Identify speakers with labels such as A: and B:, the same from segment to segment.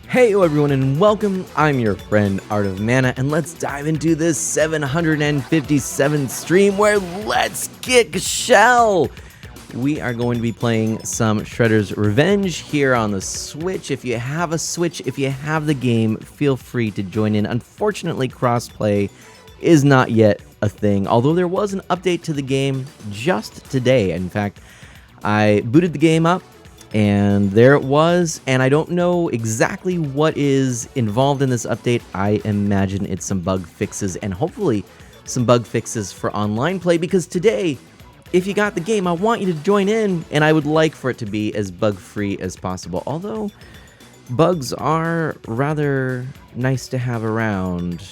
A: Hey everyone and welcome, I'm your friend Art of Mana, and let's dive into this 757 stream where let's kick shell! We are going to be playing some Shredder's Revenge here on the Switch. If you have a Switch, if you have the game, feel free to join in. Unfortunately, crossplay is not yet a thing, although there was an update to the game just today. In fact, I booted the game up, and there it was, and I don't know exactly what is involved in this update. I imagine it's some bug fixes, and hopefully some bug fixes for online play, because today, if you got the game, I want you to join in, and I would like for it to be as bug-free as possible, although bugs are rather nice to have around,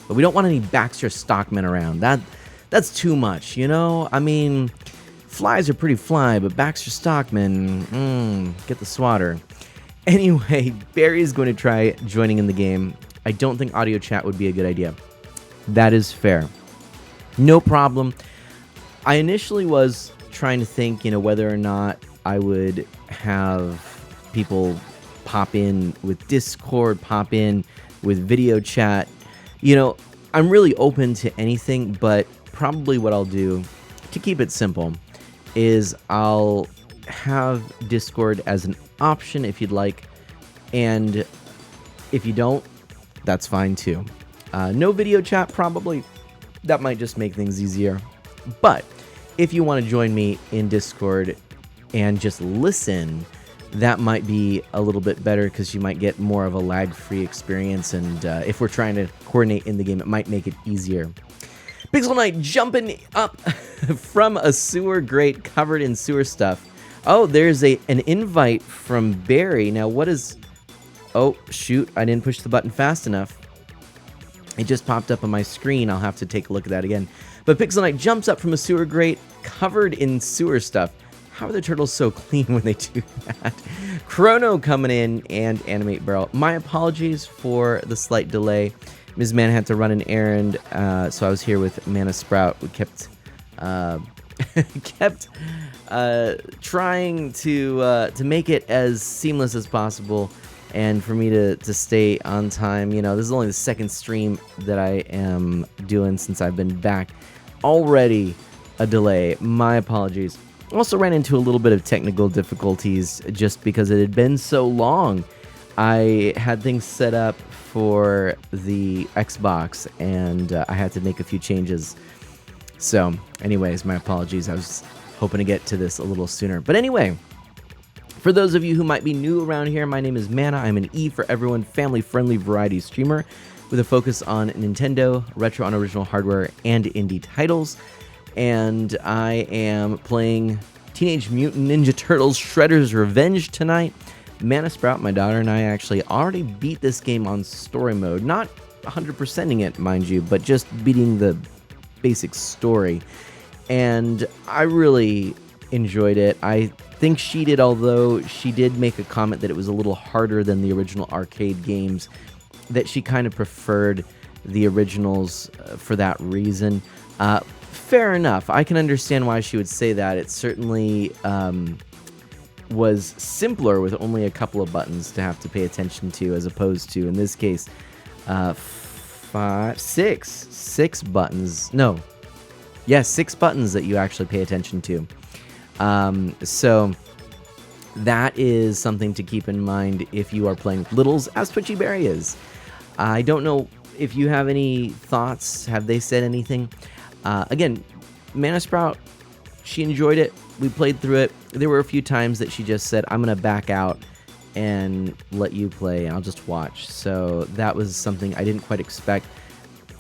A: but we don't want any Baxter Stockmen around. That's too much, you know? I mean, flies are pretty fly, but Baxter Stockman, get the swatter. Anyway, Barry is going to try joining in the game. I don't think audio chat would be a good idea. That is fair. No problem. I initially was trying to think, whether or not I would have people pop in with Discord, pop in with video chat. I'm really open to anything, but probably what I'll do, to keep it simple, is I'll have Discord as an option if you'd like, and if you don't, that's fine too. No video chat, probably. That might just make things easier. But if you want to join me in Discord and just listen, that might be a little bit better because you might get more of a lag-free experience, and if we're trying to coordinate in the game, it might make it easier. Pixel Knight jumping up from a sewer grate covered in sewer stuff. Oh, there's an invite from Barry. Now, what is... Oh, shoot, I didn't push the button fast enough. It just popped up on my screen. I'll have to take a look at that again. But Pixel Knight jumps up from a sewer grate covered in sewer stuff. How are the turtles so clean when they do that? Chrono coming in and Animate Barrel. My apologies for the slight delay. Ms. Man had to run an errand, so I was here with Mana Sprout. We kept trying to make it as seamless as possible, and for me to stay on time. This is only the second stream that I am doing since I've been back. Already a delay. My apologies. Also ran into a little bit of technical difficulties just because it had been so long. I had things set up for the Xbox, and I had to make a few changes. So, anyways, my apologies. I was hoping to get to this a little sooner. But anyway, for those of you who might be new around here, my name is Mana. I'm an E for Everyone family-friendly variety streamer with a focus on Nintendo, retro on original hardware, and indie titles. And I am playing Teenage Mutant Ninja Turtles Shredder's Revenge tonight. Mana Sprout, my daughter, and I actually already beat this game on story mode. Not 100%ing it, mind you, but just beating the basic story. And I really enjoyed it. I think she did, although she did make a comment that it was a little harder than the original arcade games, that she kind of preferred the originals for that reason. Fair enough. I can understand why she would say that. It certainly was simpler with only a couple of buttons to have to pay attention to, as opposed to, in this case, six buttons. No. Yes, 6 buttons that you actually pay attention to. So that is something to keep in mind if you are playing with littles, as Twitchy Berry is. I don't know if you have any thoughts. Have they said anything? Again, Mana Sprout, she enjoyed it. We played through it. There were a few times that she just said, I'm going to back out and let you play, and I'll just watch. So that was something I didn't quite expect.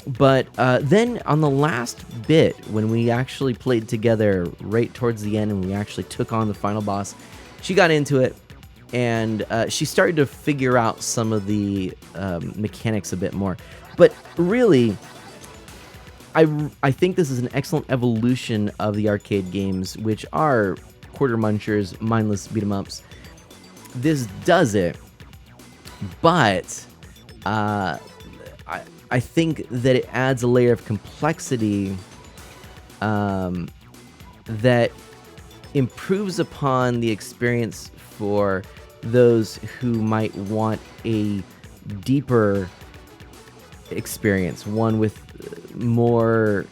A: But then on the last bit, when we actually played together right towards the end and we actually took on the final boss, she got into it, and she started to figure out some of the mechanics a bit more. But really, I think this is an excellent evolution of the arcade games, which are quarter munchers, mindless beat-em-ups. This does it, but I think that it adds a layer of complexity that improves upon the experience for those who might want a deeper experience, one with more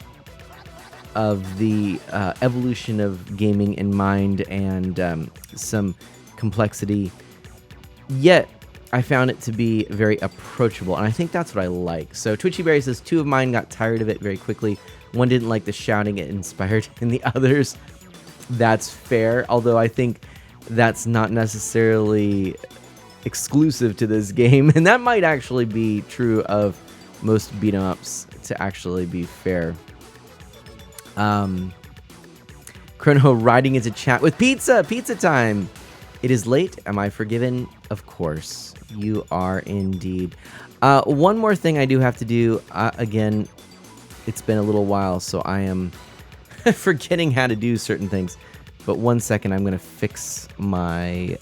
A: of the evolution of gaming in mind and some complexity. Yet, I found it to be very approachable, and I think that's what I like. So Twitchy Berry says, 2 of mine got tired of it very quickly. One didn't like the shouting it inspired in the others. That's fair, although I think that's not necessarily exclusive to this game, and that might actually be true of most beat-em-ups, to actually be fair. Chrono riding into chat with pizza time. It is late. Am I forgiven? Of course, you are indeed. One more thing I do have to do. Again, it's been a little while, so I am forgetting how to do certain things. But 1 second, I'm going to fix my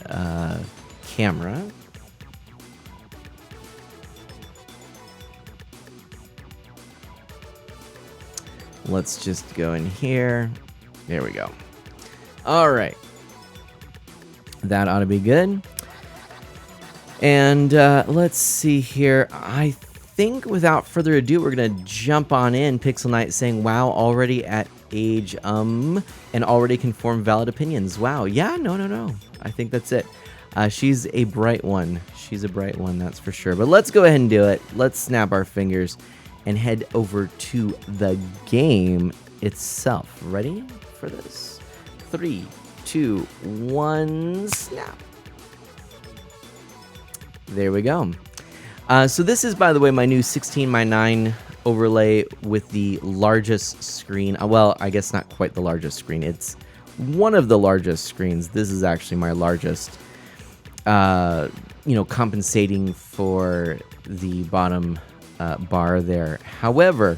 A: camera. Let's just go in here. There we go. All right. That ought to be good. And let's see here. I think without further ado, we're going to jump on in. Pixel Knight saying, wow, already at age, and already can form valid opinions. Wow. Yeah, no. I think that's it. She's a bright one. She's a bright one, that's for sure. But let's go ahead and do it. Let's snap our fingers and head over to the game itself. Ready for this? 3, 2, 1, snap. There we go. So this is, by the way, my new 16:9 overlay with the largest screen. Well, I guess not quite the largest screen. It's one of the largest screens. This is actually my largest, compensating for the bottom bar there. However,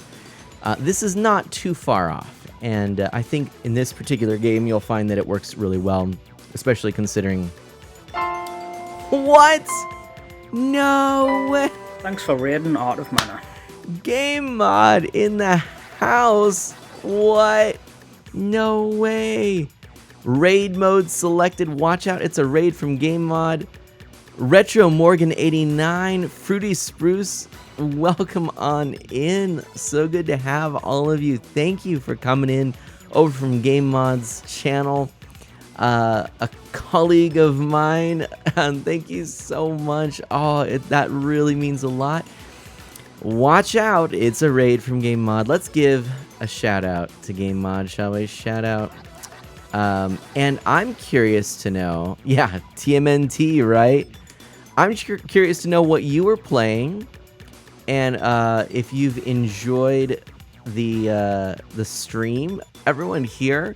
A: this is not too far off. And I think in this particular game, you'll find that it works really well, especially considering... What? No way.
B: Thanks for raiding Art of Mana.
A: Game mod in the house. What? No way. Raid mode selected. Watch out. It's a raid from Game Mod. Retro Morgan 89. Fruity Spruce. Welcome on in. So good to have all of you. Thank you for coming in over from Game Mod's channel. A colleague of mine, thank you so much. Oh, that really means a lot. Watch out, it's a raid from Game Mod. Let's give a shout out to Game Mod, shall we? Shout out. And I'm curious to know, yeah, TMNT, right? I'm curious to know what you were playing, and if you've enjoyed the stream. Everyone here,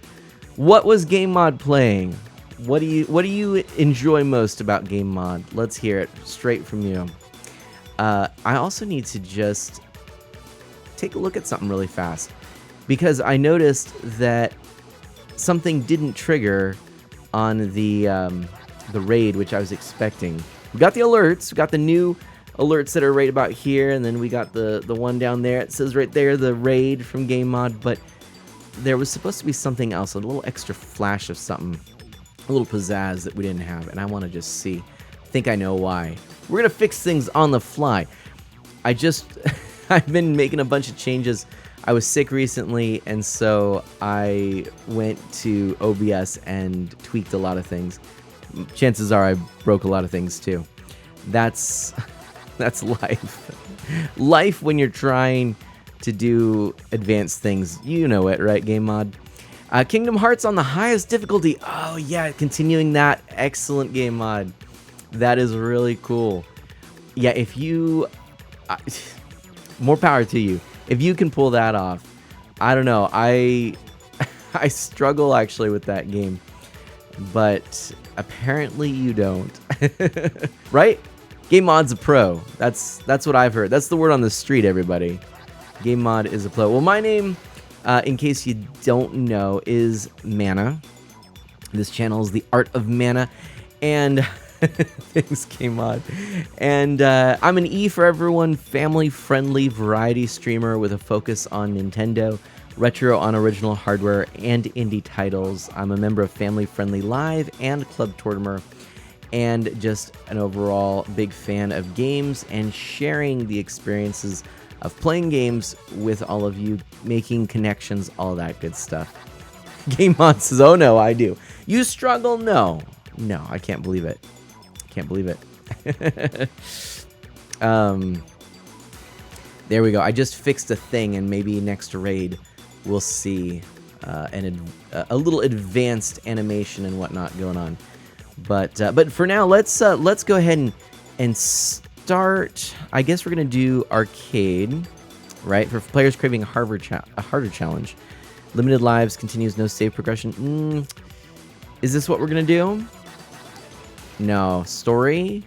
A: what was Game Mod playing? What do you enjoy most about Game Mod? Let's hear it straight from you. I also need to just take a look at something really fast, because I noticed that something didn't trigger on the raid, which I was expecting. We got the alerts. We got the new alerts that are right about here, and then we got the one down there. It says right there, the raid from Game Mod, but there was supposed to be something else, a little extra flash of something, a little pizzazz that we didn't have, and I want to just see. I think I know why. We're going to fix things on the fly. I've been making a bunch of changes. I was sick recently, and so I went to OBS and tweaked a lot of things. Chances are I broke a lot of things too. That's life. Life when you're trying to do advanced things. You know it, right, Game Mod? Kingdom Hearts on the highest difficulty. Oh, yeah, continuing that. Excellent, Game Mod. That is really cool. Yeah, if you... more power to you. If you can pull that off. I don't know. I struggle, actually, with that game. But apparently you don't. Right? Game Mod's a pro. That's what I've heard. That's the word on the street, everybody. Game Mod is a pro. Well, my name, in case you don't know, is Mana. This channel is the Art of Mana, and thanks, Game Mod. And I'm an E for everyone, family-friendly variety streamer with a focus on Nintendo, retro on original hardware, and indie titles. I'm a member of Family Friendly Live and Club Tortimer, and just an overall big fan of games and sharing the experiences of playing games with all of you, making connections, all that good stuff. Game Mod says, oh no, I do. You struggle? No. No, I can't believe it. Can't believe it. There we go. I just fixed a thing, and maybe next raid we'll see a little advanced animation and whatnot going on. But for now, let's go ahead and start. I guess we're gonna do arcade, right? For players craving a harder challenge. Limited lives continues, no save progression. Is this what we're gonna do? No, story.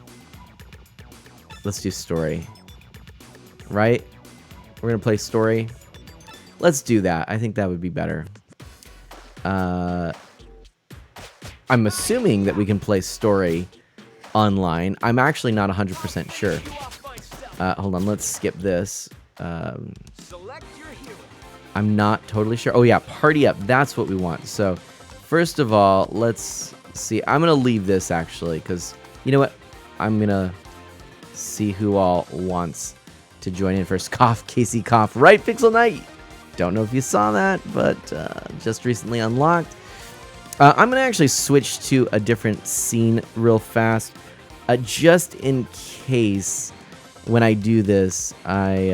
A: Let's do story. Right? We're gonna play story. Let's do that. I think that would be better. I'm assuming that we can play story online. I'm actually not 100% sure. Hold on, let's skip this. I'm not totally sure. Oh yeah, party up. That's what we want. So first of all, let's see. I'm gonna leave this actually, because you know what? I'm gonna see who all wants to join in first. Cough, Casey Cough. Right, Pixel Knight? Don't know if you saw that, but just recently unlocked. I'm going to actually switch to a different scene real fast. Just in case when I do this, I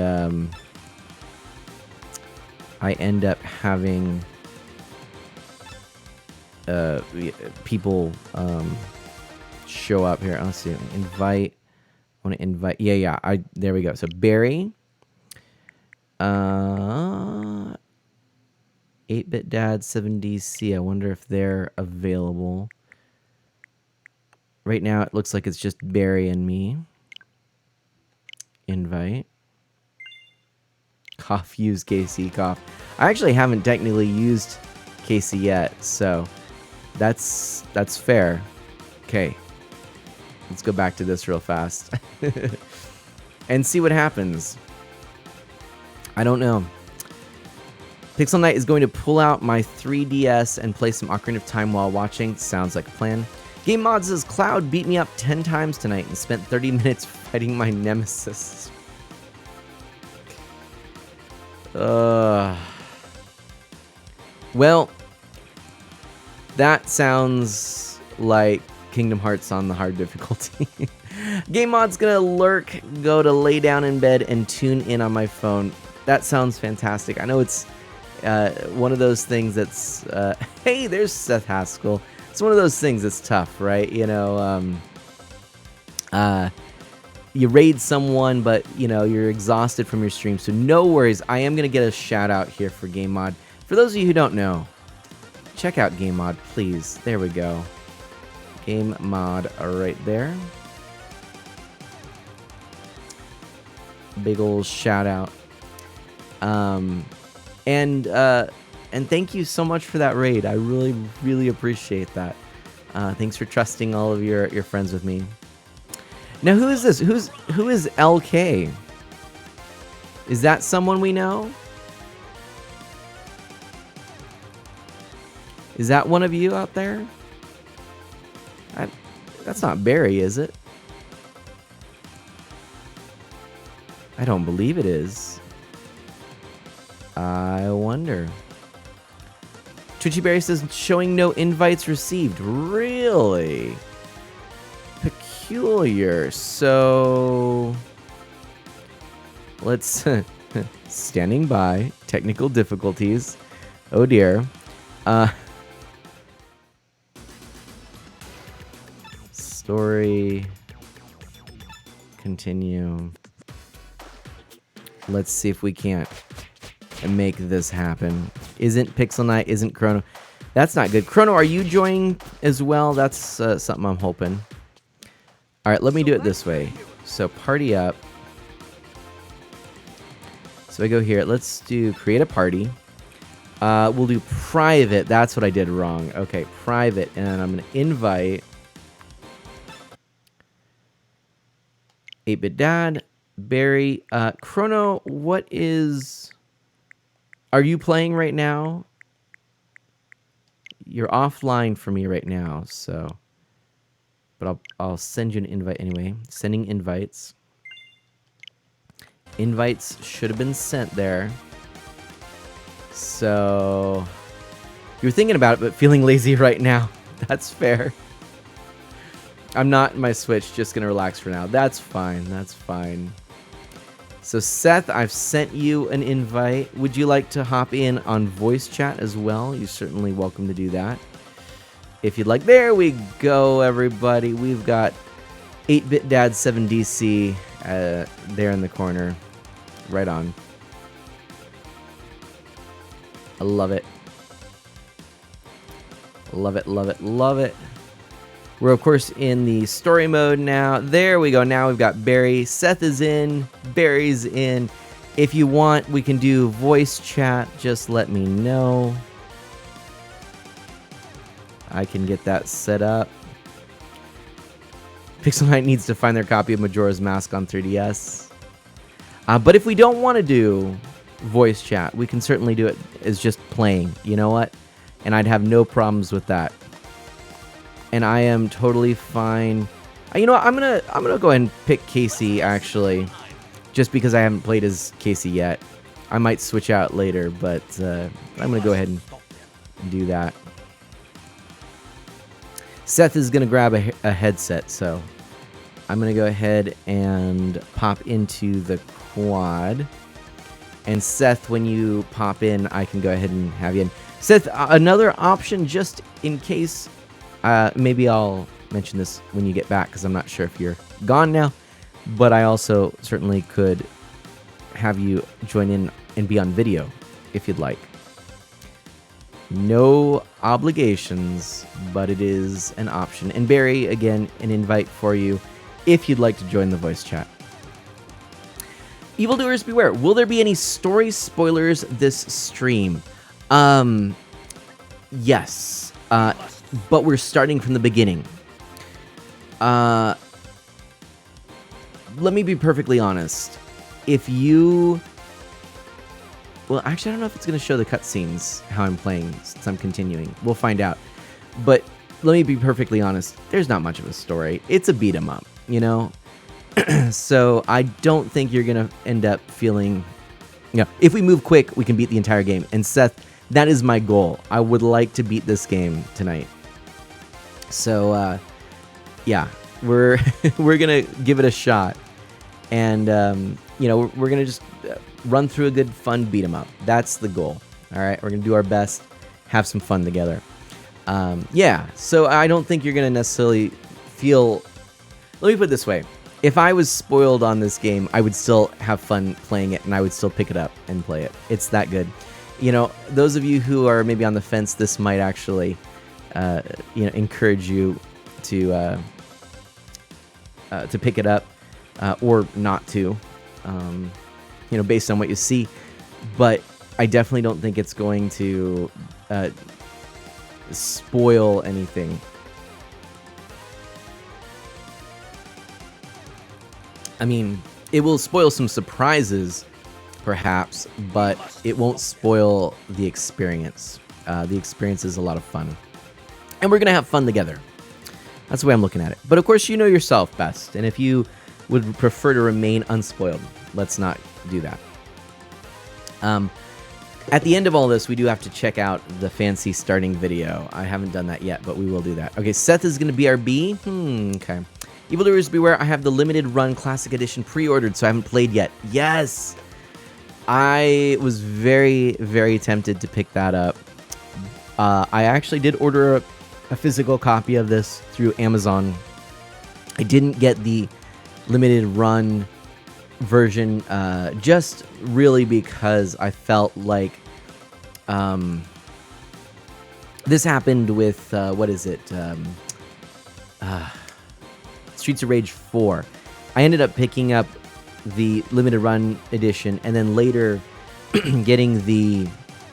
A: end up having people show up here. Let's see. Invite. I want to invite. Yeah. There we go. So Barry. 8-Bit Dad, 7DC. I wonder if they're available. Right now, it looks like it's just Barry and me. Invite. Cough, use Casey, cough. I actually haven't technically used Casey yet, so that's fair. Okay. Let's go back to this real fast. And see what happens. I don't know. Pixel Knight is going to pull out my 3DS and play some Ocarina of Time while watching. Sounds like a plan. Game Mod says, Cloud beat me up 10 times tonight and spent 30 minutes fighting my nemesis. Well, that sounds like Kingdom Hearts on the hard difficulty. Game Mod's gonna lurk, go to lay down in bed, and tune in on my phone. That sounds fantastic. I know it's one of those things that's... hey, there's Seth Haskell. It's one of those things that's tough, right? You know, you raid someone, but, you know, you're exhausted from your stream. So no worries. I am going to get a shout out here for Game Mod. For those of you who don't know, check out Game Mod, please. There we go. Game Mod right there. Big ol' shout out. And thank you so much for that raid. I really, really appreciate that. Thanks for trusting all of your friends with me. Now, who is this? Who is LK? Is that someone we know? Is that one of you out there? That's not Barry, is it? I don't believe it is. I wonder. Twitchyberry says, showing no invites received. Really? Peculiar. So, let's... standing by. Technical difficulties. Oh dear. Story. Continue. Let's see if we can't make this happen. Isn't Pixel Knight, isn't Chrono. That's not good. Chrono, are you joining as well? That's something I'm hoping. All right, let me do it this way. So party up. So I go here. Let's do create a party. We'll do private. That's what I did wrong. Okay, private. And I'm going to invite 8-Bit Dad, Barry. Chrono, what is... Are you playing right now? You're offline for me right now, so... but I'll send you an invite anyway. Sending invites. Invites should have been sent there. So you're thinking about it, but feeling lazy right now. That's fair. I'm not in my Switch, just gonna relax for now. That's fine, that's fine. So Seth, I've sent you an invite. Would you like to hop in on voice chat as well? You're certainly welcome to do that. If you'd like, there we go, everybody. We've got 8-Bit Dad 7DC there in the corner. Right on. I love it. Love it, love it, love it. We're, of course, in the story mode now. There we go. Now we've got Barry. Seth is in. Barry's in. If you want, we can do voice chat. Just let me know. I can get that set up. Pixel Knight needs to find their copy of Majora's Mask on 3DS. But if we don't want to do voice chat, we can certainly do it as just playing. You know what? And I'd have no problems with that. And I am totally fine. You know what? I'm gonna go ahead and pick Casey, actually, just because I haven't played as Casey yet. I might switch out later, but I'm gonna go ahead and do that. Seth is gonna grab a headset, so I'm gonna go ahead and pop into the quad. And Seth, when you pop in, I can go ahead and have you in. Seth, another option, just in case. Maybe I'll mention this when you get back, because I'm not sure if you're gone now. But I also certainly could have you join in and be on video, if you'd like. No obligations, but it is an option. And Barry, again, an invite for you, if you'd like to join the voice chat. Evildoers beware. Will there be any story spoilers this stream? Yes. But we're starting from the beginning. Let me be perfectly honest. If you... Well, actually, I don't know if it's going to show the cutscenes, how I'm playing, since I'm continuing. We'll find out. But let me be perfectly honest. There's not much of a story. It's a beat 'em up, you know? So I don't think you're going to end up feeling... You know, if we move quick, we can beat the entire game. And Seth, that is my goal. I would like to beat this game tonight. So, yeah, we're gonna give it a shot, and you know, we're gonna just run through a good, fun beat 'em up. That's the goal. All right, we're gonna do our best, have some fun together. Yeah. So I don't think you're gonna necessarily feel. Let me put it this way: if I was spoiled on this game, I would still have fun playing it, and I would still pick it up and play it. It's that good. You know, those of you who are maybe on the fence, this might actually. You know, encourage you to pick it up or not to, you know, based on what you see. But I definitely don't think it's going to spoil anything. I mean, it will spoil some surprises, perhaps, but it won't spoil the experience. The experience is a lot of fun. And we're going to have fun together. That's the way I'm looking at it. But of course, you know yourself best. And if you would prefer to remain unspoiled, let's not do that. At the end of all this, we do have to check out the fancy starting video. I haven't done that yet, but we will do that. Okay, Seth is going to be our B. Okay. Evildoers beware. I have the limited run classic edition pre-ordered, so I haven't played yet. Yes! I was very, very tempted to pick that up. I actually did order a physical copy of this through Amazon. I didn't get the limited run version just really because I felt like this happened with what is it, Streets of Rage 4. I ended up picking up the limited run edition and then later getting the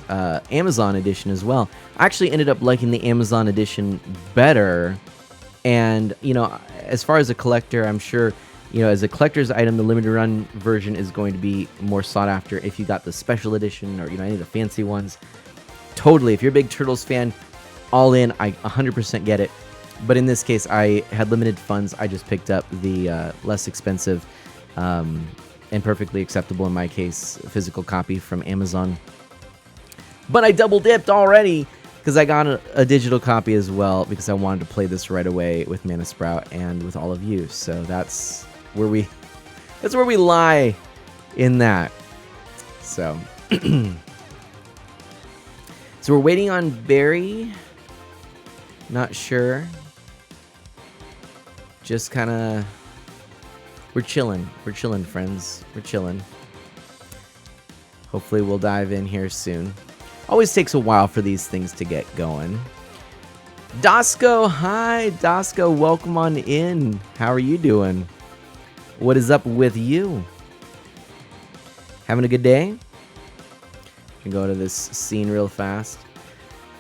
A: Amazon edition as well. I actually ended up liking the Amazon edition better. And, you know, as far as a collector, I'm sure, you know, as a collector's item, the limited run version is going to be more sought after if you got the special edition or, you know, any of the fancy ones. Totally. If you're a big Turtles fan, all in, I 100% get it. But in this case, I had limited funds. I just picked up the less expensive and perfectly acceptable in my case physical copy from Amazon. But I double dipped already because I got a digital copy as well because I wanted to play this right away with Mana Sprout and with all of you. So that's where we lie in that. So so we're waiting on Barry. Not sure. Just kind of we're chilling. We're chilling, friends. We're chilling. Hopefully we'll dive in here soon. Always takes a while for these things to get going. Dosco, hi. Dosco, welcome on in. How are you doing? What is up with you? Having a good day? Can go to this scene real fast.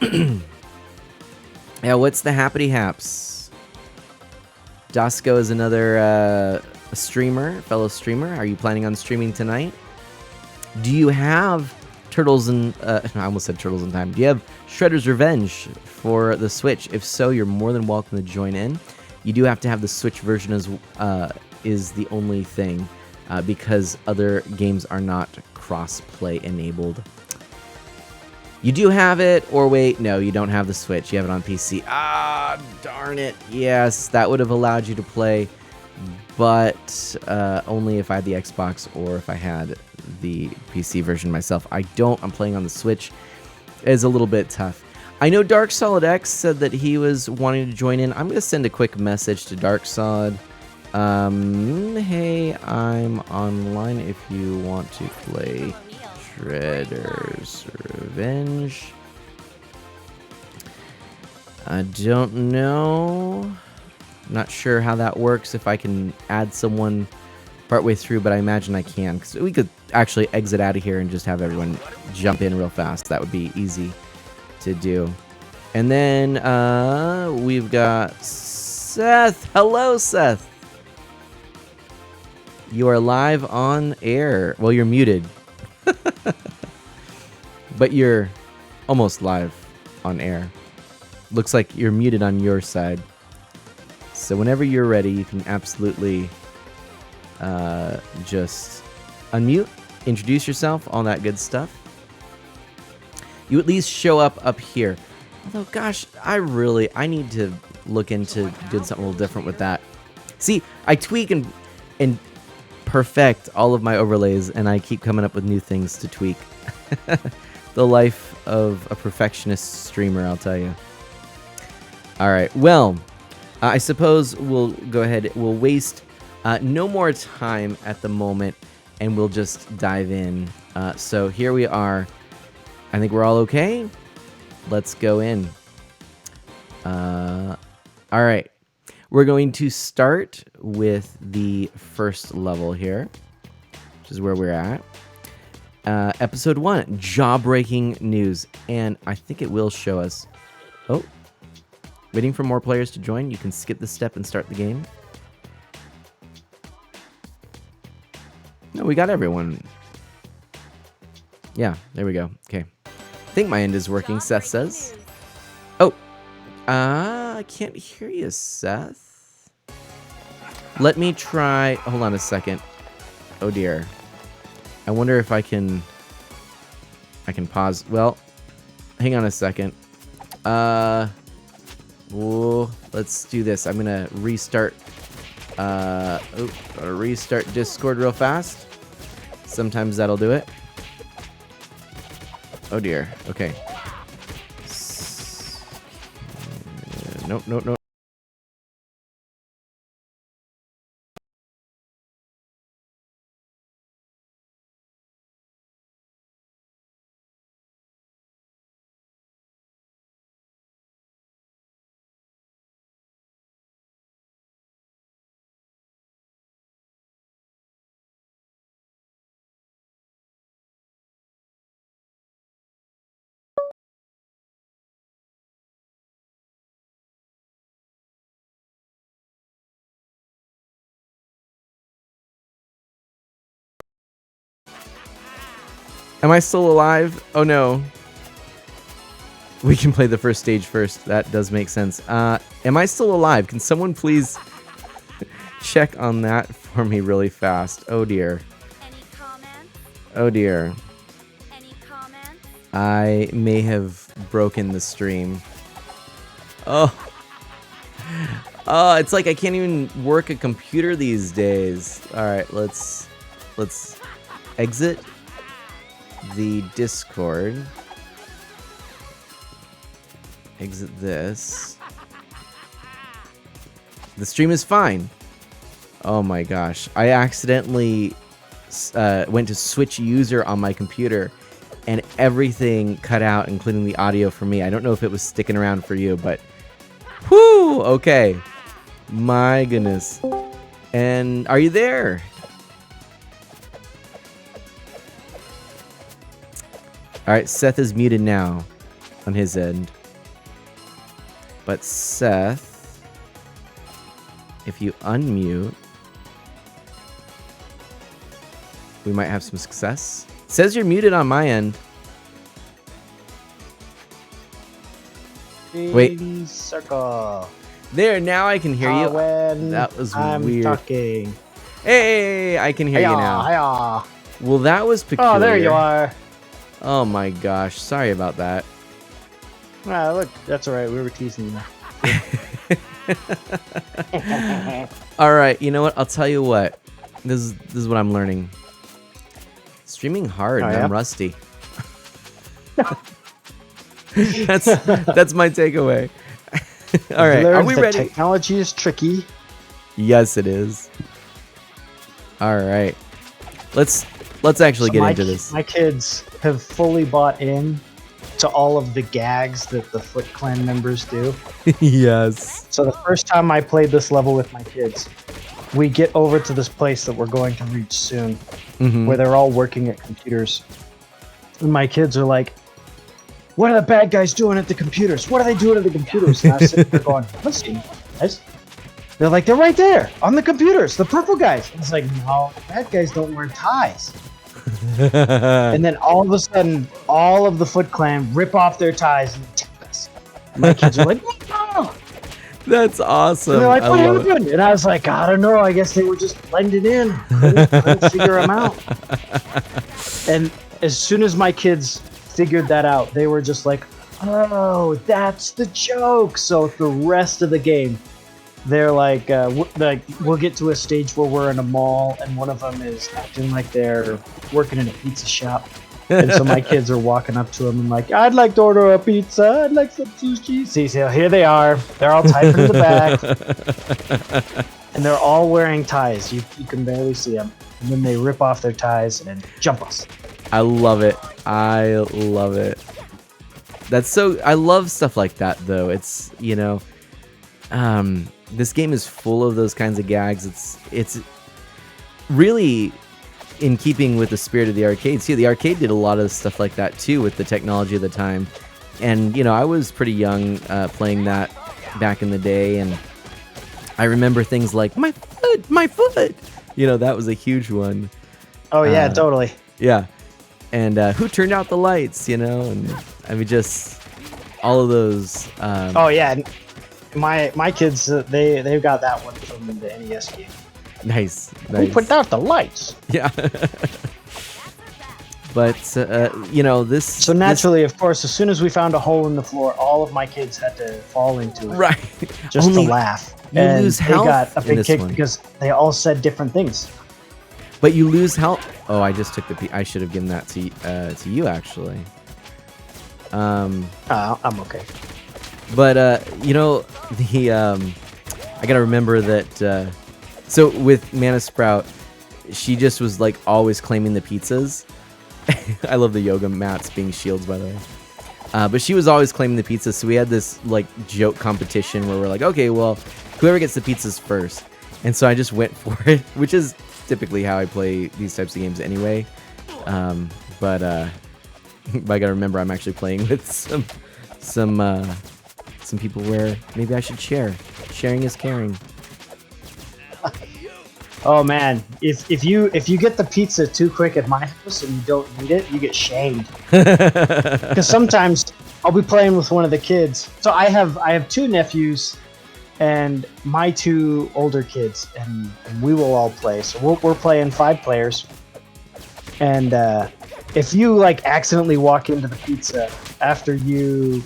A: Yeah, what's the happity haps? Dosco is another fellow streamer. Are you planning on streaming tonight? Do you have Turtles in... I almost said Turtles in Time. Do you have Shredder's Revenge for the Switch? If so, you're more than welcome to join in. You do have to have the Switch version as is the only thing because other games are not cross-play enabled. You do have it, or wait, no, you don't have the Switch. You have it on PC. Ah, darn it. Yes, that would have allowed you to play, but only if I had the Xbox or if I had the PC version myself. I don't. I'm playing on the Switch. It's a little bit tough. I know Dark Solid X said that he was wanting to join in. I'm going to send a quick message to Dark Solid. Hey, I'm online if you want to play Shredder's Revenge. I don't know. Not sure how that works, if I can add someone partway through, but I imagine I can, because we could actually exit out of here and just have everyone jump in real fast. That would be easy to do. And then we've got Seth. Hello, Seth. You are live on air. Well, you're muted. But you're almost live on air. Looks like you're muted on your side. So whenever you're ready, you can absolutely just unmute, introduce yourself, all that good stuff. You at least show up here. Although, gosh, I need to look into doing something a little different with that. See, I tweak and perfect all of my overlays, and I keep coming up with new things to tweak. The life of a perfectionist streamer, I'll tell you. All right, well, I suppose we'll go ahead. We'll waste no more time at the moment, and we'll just dive in. So here we are. I think we're all okay. Let's go in. All right. We're going to start with the first level here, which is where we're at. Episode 1, jaw-breaking news. And I think it will show us... Oh, waiting for more players to join. You can skip this step and start the game. No, we got everyone. Yeah, there we go. Okay. I think my end is working, Seth says. Oh, I can't hear you, Seth. Let me try... Hold on a second. Oh, dear. I wonder if I can pause. Well, hang on a second. Let's do this. I'm gonna restart. Restart Discord real fast. Sometimes that'll do it. Oh dear. Okay. Nope. Am I still alive? Oh no. We can play the first stage first. That does make sense. Am I still alive? Can someone please check on that for me really fast? Oh dear.
C: Any comments?
A: Oh dear.
C: Any comments?
A: I may have broken the stream. Oh. Oh, it's like I can't even work a computer these days. All right, let's exit the Discord. Exit this. The stream is fine. Oh my gosh. I accidentally went to switch user on my computer and everything cut out, including the audio for me. I don't know if it was sticking around for you, but whoo, okay. My goodness. And are you there? All right, Seth is muted now on his end. But Seth, if you unmute, we might have some success. It says you're muted on my end. Wait.
D: Circle.
A: There, now I can hear you.
D: When
A: That was
D: I'm
A: weird.
D: talking.
A: Hey, I can hear you now.
D: Hiya.
A: Well, that was peculiar.
D: Oh, there you are.
A: Oh my gosh, sorry about that.
D: Ah, look, that's all right. We were teasing you.
A: All right, you know what? I'll tell you what. This is what I'm learning. Streaming hard,
D: Oh,
A: and
D: yeah?
A: I'm rusty. that's my takeaway. All right, are
D: Learned
A: we
D: that
A: ready?
D: Technology is tricky.
A: Yes, it is. All right, let's actually
D: So
A: get
D: my,
A: into this.
D: My kids have fully bought in to all of the gags that the Foot Clan members do.
A: Yes.
D: So the first time I played this level with my kids, we get over to this place that we're going to reach soon,
A: Mhm.
D: where they're all working at computers. And my kids are like, "What are the bad guys doing at the computers? What are they doing at the computers?" And I was sitting there going, "Listen, guys." They're like, "They're right there on the computers, the purple guys." And it's like, "No, bad guys don't wear ties." And then all of a sudden, all of the Foot Clan rip off their ties and attack us. My kids are like, "No!"
A: That's awesome.
D: And they're like,
A: I
D: "What
A: love it.
D: happened?" And I was like, "I don't know. I guess they were just blending in. Couldn't figure them out." And as soon as my kids figured that out, they were just like, "Oh, that's the joke." So the rest of the game, they're like, we'll get to a stage where we're in a mall and one of them is acting like they're working in a pizza shop. And so my kids are walking up to him and like, "I'd like to order a pizza. I'd like some sushi." See, so here they are. They're all typing in the back. And they're all wearing ties. You can barely see them. And then they rip off their ties and jump us.
A: I love it. I love it. That's so. I love stuff like that, though. It's, you know, this game is full of those kinds of gags. It's really in keeping with the spirit of the arcade. See, the arcade did a lot of stuff like that too with the technology of the time. And you know, I was pretty young playing that back in the day, and I remember things like my foot. You know, that was a huge one.
D: Oh yeah, totally.
A: Yeah. And who turned out the lights, you know? And I mean, just all of those.
D: Oh yeah, and my kids they've got that one from the NES game.
A: Nice.
D: Who put out the lights?
A: Yeah. But, you know, this...
D: So naturally, of course, as soon as we found a hole in the floor, all of my kids had to fall into it.
A: Right.
D: Just
A: Only
D: to laugh.
A: you
D: And
A: lose
D: they
A: health
D: got a
A: in
D: big
A: this
D: kick
A: one.
D: because they all said different things.
A: But you lose health... Oh, I just took the... I should have given that to you, actually.
D: I'm okay.
A: But, you know, the... I gotta remember that... so, with Mana Sprout, she just was, like, always claiming the pizzas. I love the yoga mats being shields, by the way. But she was always claiming the pizzas, so we had this, like, joke competition where we're like, okay, well, whoever gets the pizzas first. And so I just went for it, which is typically how I play these types of games anyway. But I gotta remember I'm actually playing with some people where maybe I should share. Sharing is caring.
D: Oh man, if you get the pizza too quick at my house and you don't eat it, you get shamed. Because sometimes I'll be playing with one of the kids. So I have two nephews and my two older kids, and we will all play. So we're playing 5 players. And if you like accidentally walk into the pizza after and you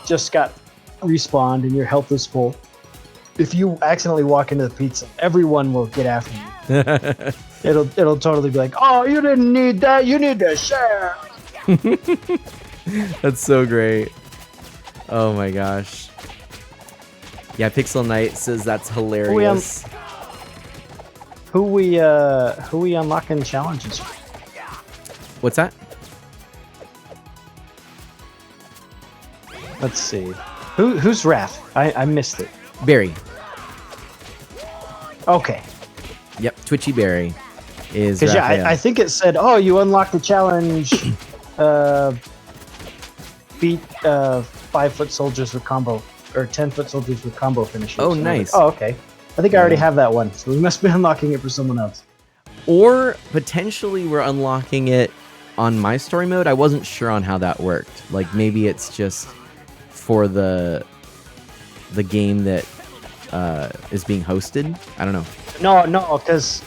D: just got respawned and your health is full, if you accidentally walk into the pizza, everyone will get after you. It'll totally be like, oh, you didn't need that. You need to share.
A: That's so great. Oh my gosh. Yeah, Pixel Knight says that's hilarious.
D: Who we unlocking challenges for?
A: What's that?
D: Let's see. Who's Raph? I missed it.
A: Barry.
D: Okay.
A: Yep, Twitchy Barry is
D: Because
A: Raphael.
D: I think it said, oh, you unlocked the challenge. Beat 5-foot soldiers with combo, or 10-foot soldiers with combo finishers.
A: Oh,
D: And I was
A: nice.
D: like, oh, okay. I think I already have that one, so we must be unlocking it for someone else.
A: Or potentially we're unlocking it on my story mode. I wasn't sure on how that worked. Like maybe it's just for the game that is being hosted. I don't know.
D: No, because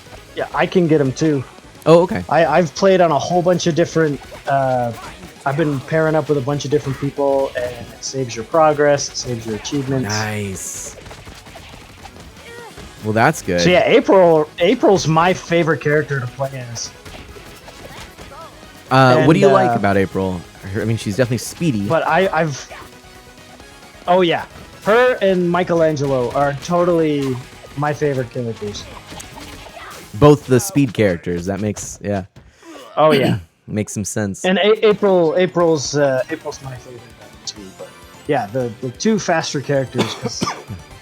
D: I can get them too.
A: Oh, okay.
D: I've played on a whole bunch of different. I've been pairing up with a bunch of different people, and it saves your progress, it saves your achievements.
A: Nice. Well, that's good.
D: So yeah, April's my favorite character to play as.
A: What do you
D: And,
A: like about April? I mean, she's definitely speedy.
D: But I've. Oh yeah, her and Michelangelo are totally my favorite characters.
A: Both the speed characters. That makes
D: Oh yeah,
A: makes some sense.
D: and April's my favorite too. But yeah, the two faster characters. 'Cause,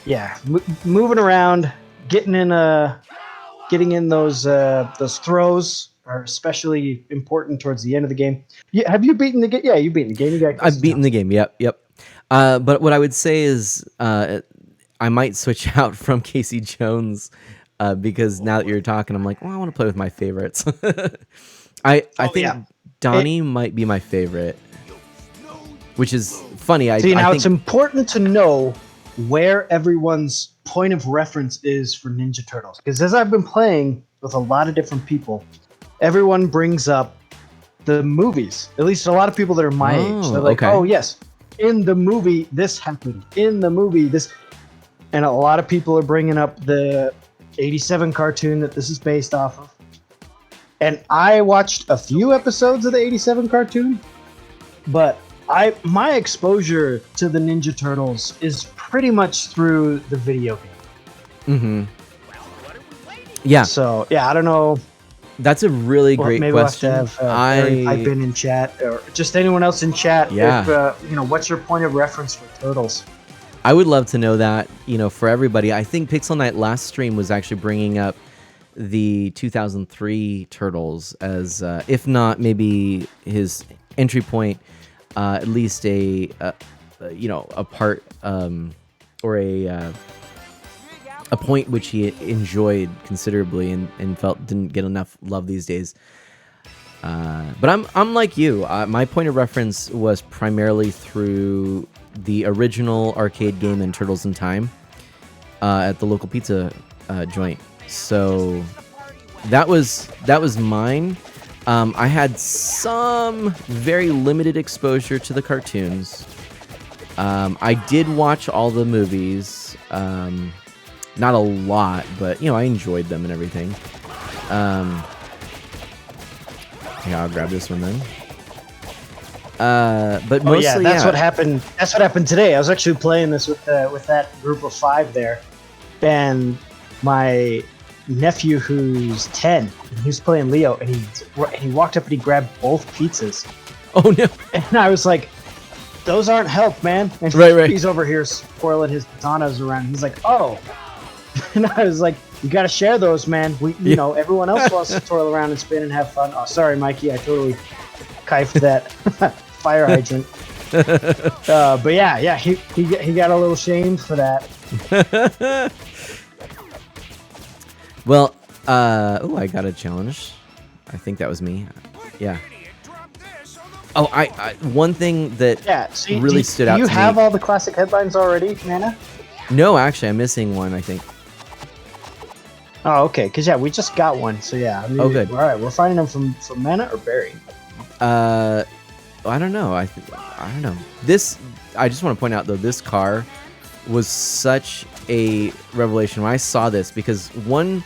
D: yeah, moving around, getting in those throws are especially important towards the end of the game. Yeah, have you beaten the game? Yeah, you beaten the game. You got
A: I've beaten the game. Yep. But what I would say is, I might switch out from Casey Jones because now that you're talking, I'm like, well, I want to play with my favorites. I think
D: yeah.
A: Donnie might be my favorite, which is funny.
D: See, now
A: I
D: it's
A: think
D: important to know where everyone's point of reference is for Ninja Turtles. Because as I've been playing with a lot of different people, everyone brings up the movies. At least a lot of people that are my age. They're like,
A: okay.
D: oh, yes, in the movie, this happened. In the movie, this... And a lot of people are bringing up the 87 cartoon that this is based off of. And I watched a few episodes of the 87 cartoon, but my exposure to the Ninja Turtles is pretty much through the video game.
A: yeah,
D: So yeah, I don't know.
A: that's a really great
D: Maybe
A: question.
D: we'll have to have Barry pipe in chat, or just anyone else in chat.
A: Yeah.
D: If, what's your point of reference for Turtles?
A: I would love to know that, for everybody. I think Pixel Knight last stream was actually bringing up the 2003 Turtles as, if not maybe his entry point, at least a part or a point which he enjoyed considerably and felt didn't get enough love these days. But I'm like you. My point of reference was primarily through the original arcade game in Turtles in Time at the local pizza joint. So that was mine. I had some very limited exposure to the cartoons. I did watch all the movies. Not a lot, but I enjoyed them and everything. Yeah, I'll grab this one then. But mostly,
D: that's what happened. That's what happened today. I was actually playing this with that group of 5 there, and my nephew who's 10, he's playing Leo, and he walked up and he grabbed both pizzas.
A: Oh no!
D: And I was like, "Those aren't help, man." And
A: Right.
D: He's over here swirling his katanas around. He's like, "Oh," and I was like, "You got to share those, man. Everyone else wants to twirl around and spin and have fun." Oh, sorry, Mikey. I totally kifed that fire hydrant. But yeah, he got a little shamed for that.
A: Well, I got a challenge. I think that was me. Yeah. Oh, I one thing that
D: Yeah. See,
A: really stood out
D: do you
A: to
D: have
A: me.
D: all the classic headlines already, Mana?
A: No, actually, I'm missing one. I think.
D: Oh, okay. Because yeah, we just got one. So yeah. I mean,
A: Oh, good.
D: All right, we're finding them from Mana or Barry.
A: I don't know. I don't know. This. I just want to point out though, this car was such a revelation when I saw this, because one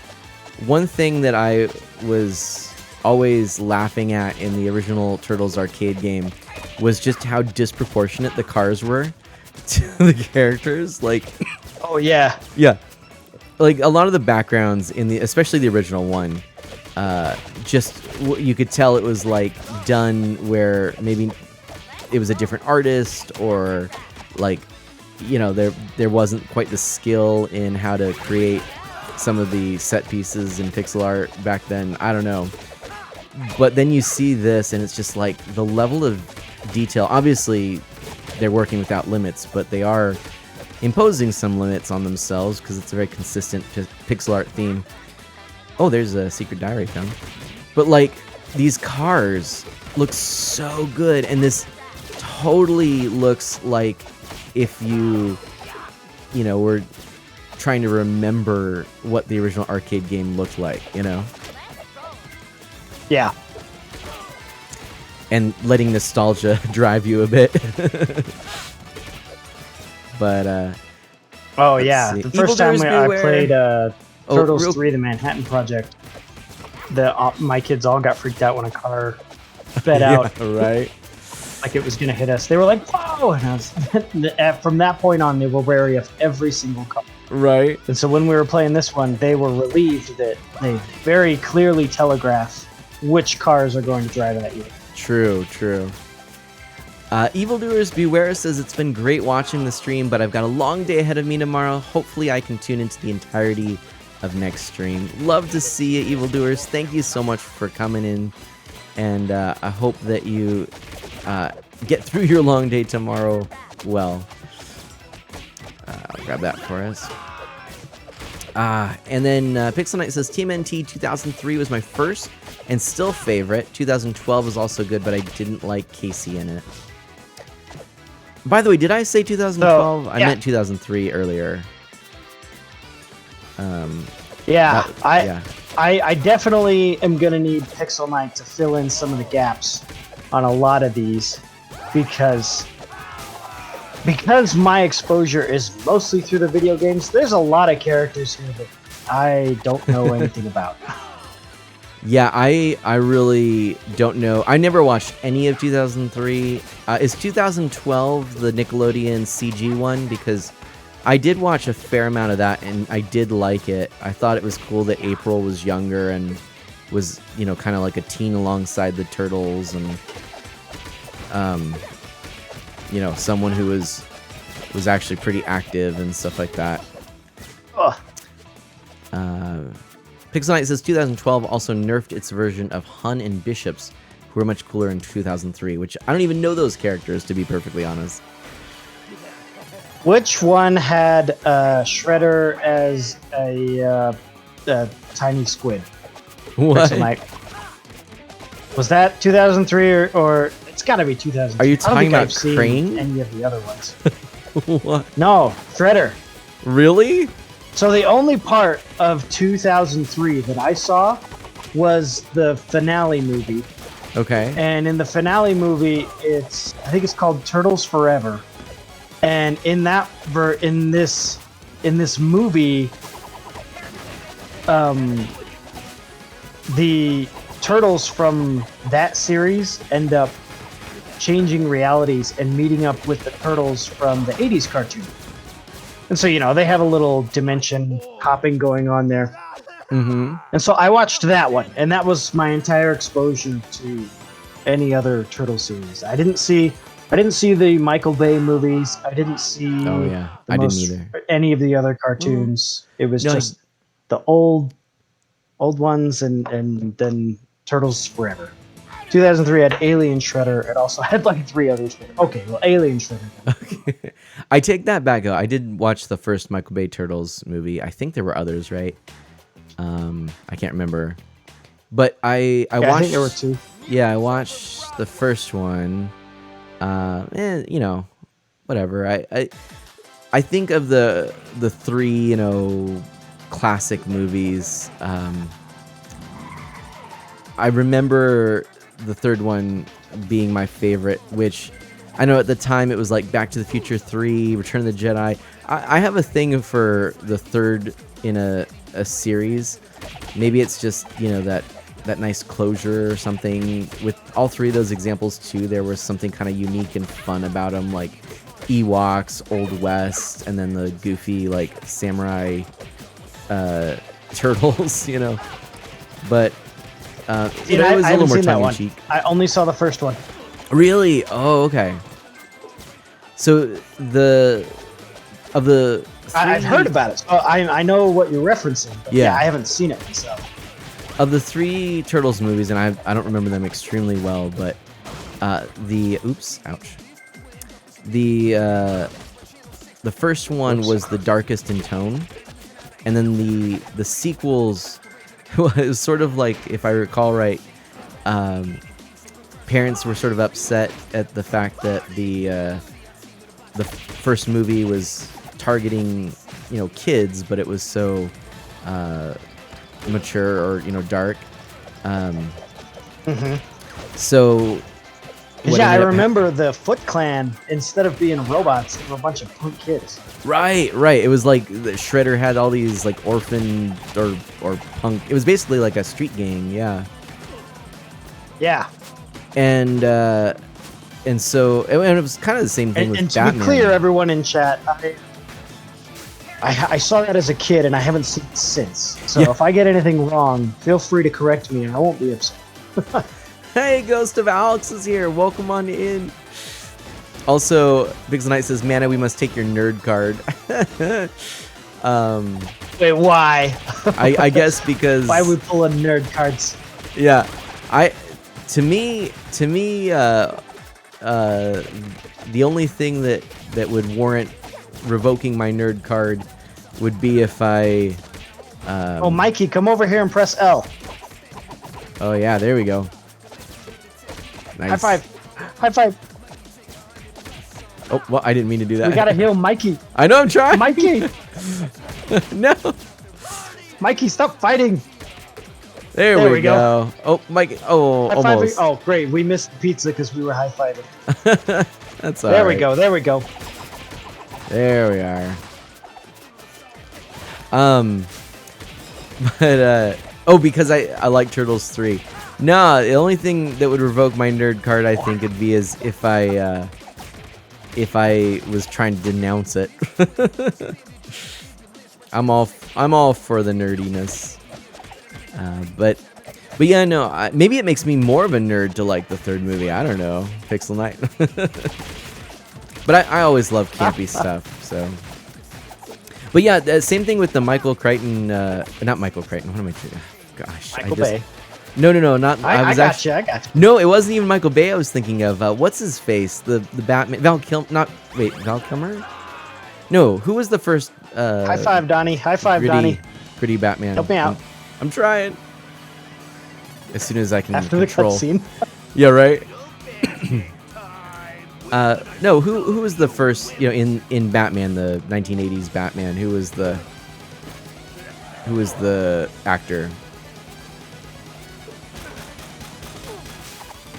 A: thing that I was always laughing at in the original Turtles arcade game was just how disproportionate the cars were to the characters. Like,
D: Oh yeah.
A: yeah, like a lot of the backgrounds in the, especially the original one, you could tell it was like done where maybe it was a different artist, or like, you know, there wasn't quite the skill in how to create some of the set pieces in pixel art back then. I don't know. But then you see this and it's just like the level of detail. Obviously, they're working without limits, but they are imposing some limits on themselves because it's a very consistent pixel art theme. Oh, there's a secret diary found. But like, these cars look so good, and this totally looks like if you know, were trying to remember what the original arcade game looked like, you know?
D: Yeah.
A: And letting nostalgia drive you a bit. But,
D: Oh
A: let's
D: yeah.
A: see.
D: The first time
A: Evildoers
D: I
A: Beware.
D: played Turtles
A: real-
D: 3: The Manhattan Project, my kids all got freaked out when a car sped out
A: Yeah, right?
D: like it was gonna hit us. They were like, "Whoa!" And I was, from that point on, they were wary of every single car.
A: Right.
D: And so when we were playing this one, they were relieved that they very clearly telegraph which cars are going to drive at you.
A: True. Evildoers Beware says, it's been great watching the stream, but I've got a long day ahead of me tomorrow. Hopefully I can tune into the entirety of next stream. Love to see you, Evildoers. Thank you so much for coming in, and I hope that you get through your long day tomorrow well. I'll grab that for us. And then Pixel Knight says, TMNT 2003 was my first and still favorite. 2012 was also good, but I didn't like Casey in it. By the way, did I say 2012? I
D: yeah.
A: meant 2003 earlier.
D: Yeah,
A: yeah.
D: I definitely am gonna need Pixel Knight to fill in some of the gaps on a lot of these, because my exposure is mostly through the video games. There's a lot of characters here that I don't know anything about.
A: Yeah, I really don't know. I never watched any of 2003. Is 2012 the Nickelodeon CG one? Because I did watch a fair amount of that, and I did like it. I thought it was cool that April was younger and was, you know, kind of like a teen alongside the Turtles, and you know, someone who was actually pretty active and stuff like that.
D: Ugh.
A: Pixel Knight says 2012 also nerfed its version of Hun and Bishops, who were much cooler in 2003, which I don't even know those characters, to be perfectly honest.
D: Which one had Shredder as a tiny squid?
A: What?
D: Pixel Knight. Was that 2003 or it's got to be 2003?
A: Are you
D: I don't
A: talking
D: think
A: about
D: I've seen
A: Crane?
D: any of the other ones?
A: What?
D: No, Shredder.
A: Really?
D: So the only part of 2003 that I saw was the finale movie,
A: Okay.
D: and in the finale movie, I think it's called Turtles Forever, and in this movie, the turtles from that series end up changing realities and meeting up with the turtles from the 80s cartoon. And so, you know, they have a little dimension hopping going on there.
A: Mm-hmm.
D: And so I watched that one, and that was my entire exposure to any other Turtle series. I didn't see the Michael Bay movies. I didn't see
A: Oh yeah, I didn't either.
D: any of the other cartoons. It was
A: No,
D: just the old ones, and then Turtles Forever. 2003 had Alien Shredder. It also had like 3 others. Okay, well, Alien Shredder.
A: Okay. I take that back, though. I did watch the first Michael Bay Turtles movie. I think there were others, right? I can't remember. But I
D: Yeah,
A: watched.
D: I think there were 2.
A: Yeah, I watched the first one. You know, whatever. I think of the 3, you know, classic movies. I remember the third one being my favorite, which I know at the time it was like Back to the Future 3, Return of the Jedi. I have a thing for the third in a series. Maybe it's just, you know, that nice closure or something. With all 3 of those examples too, there was something kind of unique and fun about them, like Ewoks, Old West, and then the goofy like samurai turtles, you know. But you know, it was a little more tongue in cheek.
D: I only saw the first one.
A: Really? Oh, okay. So
D: I've heard about it. So I know what you're referencing. But
A: Yeah.
D: I haven't seen it myself.
A: Of the 3 Turtles movies, and I don't remember them extremely well, but the first one was the darkest in tone, and then the sequels was sort of like, if I recall right, parents were sort of upset at the fact that the first movie was targeting, you know, kids, but it was so mature or, you know, dark. So
D: Yeah, I remember the Foot Clan, instead of being robots, they were a bunch of punk kids.
A: Right. It was like the Shredder had all these like orphan or punk. It was basically like a street gang, yeah.
D: Yeah.
A: And so it was kind of the same thing with
D: And to
A: Batman.
D: be clear, everyone in chat, I saw that as a kid, and I haven't seen it since. So
A: Yeah.
D: if I get anything wrong, feel free to correct me, and I won't be upset.
A: Hey, Ghost of Alex is here. Welcome on in. Also, Pixel Knight says, "Mana, we must take your nerd card."
D: Wait, why?
A: I guess because
D: Why we pulling nerd cards?
A: yeah, to me, the only thing that would warrant revoking my nerd card would be if I.
D: Oh, Mikey, come over here and press L.
A: Oh yeah, there we go. Nice.
D: High five. High five.
A: Oh, well, I didn't mean to do that.
D: We gotta heal Mikey.
A: I know, I'm trying.
D: Mikey!
A: No.
D: Mikey, stop fighting.
A: There we go. Oh, Mike. Oh,
D: High
A: almost.
D: fiving. Oh, great. We missed the pizza because we were high fiving.
A: That's all
D: There
A: right.
D: we go. There we go.
A: There we are. But oh, because I like Turtles 3. No, the only thing that would revoke my nerd card, I think, would be is if I was trying to denounce it. I'm all for the nerdiness. But yeah, no, maybe it makes me more of a nerd to like the third movie. I don't know, Pixel Knight. But I always love campy stuff. So, but yeah, the same thing with the Michael Crichton. Not Michael Crichton. What am I doing? Gosh,
D: Michael Bay.
A: No, not.
D: I got you.
A: No, it wasn't even Michael Bay. I was thinking of what's his face, the Batman. Val Kilmer. No, who was the first?
D: High five, Donnie. High five, Donnie.
A: Gritty Batman.
D: Help me out.
A: I'm trying. As soon as I can
D: After
A: control.
D: the cutscene.
A: Yeah, right. No, who was the first? You know, in Batman, the 1980s Batman. Who was the actor?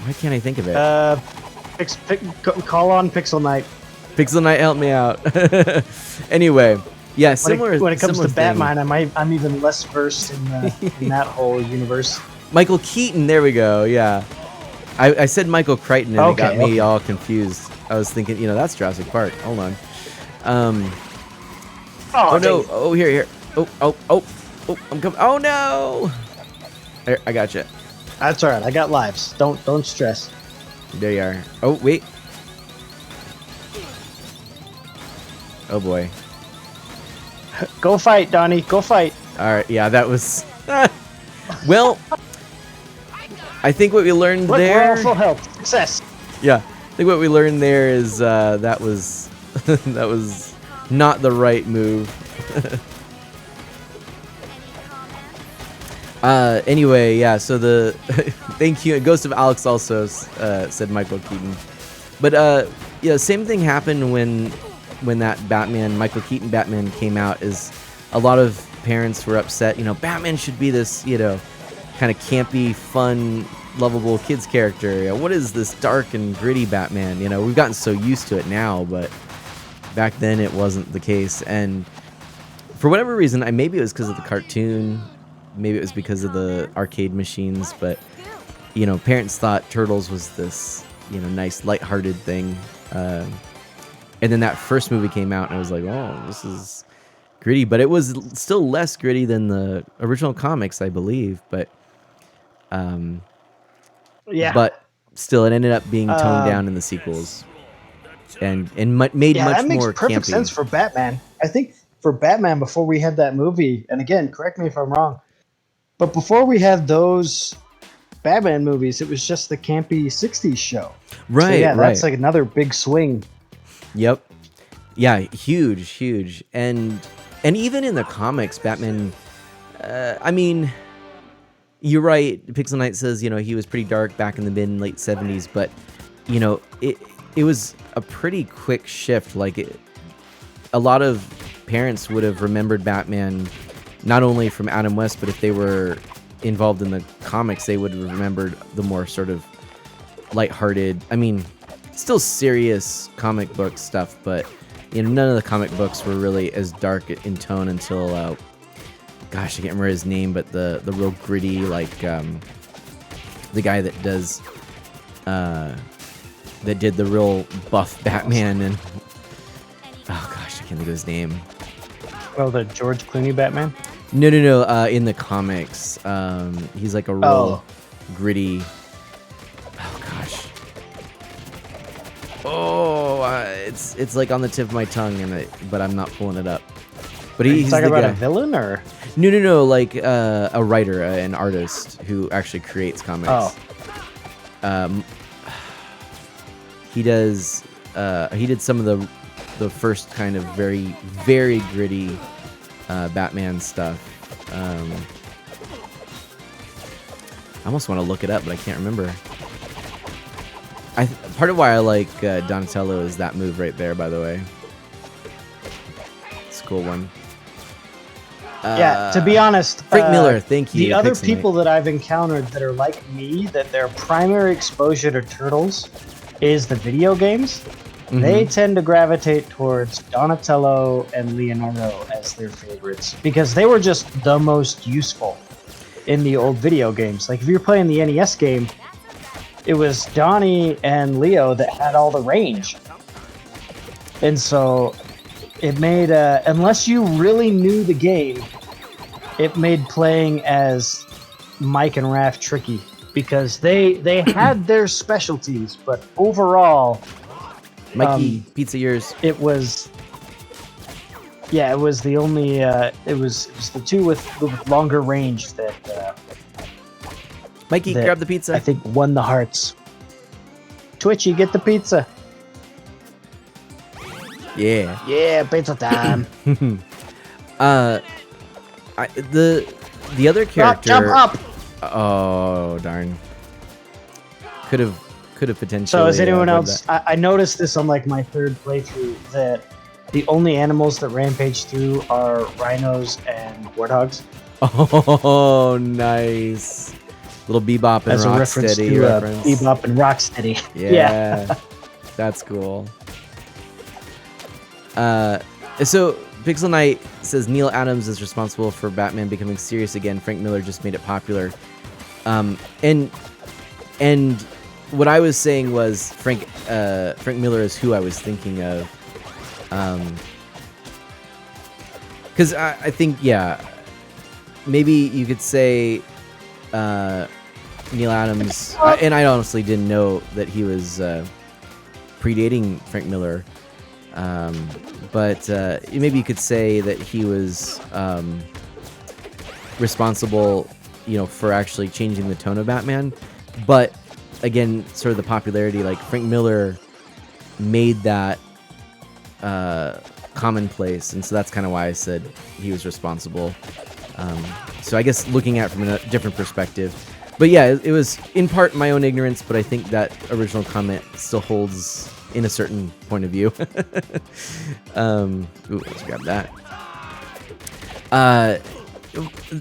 A: Why can't I think of it?
D: Call on Pixel Knight.
A: Pixel Knight, help me out. Anyway, yeah, similar.
D: When it comes to
A: similar thing.
D: Batman, I'm even less versed in that whole universe.
A: Michael Keaton, there we go. Yeah, I said Michael Crichton, and it got me all confused. I was thinking, you know, that's Jurassic Park. Hold on. Oh no! Oh here. Oh! I'm coming. Oh no! There, I got you.
D: That's all right. I got lives. Don't stress.
A: There you are. Oh wait. Oh boy.
D: Go fight, Donnie. Go fight.
A: All right. Yeah, that was. Well, I think what we learned
D: Look,
A: there.
D: we're all full health. Success.
A: Yeah, I think what we learned there is that was that was not the right move. Anyway, yeah. So the thank you. Ghost of Alex also said Michael Keaton, but yeah, same thing happened when that Michael Keaton Batman came out. Is a lot of parents were upset. Batman should be this kind of campy, fun, lovable kids character. What is this dark and gritty Batman? We've gotten so used to it now, but back then it wasn't the case. And for whatever reason, maybe it was because of the cartoon, maybe it was because of the arcade machines, but parents thought Turtles was this nice lighthearted thing. And then that first movie came out, and I was like, oh, this is gritty, but it was still less gritty than the original comics, I believe. But
D: Yeah.
A: But still, it ended up being toned down in the sequels, and made much
D: that makes
A: more
D: perfect
A: campy.
D: sense for Batman. I think for Batman, before we had that movie, and again, correct me if I'm wrong, but before we had those Batman movies, it was just the campy '60s show.
A: Right.
D: So, yeah,
A: right.
D: that's like another big swing.
A: Yep. Yeah, huge, and even in the comics, Batman. I mean, you're right. Pixel Knight says he was pretty dark back in the late '70s, but it was a pretty quick shift. Like a lot of parents would have remembered Batman not only from Adam West, but if they were involved in the comics, they would have remembered the more sort of lighthearted. I mean, still serious comic book stuff, but none of the comic books were really as dark in tone until gosh, I can't remember his name, but the real gritty, like the guy that does that did the real buff Batman, and oh gosh, I can't think of his name.
D: Oh, the George Clooney Batman?
A: No. In the comics, he's like a real gritty. Oh gosh. Oh, it's like on the tip of my tongue, but I'm not pulling it up. But he's
D: talking
A: the
D: about
A: guy.
D: a villain, or
A: No, like a writer, an artist who actually creates comics. He does. He did some of the first kind of very, very gritty Batman stuff. I almost want to look it up, but I can't remember. Part of why I like Donatello is that move right there, by the way. It's a cool one.
D: yeah, to be honest,
A: Frank Miller, thank you.
D: The other
A: Pixel
D: people
A: Knight.
D: that I've encountered that are like me, that their primary exposure to Turtles is the video games, they tend to gravitate towards Donatello and Leonardo as their favorites because they were just the most useful in the old video games. Like if you're playing the NES game, it was Donnie and Leo that had all the range. And so it made, unless you really knew the game, it made playing as Mike and Raph tricky because they had their specialties, but overall,
A: Mikey, pizza yours.
D: it was the only it was the two with longer range that
A: Mikey,
D: that
A: grab the pizza.
D: I think won the hearts. Twitchy, get the pizza.
A: Yeah.
D: Yeah, pizza time.
A: The other character.
D: Jump up.
A: Oh darn. Could have potentially.
D: So is anyone
A: done
D: else?
A: that.
D: I noticed this on like my third playthrough that the only animals that rampage through are rhinos and warthogs.
A: Oh, nice. Little Bebop and
D: As a reference
A: Rocksteady
D: to
A: reference.
D: Bebop and Rocksteady.
A: Yeah. That's cool. So Pixel Knight says Neil Adams is responsible for Batman becoming serious again. Frank Miller just made it popular. And what I was saying was Frank Miller is who I was thinking of. Because I think, yeah, maybe you could say Neil Adams, and I honestly didn't know that he was predating Frank Miller. But maybe you could say that he was responsible, for actually changing the tone of Batman. But again, sort of the popularity, like Frank Miller made that commonplace, and so that's kind of why I said he was responsible. So I guess looking at it from a different perspective. But yeah, it was in part my own ignorance, but I think that original comment still holds in a certain point of view. Ooh, let's grab that.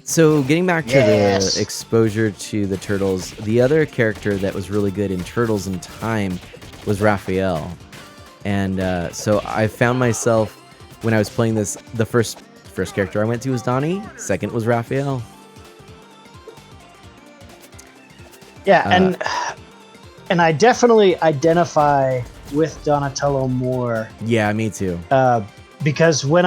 A: So getting back to the exposure to the turtles, the other character that was really good in Turtles in Time was Raphael. And so I found myself, when I was playing this, the first character I went to was Donnie, second was Raphael.
D: Yeah, and I definitely identify with Donatello more.
A: Yeah, me too.
D: Because when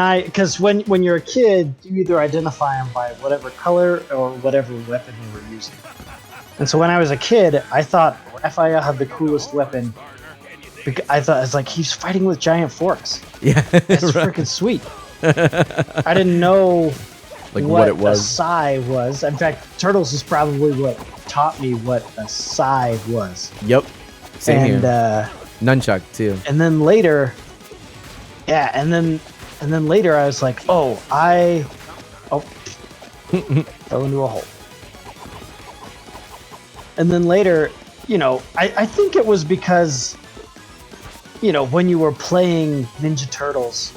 D: you're a kid, you either identify them by whatever color or whatever weapon they were using. And so when I was a kid, I thought Raphael had the coolest weapon. I thought it's like he's fighting with giant forks.
A: Yeah,
D: that's freaking sweet. I didn't know
A: like what it was.
D: A sai was. In fact, Turtles is probably what taught me what a sai was.
A: Yep, same here. Nunchuck too.
D: And then later. Yeah, and then later I was like, fell into a hole. And then later, I think it was because, when you were playing Ninja Turtles,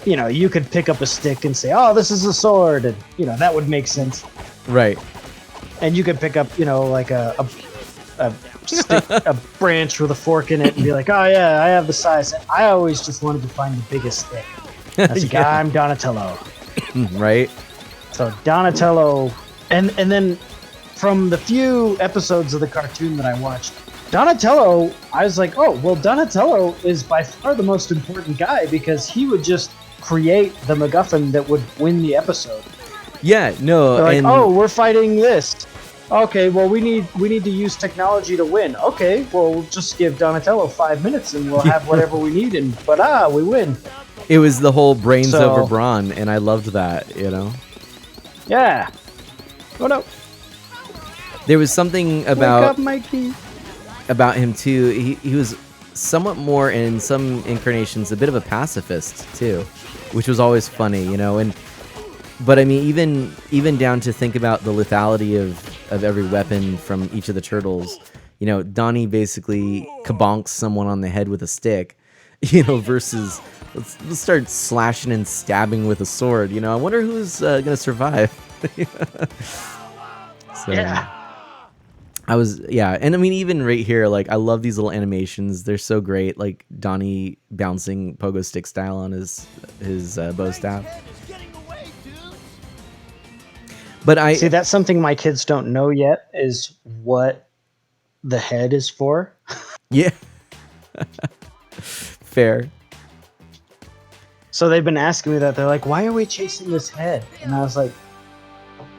D: you could pick up a stick and say, oh, this is a sword, and, that would make sense.
A: Right.
D: And you could pick up, like a stick, a branch with a fork in it and be like, oh yeah, I have the size. And I always just wanted to find the biggest stick. I was like, I'm Donatello.
A: Right.
D: So Donatello, and then from the few episodes of the cartoon that I watched, Donatello, I was like, oh, well, Donatello is by far the most important guy because he would just create the MacGuffin that would win the episode.
A: Yeah, no.
D: They're like, oh, we're fighting this. Okay, well, we need to use technology to win. Okay, well, we'll just give Donatello 5 minutes and we'll have whatever we need, and we win.
A: It was the whole brains over brawn, and I loved that,
D: Yeah. Oh no.
A: There was something about
D: Wake up, Mikey.
A: About him too. He was somewhat more, in some incarnations, a bit of a pacifist too, which was always funny, But I mean, even down to think about the lethality of every weapon from each of the turtles. Donnie basically kabonks someone on the head with a stick, versus let's start slashing and stabbing with a sword. I wonder who's gonna survive. So,
D: yeah.
A: And I mean, even right here, like, I love these little animations. They're so great. Like Donnie bouncing pogo stick style on his bow staff. But I
D: see, that's something my kids don't know yet, is what the head is for.
A: Yeah. Fair.
D: So they've been asking me that. They're like, why are we chasing this head? And I was like,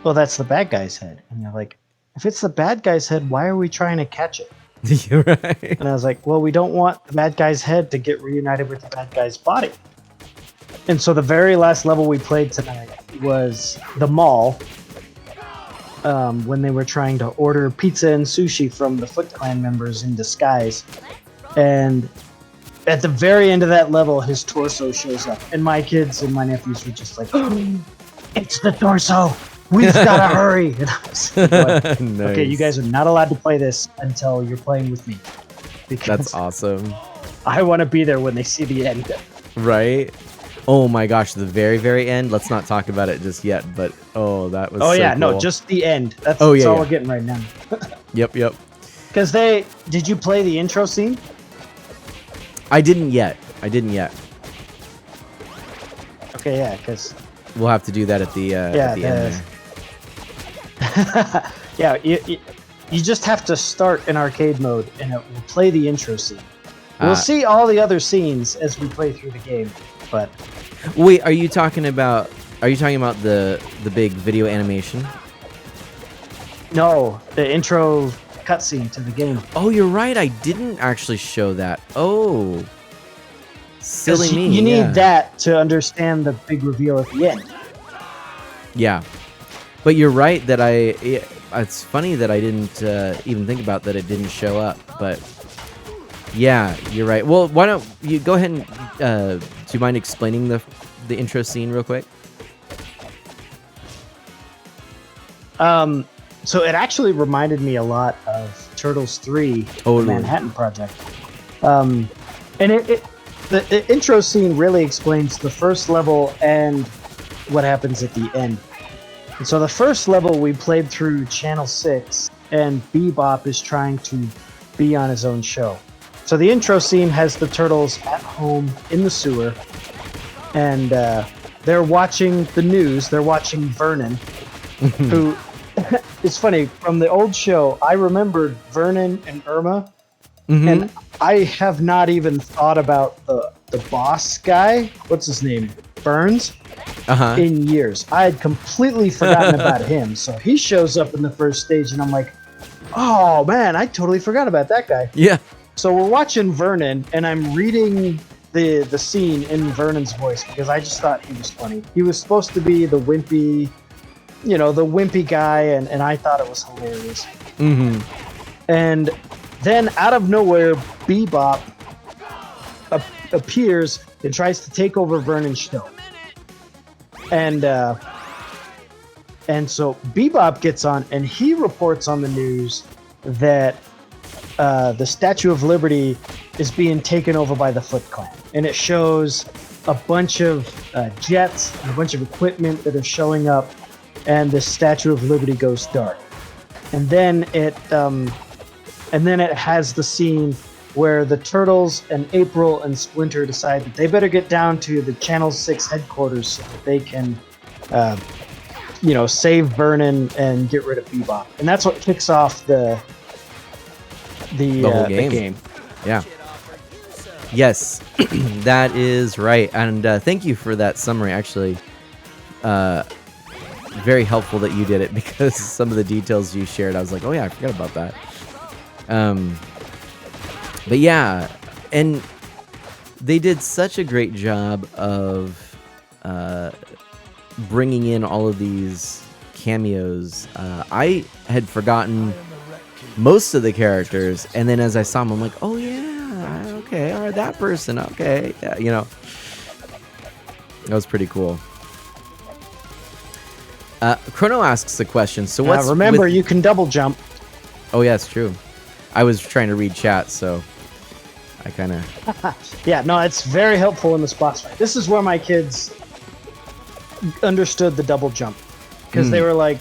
D: well, that's the bad guy's head. And they're like, if it's the bad guy's head, why are we trying to catch it?
A: You're right.
D: And I was like, well, we don't want the bad guy's head to get reunited with the bad guy's body. And so the very last level we played tonight was the mall. When they were trying to order pizza and sushi from the Foot Clan members in disguise. And at the very end of that level, his torso shows up. And my kids and my nephews were just like, oh, it's the torso! We've got to hurry! And I was like,
A: nice.
D: Okay, you guys are not allowed to play this until you're playing with me. Because
A: that's awesome.
D: I want to be there when they see the end.
A: Right? Oh my gosh, the very, very end. Let's not talk about it just yet, but that was so
D: yeah,
A: cool.
D: no, just the end. That's
A: all
D: we're getting right now.
A: Yep.
D: Because did you play the intro scene?
A: I didn't yet.
D: Okay, yeah, because
A: we'll have to do that at the end there.
D: Yeah, you just have to start in arcade mode, and it will play the intro scene. We'll see all the other scenes as we play through the game, but
A: wait, are you talking about the big video animation?
D: No, the intro cutscene to the game.
A: Oh, you're right. I didn't actually show that. Oh, silly me.
D: You need that to understand the big reveal at the end.
A: Yeah, but you're right that it's funny that I didn't even think about that it didn't show up, but yeah, you're right. Well, why don't you go ahead and do you mind explaining the intro scene real quick?
D: So it actually reminded me a lot of Turtles 3,
A: Totally.
D: the Manhattan Project. And the intro scene really explains the first level and what happens at the end. And so the first level we played through Channel 6, and Bebop is trying to be on his own show. So the intro scene has the Turtles at home in the sewer, and they're watching the news. They're watching Vernon, who... It's funny, from the old show, I remembered Vernon and Irma, and I have not even thought about the boss guy, what's his name, Burns, in years. I had completely forgotten about him, so he shows up in the first stage, and I'm like, oh man, I totally forgot about that guy.
A: Yeah.
D: So we're watching Vernon, and I'm reading the scene in Vernon's voice, because I just thought he was funny. He was supposed to be the wimpy... the wimpy guy, and I thought it was hilarious. And then out of nowhere, Bebop appears and tries to take over Vernon's show. And so Bebop gets on, and he reports on the news that the Statue of Liberty is being taken over by the Foot Clan. And it shows a bunch of jets and a bunch of equipment that are showing up, and the Statue of Liberty goes dark. And then it has the scene where the Turtles and April and Splinter decide that they better get down to the Channel 6 headquarters so that they can save Vernon and get rid of Bebop. And that's what kicks off the
A: whole game.
D: The game.
A: Yeah. Yes, that is right. And thank you for that summary, actually. Very helpful that you did it, because some of the details you shared, I was like, oh yeah, I forgot about that. But yeah, and they did such a great job of bringing in all of these cameos. I had forgotten most of the characters, and then as I saw them, I'm like, oh yeah, okay, all right, that person, okay, yeah, that was pretty cool. Chrono asks a question. So what's
D: remember, you can double jump.
A: Oh yeah, it's true. I was trying to read chat, so I kind of...
D: Yeah, no, it's very helpful in this boss fight. This is where my kids understood the double jump, because they were like,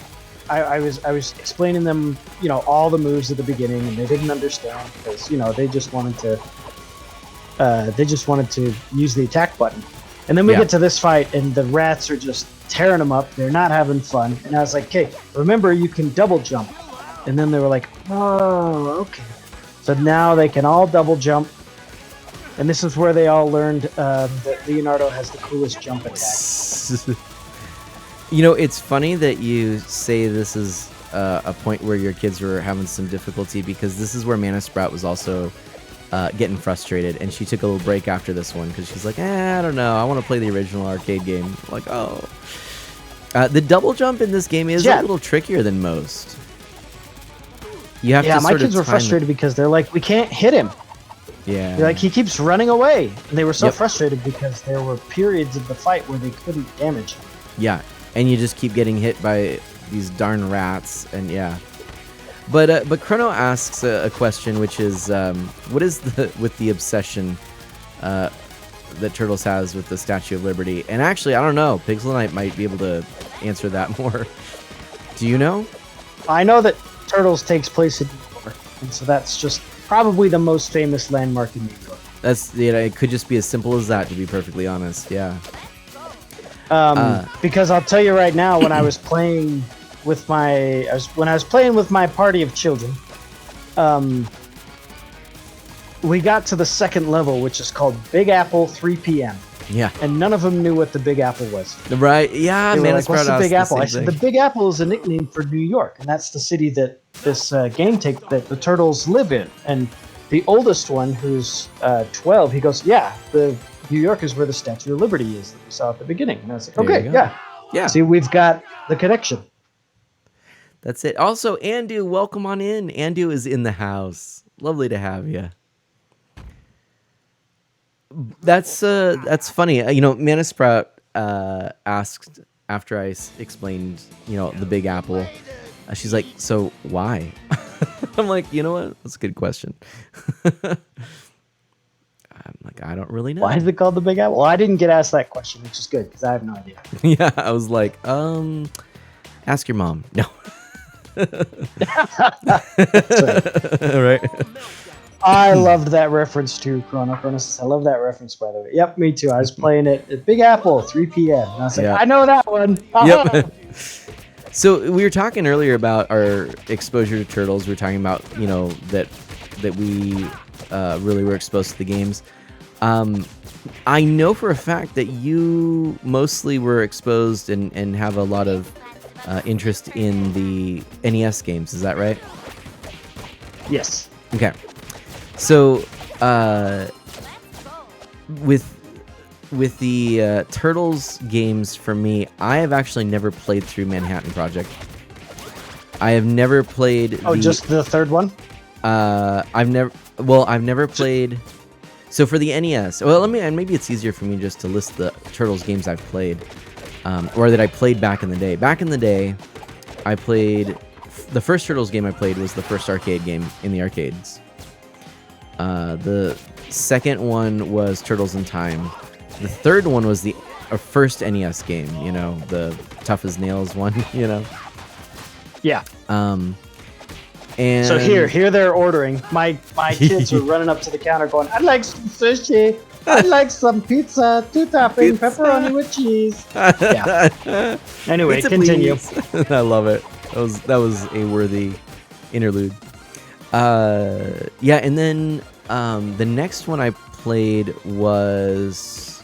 D: I was explaining them, all the moves at the beginning, and they didn't understand, because they just wanted to use the attack button. And then we get to this fight, and the rats are just tearing them up. They're not having fun. And I was like, okay, remember, you can double jump. And then they were like, oh, okay. So now they can all double jump. And this is where they all learned that Leonardo has the coolest jump attack.
A: It's funny that you say this is a point where your kids were having some difficulty, because this is where Mana Sprout was also getting frustrated, and she took a little break after this one because she's like, I don't know, I want to play the original arcade game. Like, oh. The double jump in this game is a little trickier than most. You have to
D: my kids were frustrated because they're like, we can't hit him.
A: Yeah.
D: They're like, he keeps running away. And they were so frustrated because there were periods of the fight where they couldn't damage him.
A: Yeah, and you just keep getting hit by these darn rats, and yeah. But Chrono asks a question, which is, what is with the obsession that Turtles has with the Statue of Liberty? And actually, I don't know. Pixel Knight might be able to answer that more. Do you know?
D: I know that Turtles takes place in New York, and so that's just probably the most famous landmark in New York.
A: That's it could just be as simple as that, to be perfectly honest. Yeah.
D: Because I'll tell you right now, when I was playing with my party of children, we got to the second level, which is called Big Apple 3 p.m.
A: Yeah.
D: And none of them knew what the Big Apple was.
A: Right. Yeah.
D: They were
A: Man,
D: like, what's the Big Apple? I said, the Big Apple is a nickname for New York, and that's the city that this game that the Turtles live in. And the oldest one, who's 12, he goes, yeah, the New York is where the Statue of Liberty is that we saw at the beginning. And I was like, okay, yeah. See, we've got the connection.
A: That's it. Also, Andu, welcome on in. Andu is in the house. Lovely to have you. That's funny. Mana Sprout asked after I explained, the Big Apple. She's like, so why? I'm like, you know what? That's a good question. I'm like, I don't really know.
D: Why is it called the Big Apple? Well, I didn't get asked that question, which is good because I have no idea.
A: Yeah, I was like, ask your mom. No. Right.
D: I loved that reference to Chrono Chronos. I love that reference, by the way. Yep, me too. I was playing it at Big Apple, 3 p.m. And I was like,
A: Yeah.
D: I know that one.
A: Yep. So we were talking earlier about our exposure to Turtles. We were talking about, you know, that we really were exposed to the games. I know for a fact that you mostly were exposed and have a lot of interest in the NES games. Is that right?
D: Yes.
A: Okay. So with the Turtles games, for me, I have actually never played through Manhattan Project. I have never played.
D: Oh, just the third one?
A: I've never played. So for the NES, well, maybe it's easier for me just to list the Turtles games I've played, or that I played back in the day. Back in the day, I played the first Turtles game I played was the first arcade game in the arcades. The second one was Turtles in Time. The third one was the first NES game, you know, the Tough as Nails one, you know.
D: Yeah.
A: And
D: so here they're ordering. My kids are running up to the counter going, I'd like some sushi. I'd like some pizza, 2-topping, pepperoni with cheese. Yeah. Anyway,
A: Pizza,
D: continue.
A: please. I love it. That was a worthy interlude. Yeah, and then the next one I played was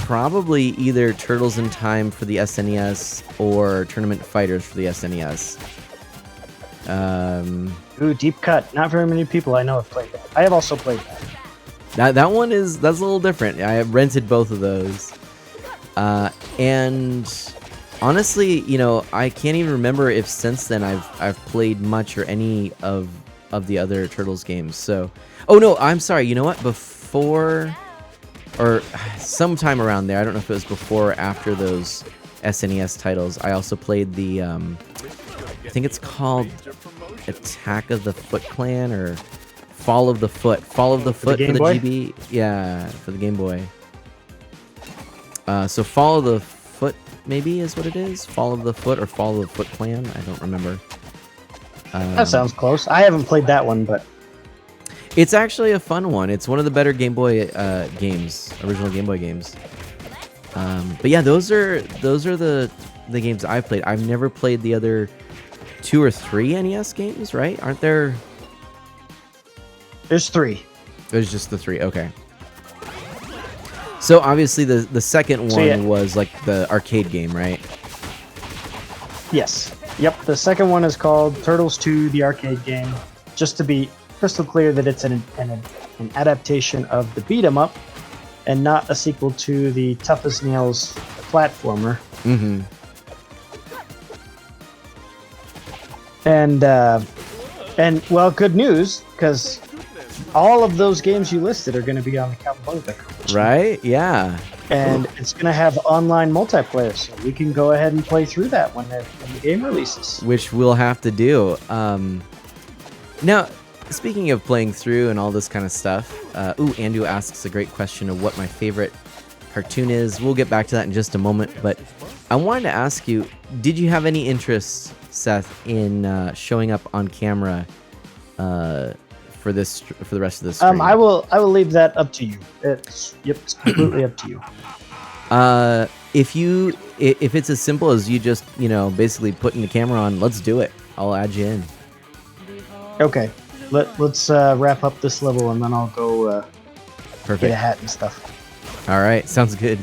A: probably either Turtles in Time for the SNES or Tournament Fighters for the SNES.
D: Ooh, deep cut. Not very many people I know have played that. I have also played that.
A: That one that's a little different. I have rented both of those. And honestly, you know, I can't even remember if since then I've played much or any of the other Turtles games. So, oh no, I'm sorry. You know what? Before or sometime around there, I don't know if it was before or after those SNES titles, I also played the I think it's called Attack of the Foot Clan or Fall of the Foot for the GB. Yeah, for the Game Boy. So Fall of the Foot maybe is what it is. Fall of the Foot or Fall of the Foot Clan. I don't remember.
D: That sounds close. I haven't played that one, but
A: it's actually a fun one. It's one of the better Game Boy games, original Game Boy games. But yeah, those are the games I've played. I've never played the other 2 or 3 NES games, right? Aren't there?
D: There's 3.
A: There's just the 3. Okay. So obviously the second one was like the arcade game, right?
D: Yes. Yep. The second one is called Turtles 2: The Arcade Game. Just to be crystal clear that it's an adaptation of the beat 'em up, and not a sequel to the Tough as Nails platformer.
A: Mm-hmm.
D: And well, good news, because all of those games you listed are going to be on the Cowabunga collection.
A: Right? Yeah.
D: And it's going to have online multiplayer, so we can go ahead and play through that when the game releases.
A: Which we'll have to do. Now, speaking of playing through and all this kind of stuff, Andrew asks a great question of what my favorite cartoon is. We'll get back to that in just a moment, but I wanted to ask you, did you have any interest, Seth, in showing up on camera for the rest of this stream?
D: I will leave that up to you. It's completely up to you.
A: If it's as simple as you just, you know, basically putting the camera on, let's do it. I'll add you in.
D: Okay. Let's wrap up this level and then I'll go
A: Perfect.
D: get a hat and stuff.
A: All right, sounds good.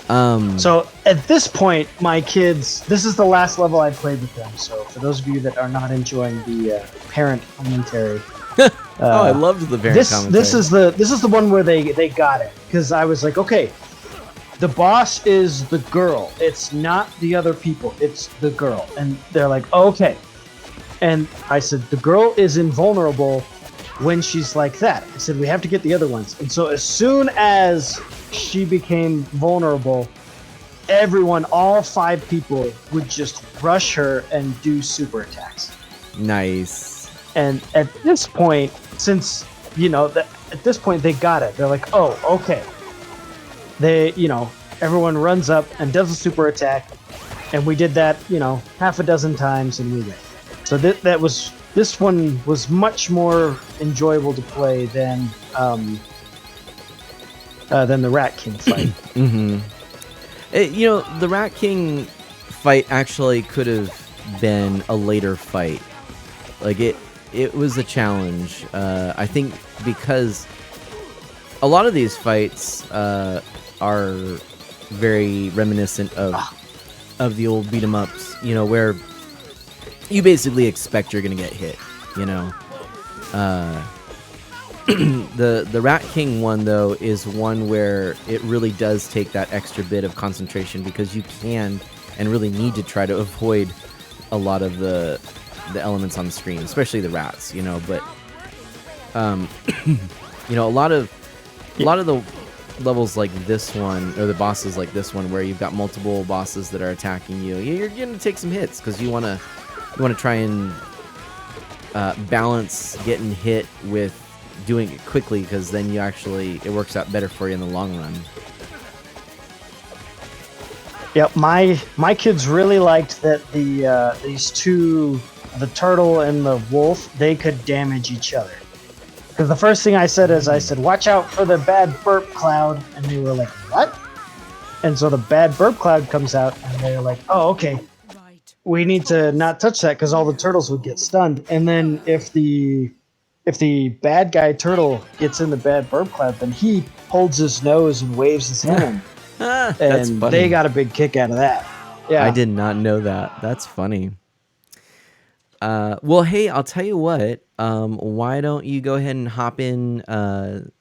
D: So at this point, my kids, this is the last level I played with them. So for those of you that are not enjoying the parent commentary,
A: I loved the parent commentary.
D: This is the one where they got it, because I was like, okay, the boss is the girl. It's not the other people. It's the girl, and they're like, oh, okay. And I said, the girl is invulnerable when she's like that. I said, we have to get the other ones. And so as soon as she became vulnerable, everyone, all 5 people, would just rush her and do super attacks.
A: Nice.
D: And at this point, since at this point they got it. They're like, oh, okay. They, everyone runs up and does a super attack, and we did that, half a dozen times, and we win. So this one was much more enjoyable to play than the Rat King fight.
A: Mm-hmm. The Rat King fight actually could have been a later fight. Like it was a challenge. I think because a lot of these fights are very reminiscent of the old beat 'em ups. Where you basically expect you're gonna get hit. The Rat King one, though, is one where it really does take that extra bit of concentration because you can and really need to try to avoid a lot of the elements on the screen, especially the rats, but a lot of the levels like this one, or the bosses like this one, where you've got multiple bosses that are attacking you, you're going to take some hits because you want to try and balance getting hit with doing it quickly, because then it works out better for you in the long run.
D: Yep, my kids really liked that these two, the turtle and the wolf, they could damage each other. Because the first thing I said, watch out for the bad burp cloud, and they were like, what? And so the bad burp cloud comes out, and they're like, oh, okay, we need to not touch that because all the turtles would get stunned. And then if the bad guy turtle gets in the bad burp cloud, then he holds his nose and waves his hand.
A: That's funny.
D: They got a big kick out of that. Yeah,
A: I did not know that. That's funny. Well, hey, I'll tell you what. Why don't you go ahead and hop in, or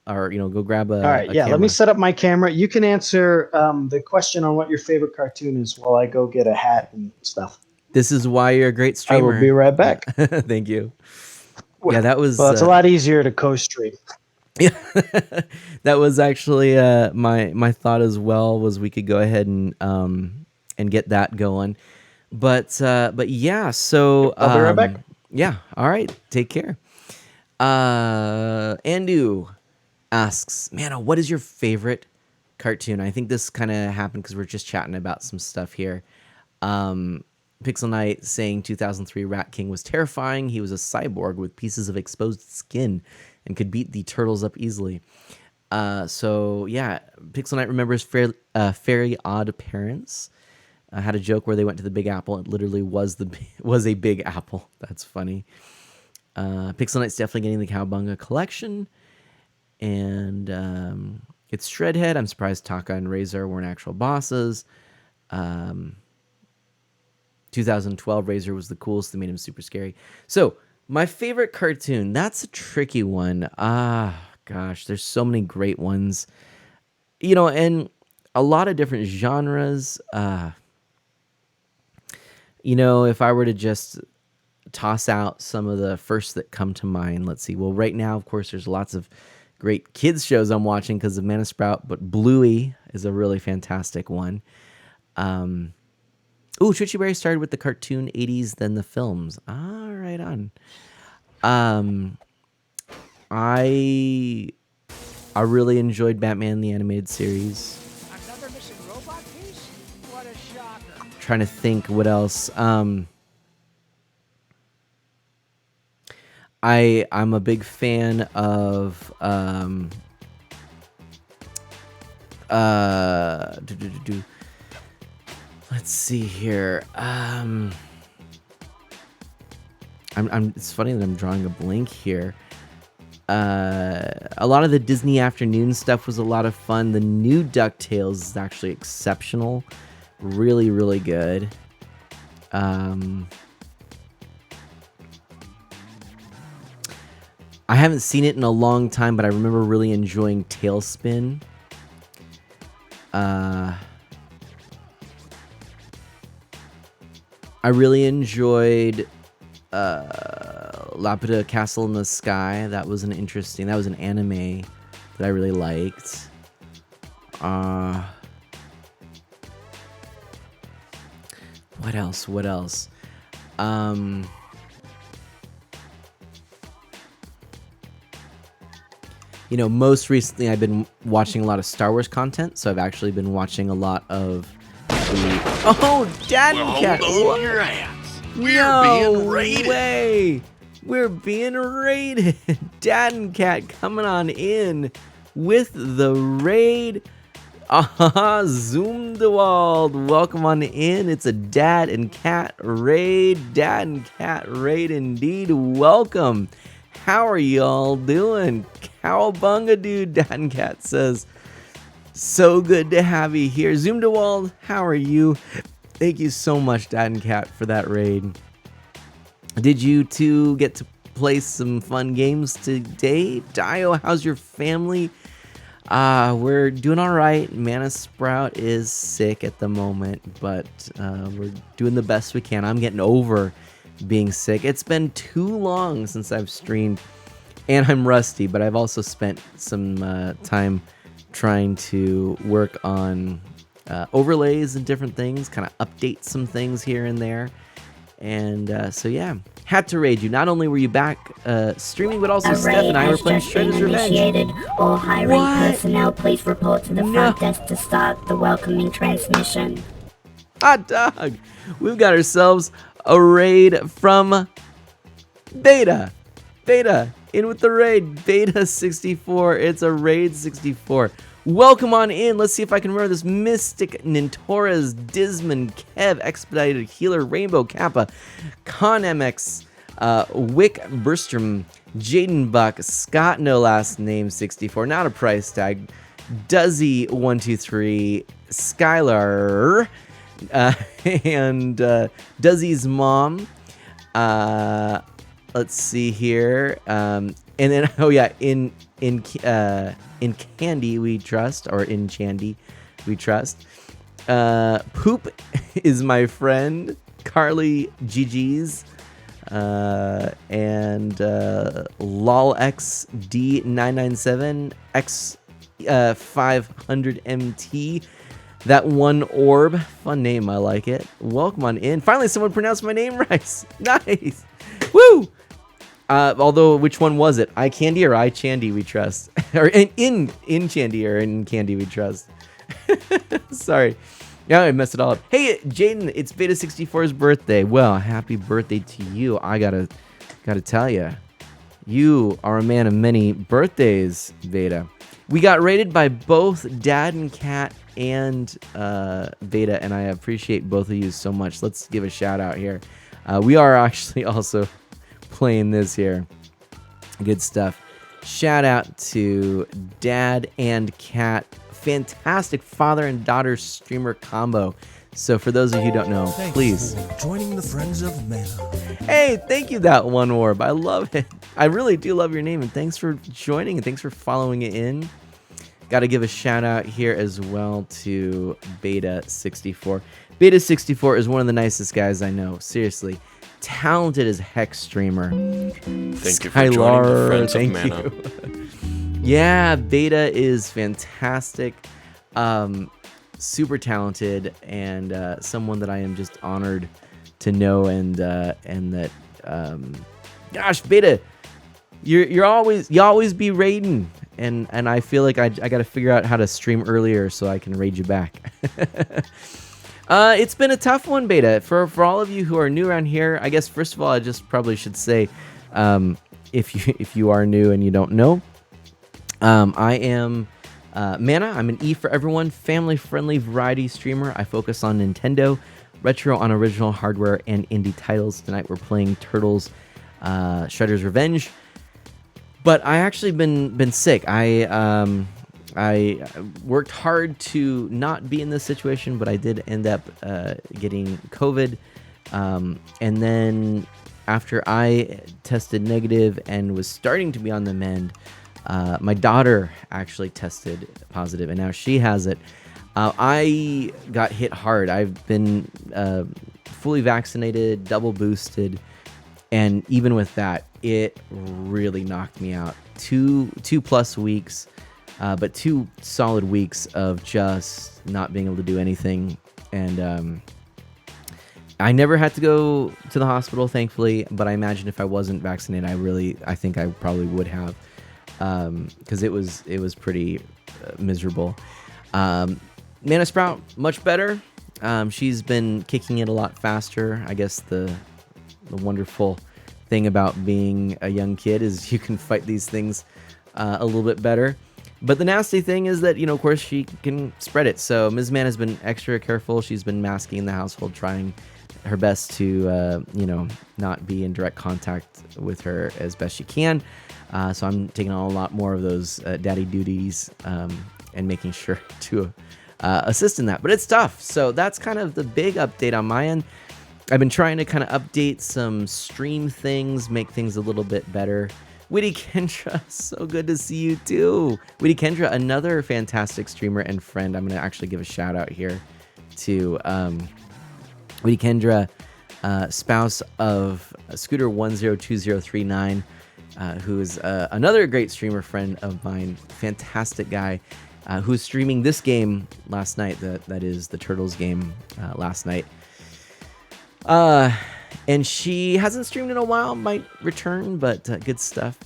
A: go grab a.
D: All right, yeah.
A: camera.
D: Let me set up my camera. You can answer the question on what your favorite cartoon is while I go get a hat and stuff.
A: This is why you're a great streamer.
D: I will be right back.
A: Thank you. Yeah, that was.
D: Well, it's a lot easier to co-stream.
A: Yeah, that was actually my thought as well. Was we could go ahead and get that going, but yeah. So
D: I'll be right back.
A: Yeah. All right. Take care. Andu asks, Mana, what is your favorite cartoon? I think this kind of happened because we're just chatting about some stuff here. Pixel Knight saying 2003 Rat King was terrifying. He was a cyborg with pieces of exposed skin and could beat the turtles up easily. So yeah, Pixel Knight remembers Fairy Odd Parents. Had a joke where they went to the Big Apple. It literally was a Big Apple. That's funny. Pixel Knight's definitely getting the Cowabunga collection, and it's Shredhead. I'm surprised Taka and Razor weren't actual bosses. 2012 Razor was the coolest. They made him super scary. So my favorite cartoon, that's a tricky one. Gosh, there's so many great ones. And a lot of different genres. If I were to just toss out some of the first that come to mind, let's see. Well, right now, of course, there's lots of great kids shows I'm watching because of Mana Sprout, but Bluey is a really fantastic one. Twitchy Berry started with the cartoon 80s, then the films. Right on. I really enjoyed Batman the Animated Series.
E: Another missing robot piece? What a shocker.
A: Trying to think what else. I'm a big fan of let's see here. It's funny that I'm drawing a blank here. A lot of the Disney afternoon stuff was a lot of fun. The new DuckTales is actually exceptional. Really, really good. I haven't seen it in a long time, but I remember really enjoying Tailspin. I really enjoyed Laputa Castle in the Sky. That was an anime that I really liked. What else? Most recently I've been watching a lot of Star Wars content, so I've actually been watching a lot of the... Oh, Dad and Cat!
F: Hold on your hats.
A: No
F: being raided.
A: way! We're being raided! Dad and Cat coming on in with the raid. Zoomdewald, welcome on in. It's a Dad and Cat raid. Dad and Cat raid indeed. Welcome. How are y'all doing? Cowabunga dude, Dad and Cat says. So good to have you here. Zoomdewald, how are you? Thank you so much, Dad and Cat, for that raid. Did you two get to play some fun games today? Dio, how's your family? We're doing all right. Mana Sprout is sick at the moment, but we're doing the best we can. I'm getting over being sick. It's been too long since I've streamed, and I'm rusty, but I've also spent some time trying to work on overlays and different things, kind of update some things here and there. And so yeah, had to raid you. Not only were you back streaming, but also Steph and I were playing Shredder's Revenge.
G: All high-rank
A: What?
G: personnel, please report to the front desk to start the welcoming transmission.
A: Hot dog! We've got ourselves a raid from Beta. Beta, in with the raid. Beta 64. It's a raid 64. Welcome on in. Let's see if I can remember this. Mystic, Nintoras, Disman, Kev, Expedited Healer, Rainbow Kappa, Con MX, Wick Berstrom, Jaden Buck, Scott, no last name, 64, not a price tag, Duzzy123, Skylar, and Duzzy's mom. Let's see here. And then, oh yeah, in Candy we trust, or in Chandy we trust. Poop is my friend. Carly GG's. And LolXD997 X500MT. That one orb, fun name, I like it. Welcome on in. Finally, someone pronounced my name right. Nice. Woo! Although, which one was it? I Candy or I Chandy we trust? Or in Chandy or in Candy we trust? Sorry. Yeah, I messed it all up. Hey, Jaden, it's Beta 64's birthday. Well, happy birthday to you. I gotta tell you, you are a man of many birthdays, Beta. We got rated by both Dad and Cat and Beta, and I appreciate both of you so much. Let's give a shout out here. We are actually also playing this here. Good stuff. Shout out to Dad and Cat. Fantastic father and daughter streamer combo. So for those of you who don't know, please
F: Joining the Friends of Mana.
A: Hey, thank you, that one orb. I love it. I really do love your name, and thanks for joining and thanks for following it in. Got to give a shout out here as well to Beta 64. Beta 64 is one of the nicest guys I know. Seriously, talented as heck streamer.
F: Thank you for joining the Friends of Mana.
A: Yeah, Beta is fantastic, super talented, and someone that I am just honored to know, and that, gosh, Beta, you always be raiding, and I feel like I got to figure out how to stream earlier so I can raid you back. It's been a tough one, Beta, for all of you who are new around here. I guess first of all, I just probably should say, if you are new and you don't know. I am Mana. I'm an E for everyone, family-friendly variety streamer. I focus on Nintendo, retro on original hardware, and indie titles. Tonight we're playing Turtles, Shredder's Revenge. But I actually been sick. I worked hard to not be in this situation, but I did end up getting COVID. And then after I tested negative and was starting to be on the mend, my daughter actually tested positive, and now she has it. I got hit hard. I've been fully vaccinated, double boosted, and even with that, it really knocked me out. Two plus weeks, but 2 solid weeks of just not being able to do anything, and I never had to go to the hospital, thankfully, but I imagine if I wasn't vaccinated, I think I probably would have, because it was pretty miserable. Mana Sprout, much better. She's been kicking it a lot faster. I guess the wonderful thing about being a young kid is you can fight these things a little bit better. But the nasty thing is that, of course, she can spread it. So Ms. Man has been extra careful. She's been masking in the household, trying her best to, not be in direct contact with her as best she can. So I'm taking on a lot more of those daddy duties and making sure to assist in that. But it's tough. So that's kind of the big update on my end. I've been trying to kind of update some stream things, make things a little bit better. Witty Kendra, so good to see you too. Witty Kendra, another fantastic streamer and friend. I'm going to actually give a shout out here to Witty Kendra, spouse of Scooter102039, who is another great streamer friend of mine. Fantastic guy who's streaming this game last night. That is the Turtles game last night. And she hasn't streamed in a while, might return, but good stuff.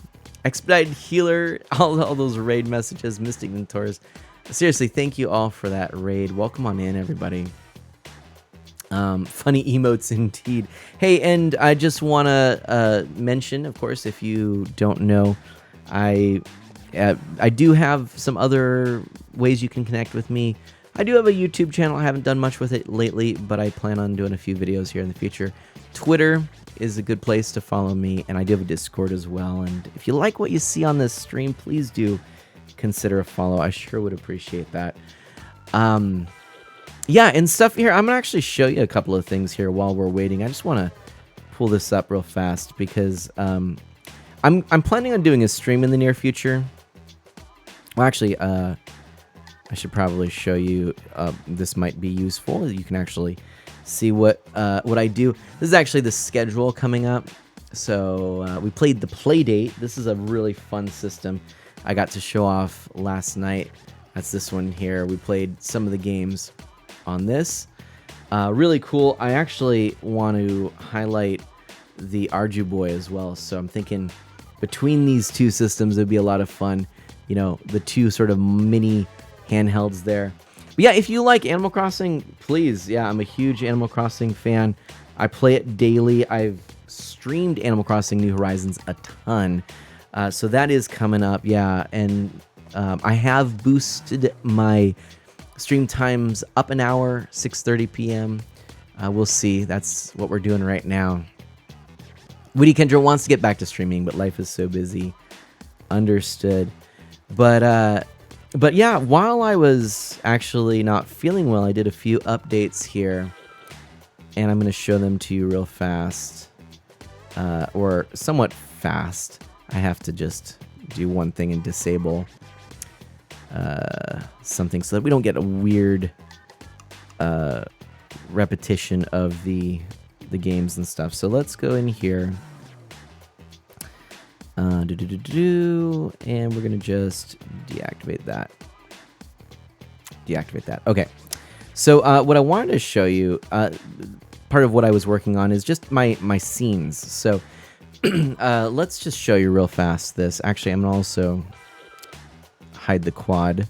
A: Expedited Healer, all those raid messages, Mystic Mentors. Seriously, thank you all for that raid. Welcome on in, everybody. Funny emotes indeed. Hey, and I just want to mention, of course, if you don't know, I do have some other ways you can connect with me. I do have a YouTube channel. I haven't done much with it lately, but I plan on doing a few videos here in the future. Twitter is a good place to follow me, and I do have a Discord as well. And if you like what you see on this stream, please do consider a follow. I sure would appreciate that. Yeah, and stuff here. I'm gonna actually show you a couple of things here while we're waiting. I just want to pull this up real fast because I'm planning on doing a stream in the near future. Well, actually, I should probably show you. This might be useful. You can actually see what I do. This is actually the schedule coming up. So we played the Playdate. This is a really fun system I got to show off last night. That's this one here. We played some of the games on this. Really cool. I actually want to highlight the Arju Boy as well. So I'm thinking between these two systems, it'd be a lot of fun. The two sort of mini handhelds there. But yeah, if you like Animal Crossing, please. Yeah, I'm a huge Animal Crossing fan. I play it daily. I've streamed Animal Crossing New Horizons a ton. So that is coming up. Yeah, and I have boosted my stream times up an hour, 6:30 p.m. We'll see. That's what we're doing right now. Witty Kendra wants to get back to streaming, but life is so busy. Understood. But yeah, while I was actually not feeling well, I did a few updates here, and I'm going to show them to you real fast, or somewhat fast. I have to just do one thing and disable something so that we don't get a weird repetition of the games and stuff. So let's go in here. And we're gonna just deactivate that. Okay. So what I wanted to show you, part of what I was working on is just my scenes. So let's just show you real fast this. Actually, I'm gonna also hide the quad.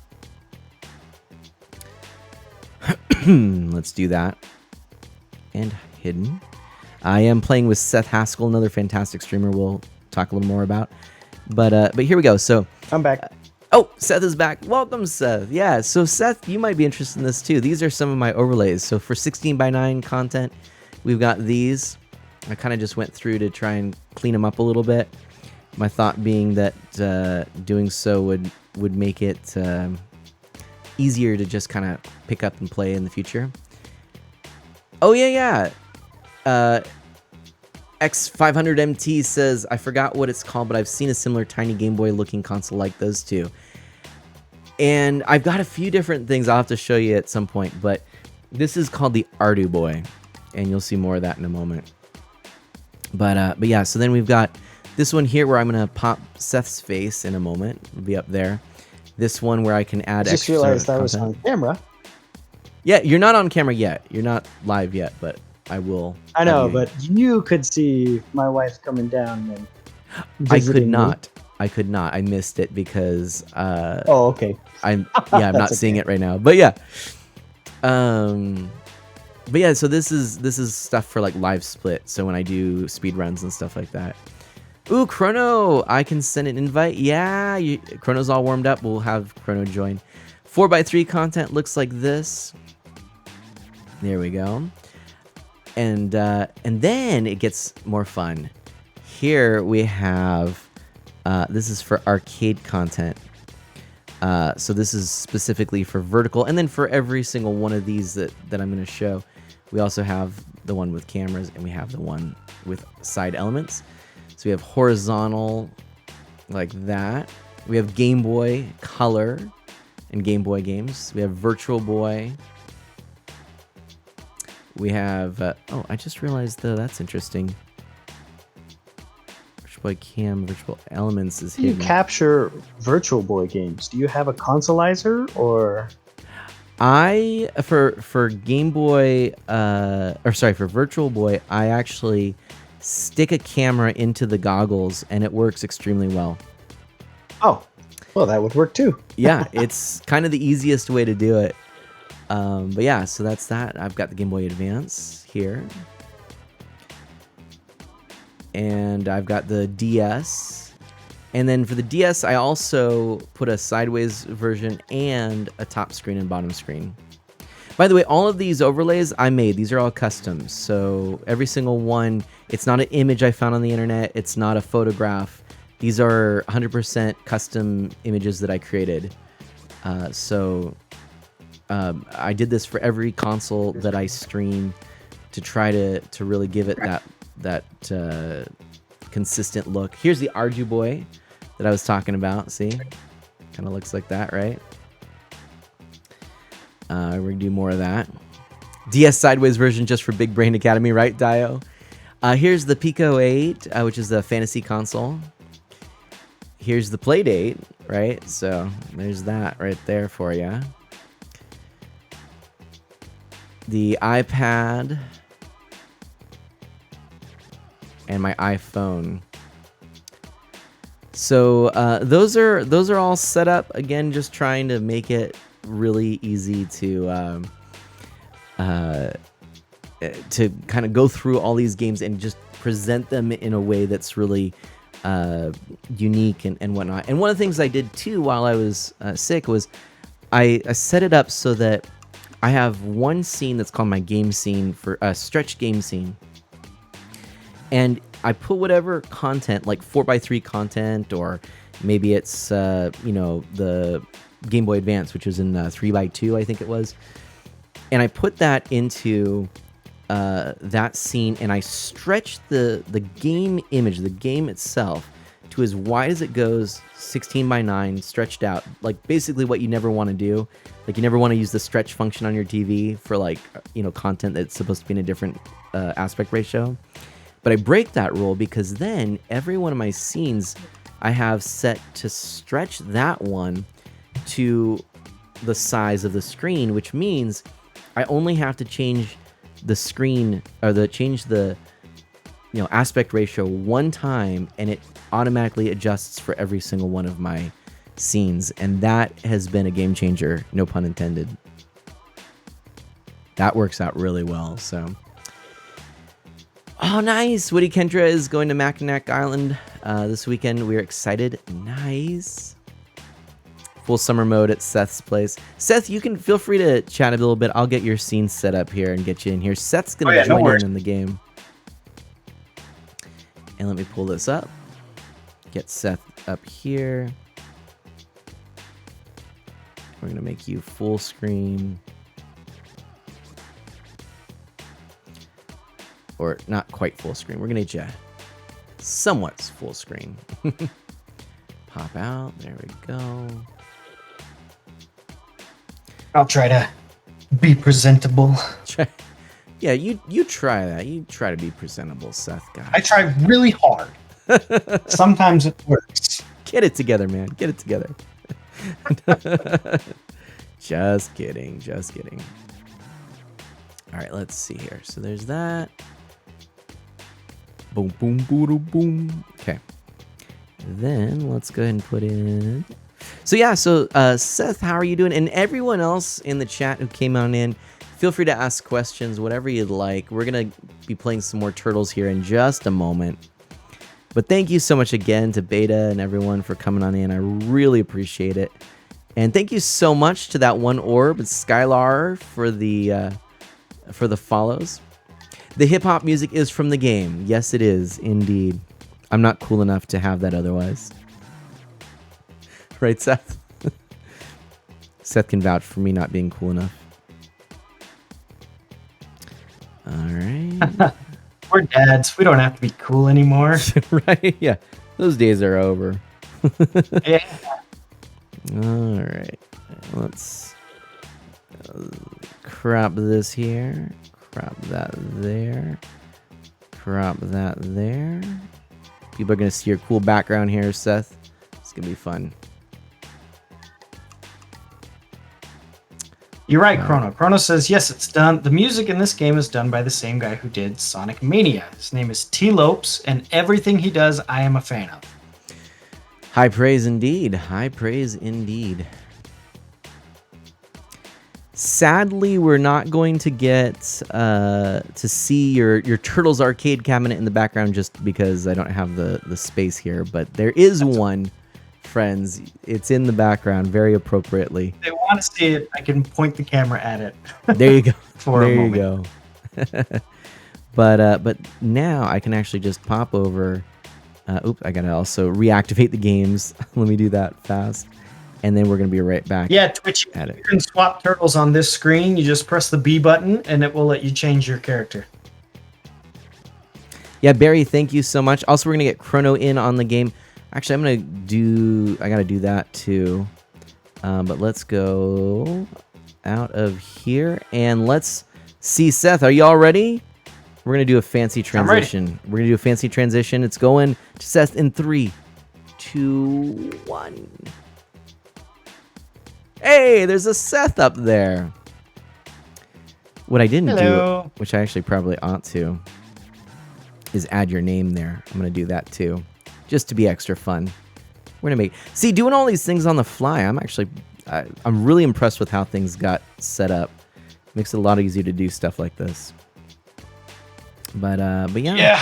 A: Let's do that. And hidden. I am playing with Seth Haskell, another fantastic streamer we'll talk a little more about. But here we go. So
D: I'm back.
A: Oh, Seth is back. Welcome, Seth. Yeah, so Seth, you might be interested in this too. These are some of my overlays. So for 16:9 content, we've got these. I kind of just went through to try and clean them up a little bit. My thought being that doing so would make it easier to just kind of pick up and play in the future. Oh, yeah. X500MT says, I forgot what it's called, but I've seen a similar tiny Game Boy looking console like those two. And I've got a few different things I'll have to show you at some point, but this is called the Ardu Boy, and you'll see more of that in a moment. But yeah, so then we've got this one here where I'm going to pop Seth's face in a moment. It'll be up there. This one where I can add extra
D: realized I was
A: content.
D: on camera.
A: Yeah, you're not on camera yet. You're not live yet, but I will.
D: I know,
A: have you-
D: but you could see my wife coming down and
A: I could
D: visiting me.
A: not. I could not. I missed it because
D: Oh, okay.
A: I'm
D: That's
A: not seeing
D: okay.
A: it right now. But yeah. But yeah, so this is stuff for like live split. So when I do speed runs and stuff like that. Ooh, Chrono! I can send an invite. Yeah, Chrono's all warmed up. We'll have Chrono join. 4x3 content looks like this. There we go. And then it gets more fun. Here we have this is for arcade content. So this is specifically for vertical, and then for every single one of these that I'm going to show, we also have the one with cameras, and we have the one with side elements. So we have horizontal, like that. We have Game Boy Color and Game Boy games. We have Virtual Boy. We have, oh, I just realized though, that's interesting. Virtual Boy Cam, Virtual Elements is
D: Do you
A: hidden.
D: capture Virtual Boy games? Do you have a consolizer or?
A: For Game Boy, for Virtual Boy, I actually stick a camera into the goggles and it works extremely well.
D: Oh, well, that would work too.
A: Yeah, it's kind of the easiest way to do it. But yeah, so that's that. I've got the Game Boy Advance here. And I've got the DS. And then for the DS, I also put a sideways version and a top screen and bottom screen. By the way, all of these overlays I made. These are all custom. So every single one, it's not an image I found on the internet. It's not a photograph. These are 100% custom images that I created. I did this for every console that I stream to try to really give it that consistent look. Here's the Ardu Boy that I was talking about. See? Kind of looks like that, right? We're going to do more of that. DS Sideways version just for Big Brain Academy, right, Dio? Here's the Pico 8, which is the fantasy console. Here's the Playdate, right? So there's that right there for you. The iPad and my iPhone. So those are all set up. Again, just trying to make it really easy to kind of go through all these games and just present them in a way that's really unique and whatnot. And one of the things I did too while I was sick was I set it up so that I have one scene that's called my game scene for a stretch game scene. And I put whatever content, like 4x3 content, or maybe it's, the Game Boy Advance, which was in 3x2, I think it was. And I put that into that scene, and I stretched the game image, the game itself, to as wide as it goes, 16:9, stretched out. Like basically what you never want to do. Like you never want to use the stretch function on your TV for content that's supposed to be in a different aspect ratio. But I break that rule because then every one of my scenes I have set to stretch that one to the size of the screen, which means I only have to change the screen or change the aspect ratio one time, and it automatically adjusts for every single one of my scenes. And that has been a game changer, no pun intended. That works out really well. So, oh, nice. Woody Kendra is going to Mackinac Island this weekend. We're excited. Nice. Full summer mode at Seth's place. Seth, you can feel free to chat a little bit. I'll get your scene set up here and get you in here. Seth's going to join in the game. And let me pull this up. Get Seth up here. We're going to make you full screen. Or not quite full screen. We're going to get you somewhat full screen. Pop out. There we go.
H: I'll try to be presentable.
A: Yeah, you try that. You try to be presentable, Seth. God.
H: I try really hard. Sometimes it works.
A: Get it together, man. Get it together. Just kidding. Just kidding. All right, let's see here. So there's that. Boom, boom, boom, boom. Okay. Then let's go ahead and put in. So yeah, Seth, how are you doing? And everyone else in the chat who came on in, feel free to ask questions, whatever you'd like. We're gonna be playing some more Turtles here in just a moment. But thank you so much again to Beta and everyone for coming on in. I really appreciate it. And thank you so much to that one orb, Skylar, for the follows. The hip-hop music is from the game. Yes, it is, indeed. I'm not cool enough to have that otherwise. Right, Seth? Seth can vouch for me not being cool enough. All right.
H: We're dads. We don't have to be cool anymore.
A: Right? Yeah. Those days are over.
H: Yeah.
A: All right. Let's crop this here. Crop that there. Crop that there. People are going to see your cool background here, Seth. It's going to be fun.
H: You're right, Chrono. Chrono says, yes, it's done. The music in this game is done by the same guy who did Sonic Mania. His name is T. Lopes, and everything he does, I am a fan of.
A: High praise indeed. High praise indeed. Sadly, we're not going to get to see your Turtles arcade cabinet in the background just because I don't have the space here. But there is one, friends. It's in the background very appropriately.
H: If they want to see it, I can point the camera at it.
A: There you go.
H: For
A: there
H: a
A: you go. But now I can actually just pop over. Oops, I gotta also reactivate the games. Let me do that fast. And then we're going to be right back.
H: Yeah, Twitch,
A: at it.
H: You can swap turtles on this screen. You just press the B button, and it will let you change your character.
A: Yeah, Barry, thank you so much. Also, we're going to get Chrono in on the game. Actually, I got to do that too. But let's go out of here, and let's see Seth. Are you all ready? We're going to do a fancy transition. We're going to do a fancy transition. It's going to Seth in 3, 2, 1. Hey, there's a Seth up there. What I didn't do, which I actually probably ought to, is add your name there. I'm going to do that too, just to be extra fun. We're going to see, doing all these things on the fly, I'm really impressed with how things got set up. Makes it a lot easier to do stuff like this. But yeah.
H: Yeah.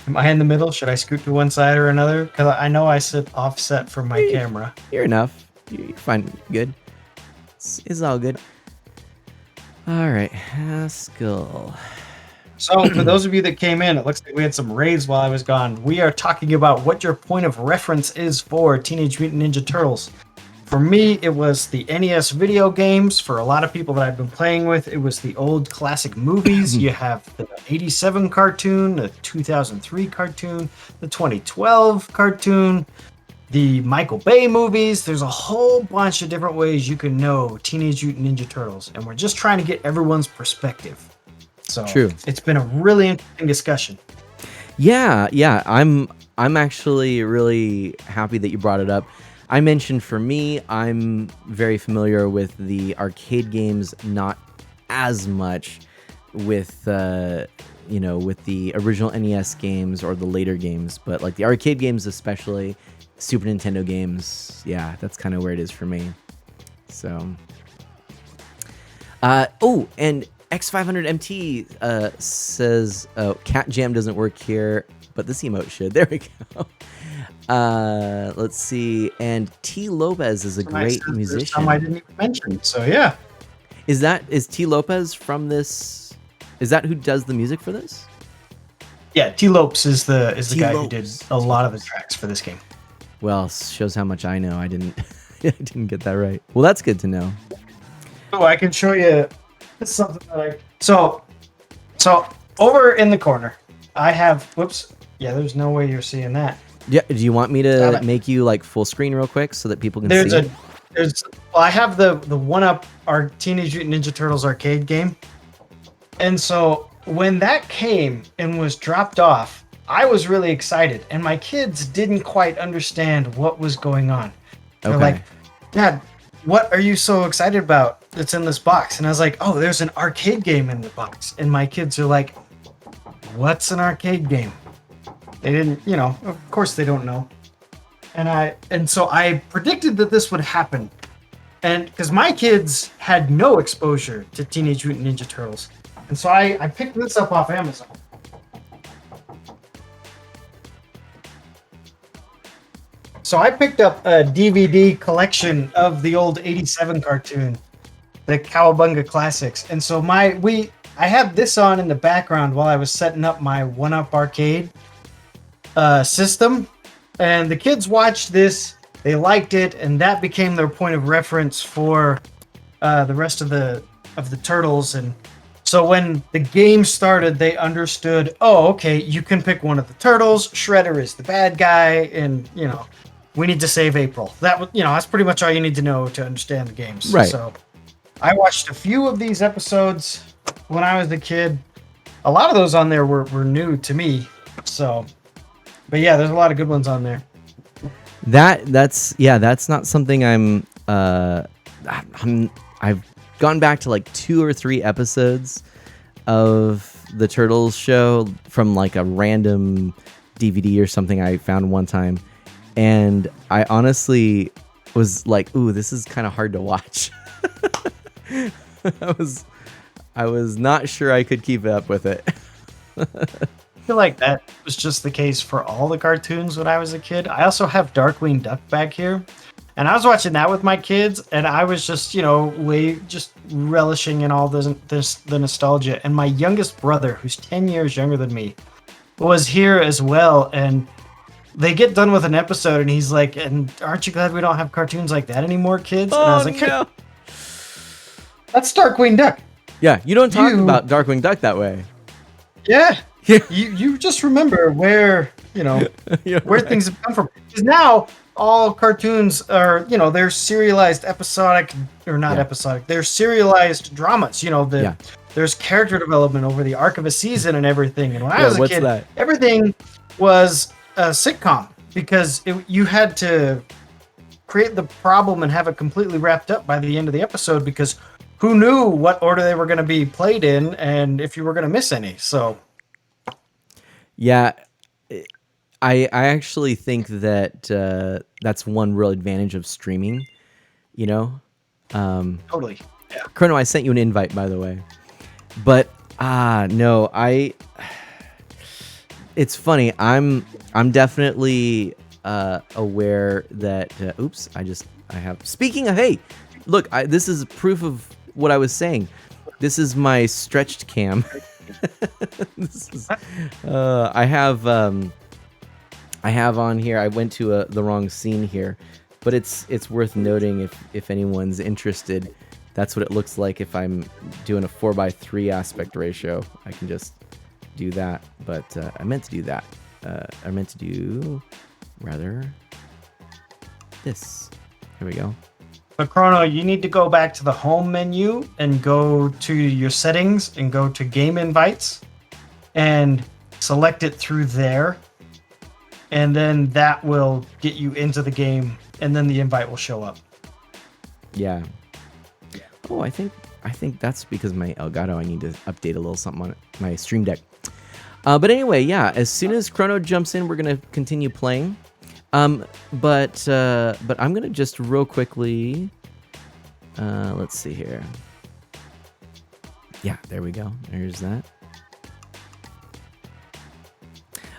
H: Am I in the middle? Should I scoot to one side or another? Because I know I sit offset from my camera.
A: You're enough. You're fine. Good. It's all good. All right, Haskell.
H: So, for those of you that came in, it looks like we had some raids while I was gone. We are talking about what your point of reference is for Teenage Mutant Ninja Turtles. For me, it was the NES video games. For a lot of people that I've been playing with, it was the old classic movies. You have the 87 cartoon, the 2003 cartoon, the 2012 cartoon, the Michael Bay movies. There's a whole bunch of different ways you can know Teenage Mutant Ninja Turtles, and we're just trying to get everyone's perspective. So
A: True.
H: It's been a really interesting discussion.
A: Yeah. I'm actually really happy that you brought it up. I mentioned for me, I'm very familiar with the arcade games, not as much with with the original NES games or the later games, but like the arcade games especially. Super Nintendo games, yeah, that's kind of where it is for me. So, and X500MT says, Cat Jam doesn't work here, but this emote should. There we go. Let's see, and T. Lopez is a great musician.
H: I didn't even mention. So yeah,
A: is T. Lopez from this? Is that who does the music for this?
H: Yeah, T. Lopes is the guy
A: Lopes.
H: who did a lot of the tracks for this game.
A: Well, shows how much I know. I didn't get that right. Well, that's good to know.
H: Oh, I can show you something that I. So over in the corner, I have. Whoops. Yeah, there's no way you're seeing that.
A: Yeah. Do you want me to make you like full screen real quick so that people can see?
H: I have the 1-Up our Teenage Mutant Ninja Turtles arcade game, and so when that came and was dropped off, I was really excited, and my kids didn't quite understand what was going on. They're like, Dad, what are you so excited about? that's in this box? And I was like, oh, there's an arcade game in the box. And my kids are like, what's an arcade game? They didn't, of course they don't know. And so I predicted that this would happen. And because my kids had no exposure to Teenage Mutant Ninja Turtles. And so I picked this up off Amazon. So I picked up a DVD collection of the old 87 cartoon, the Cowabunga Classics. And so I had this on in the background while I was setting up my 1-Up arcade system. And the kids watched this, they liked it, and that became their point of reference for the rest of the Turtles. And so when the game started, they understood, oh, okay, you can pick one of the Turtles, Shredder is the bad guy, and, we need to save April. That was, that's pretty much all you need to know to understand the games.
A: Right.
H: So I watched a few of these episodes when I was a kid. A lot of those on there were new to me. So, but yeah, there's a lot of good ones on there.
A: That's not something I've gone back to like 2 or 3 episodes of the Turtles show from like a random DVD or something I found one time. And I honestly was like, ooh, this is kind of hard to watch. I was not sure I could keep up with it.
H: I feel like that was just the case for all the cartoons when I was a kid. I also have Darkwing Duck back here. And I was watching that with my kids, and I was just, just relishing in all the nostalgia. And my youngest brother, who's 10 years younger than me, was here as well. And they get done with an episode, and he's like, and aren't you glad we don't have cartoons like that anymore, kids? And I was like,
A: no.
H: That's Darkwing Duck.
A: Yeah, you don't talk about Darkwing Duck that way.
H: Yeah. You just remember where, where things have come from. Because now all cartoons are, they're serialized episodic, or not episodic, they're serialized dramas. There's character development over the arc of a season and everything. And when I was a kid, everything was a sitcom because you had to create the problem and have it completely wrapped up by the end of the episode, because who knew what order they were going to be played in and if you were going to miss any. So
A: yeah, I actually think that that's one real advantage of streaming,
H: totally. Yeah.
A: Chrono, I sent you an invite, by the way. But no, it's funny. I'm definitely aware that I have, speaking of, hey, look, this is proof of what I was saying. This is my stretched cam. I have on here, I went to the wrong scene here, but it's worth noting if anyone's interested. That's what it looks like if I'm doing a 4:3 aspect ratio. I can just do that, but I meant to do that. I meant to do rather this. Here we go.
H: But Chrono, you need to go back to the home menu and go to your settings and go to game invites and select it through there. And then that will get you into the game, and then the invite will show up.
A: Yeah. Oh, I think that's because my Elgato, I need to update a little something on it, my Stream Deck. But anyway, yeah, as soon as Chrono jumps in, we're going to continue playing. But I'm going to just real quickly, let's see here. Yeah, there we go. There's that.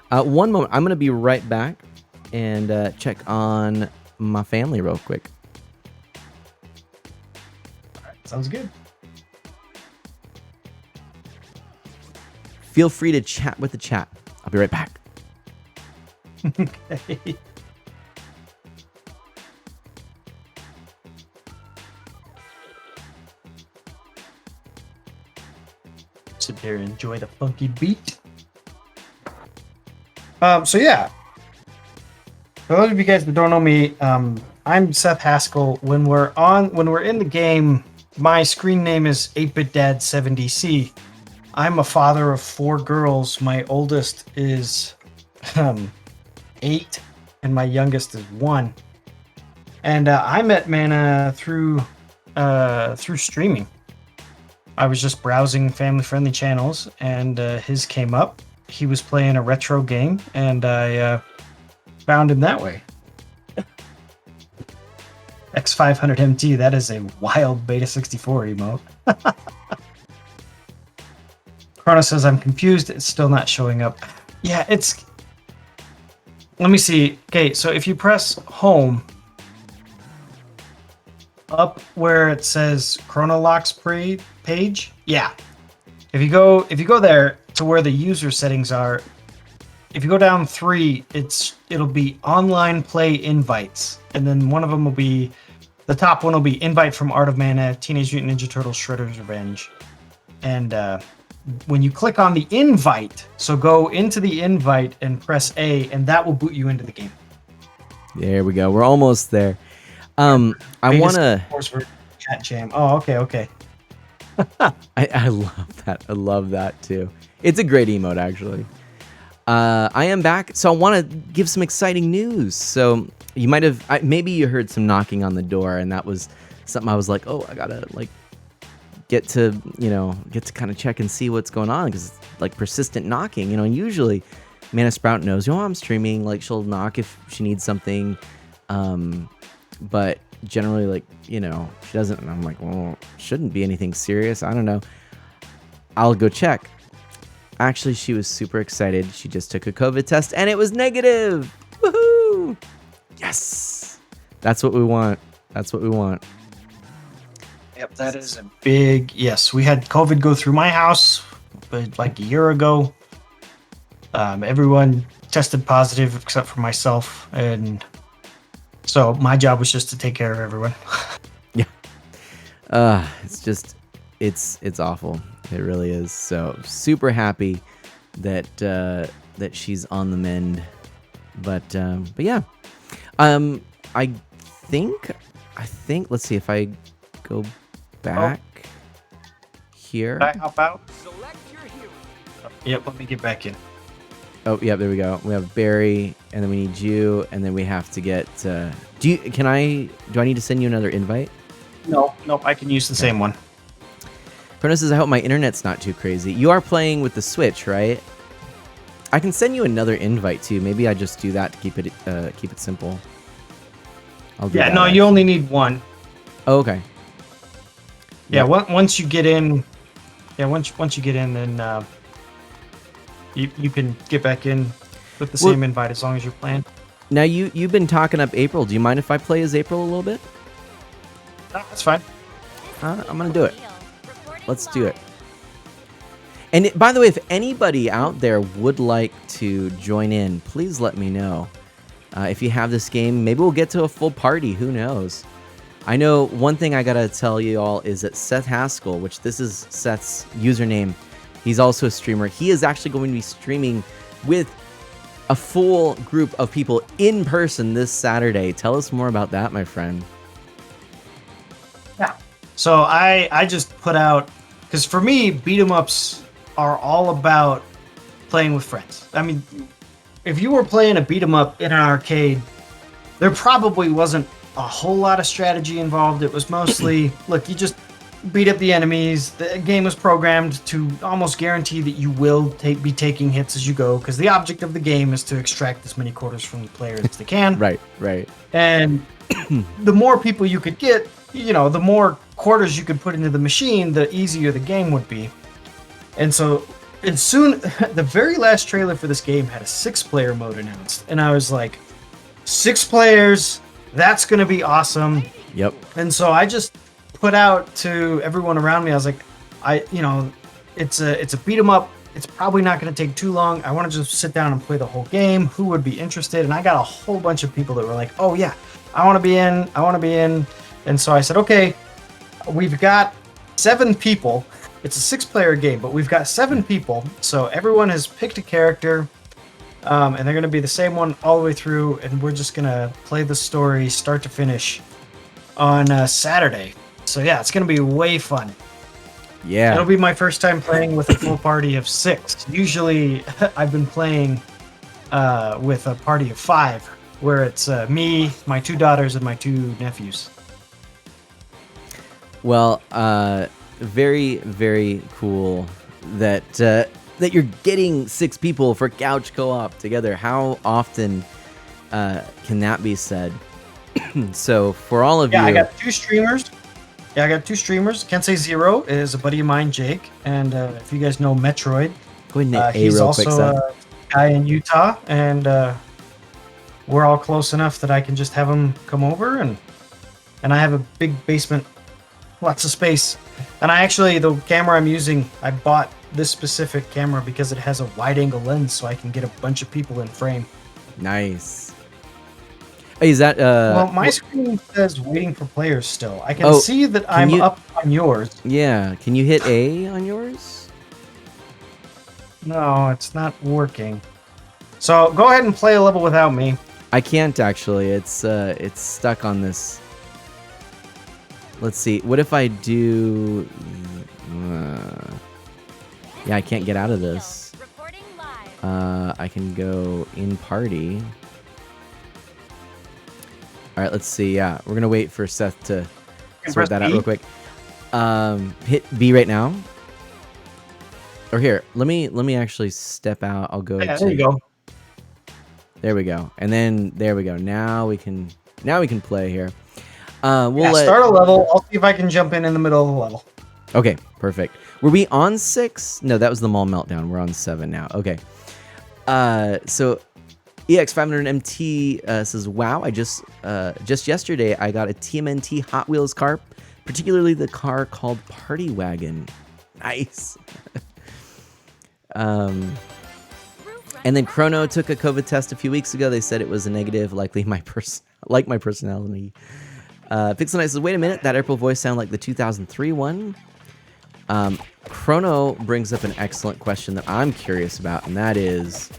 A: One moment. I'm going to be right back and check on my family real quick.
H: All right, sounds good.
A: Feel free to chat with the chat. I'll be right back.
H: Okay. Sit there and enjoy the funky beat. So yeah. For those of you guys that don't know me, I'm Seth Haskell. When we're in the game, my screen name is 8BitDad7DC. I'm a father of 4 girls. My oldest is 8, and my youngest is 1. And I met Mana through through streaming. I was just browsing family-friendly channels, and his came up. He was playing a retro game, and I found him that way. X500MT, that is a wild Beta 64 emote. Chrono says, I'm confused. It's still not showing up. Yeah, it's... Let me see. Okay, so if you press home, up where it says Chronolocks page, yeah. If you go there to where the user settings are, if you go down 3, it'll be online play invites, and then one of them will be, the top one will be invite from Art of Mana, Teenage Mutant Ninja Turtles Shredder's Revenge, and when you click on the invite, so go into the invite and press A, and that will boot you into the game.
A: There we go. We're almost there. I want to...
H: Chat jam. Oh, okay.
A: I love that. I love that, too. It's a great emote, actually. I am back, so I want to give some exciting news. So you might have... maybe you heard some knocking on the door, and that was something I was like, oh, I got to, like, get to kind of check and see what's going on, because like persistent knocking, and usually Mana Sprout knows, I'm streaming, like she'll knock if she needs something, but generally, like, she doesn't, and I'm like, well, shouldn't be anything serious, I don't know, I'll go check. Actually, she was super excited. She just took a COVID test and it was negative. Woohoo! Yes, that's what we want.
H: Yep, that is a big yes. We had COVID go through my house like a year ago. Everyone tested positive except for myself, and so my job was just to take care of everyone.
A: Yeah. It's awful. It really is. So super happy that she's on the mend. But yeah. I think let's see if I go back here.
H: Can I hop out? Yep, let me get back in.
A: Oh, yeah, there we go. We have Barry, and then we need you, and then we have to get... do I need to send you another invite?
H: No, I can use the same one.
A: Prona says, I hope my internet's not too crazy. You are playing with the Switch, right? I can send you another invite, too. Maybe I just do that to keep it simple. I'll do that,
H: no, you only need one.
A: Oh, okay.
H: Yeah, once you get in, then you can get back in with the same invite as long as you're playing.
A: Now you've been talking up April. Do you mind if I play as April a little bit?
H: No, that's fine.
A: I'm gonna do it. Let's do it. And by the way, if anybody out there would like to join in, please let me know. If you have this game, maybe we'll get to a full party. Who knows? I know one thing I gotta tell you all is that Seth Haskell, which this is Seth's username, he's also a streamer. He is actually going to be streaming with a full group of people in person this Saturday. Tell us more about that, my friend.
H: Yeah. So I just put out, because for me, beat 'em ups are all about playing with friends. I mean, if you were playing a beat 'em up in an arcade, there probably wasn't a whole lot of strategy involved. It was mostly, look, you just beat up the enemies. The game was programmed to almost guarantee that you will be taking hits as you go, because the object of the game is to extract as many quarters from the player as they can.
A: Right.
H: And the more people you could get, the more quarters you could put into the machine, the easier the game would be. And so, the very last trailer for this game had a 6-player mode announced, and I was like, 6 players, that's going to be awesome.
A: Yep.
H: And so I just put out to everyone around me, I was like, it's a beat 'em up. It's probably not going to take too long. I want to just sit down and play the whole game. Who would be interested? And I got a whole bunch of people that were like, oh yeah, I want to be in. And so I said, okay, we've got 7 people. It's a 6-player game, but we've got 7 people. So everyone has picked a character, and they're going to be the same one all the way through. And we're just going to play the story start to finish on Saturday. So yeah, it's going to be way fun.
A: Yeah.
H: It'll be my first time playing with a full party of 6. Usually I've been playing with a party of 5, where it's me, my 2 daughters, and my 2 nephews.
A: Well, very, very cool that that you're getting 6 people for couch co-op together. How often can that be said? So for all of you,
H: I got 2 streamers. Yeah, I got 2 streamers. Can't say zero is a buddy of mine, Jake, and if you guys know Metroid,
A: go ahead and hit A
H: he's
A: real
H: also
A: quick, Seth.
H: a guy in Utah, and we're all close enough that I can just have him come over, and I have a big basement, lots of space, and I actually, the camera I'm using, I bought this specific camera because it has a wide-angle lens, so I can get a bunch of people in frame.
A: Nice. Hey, is that
H: Well, my screen says waiting for players still. I can
A: Oh,
H: see that
A: can
H: I'm
A: you-
H: up on yours.
A: Yeah, can you hit A on yours?
H: No, it's not working. So go ahead and play a level without me.
A: I can't actually. It's stuck on this. Let's see. What if I do? Yeah, I can't get out of this.
C: Reporting live.
A: I can go in party. All right, let's see. Yeah, we're gonna wait for Seth to
H: can
A: sort
H: press
A: that out
H: B.
A: real quick. Hit B right now. Or here, let me actually step out. I'll go.
H: Yeah,
A: to,
H: there you go.
A: There we go. And then there we go. Now we can play here. We'll
H: Yeah,
A: let,
H: start a level. I'll see if I can jump in the middle of the level.
A: Okay, perfect. Were we on 6? No, that was the mall meltdown. We're on 7 now. Okay. So EX500MT says, "Wow, I just yesterday I got a TMNT Hot Wheels car, particularly the car called Party Wagon." Nice. And then Chrono took a COVID test a few weeks ago. They said it was a negative, likely my personality. Pixel Knight says, "Wait a minute, that April voice sounded like the 2003 one." Chrono brings up an excellent question that I'm curious about, and that is,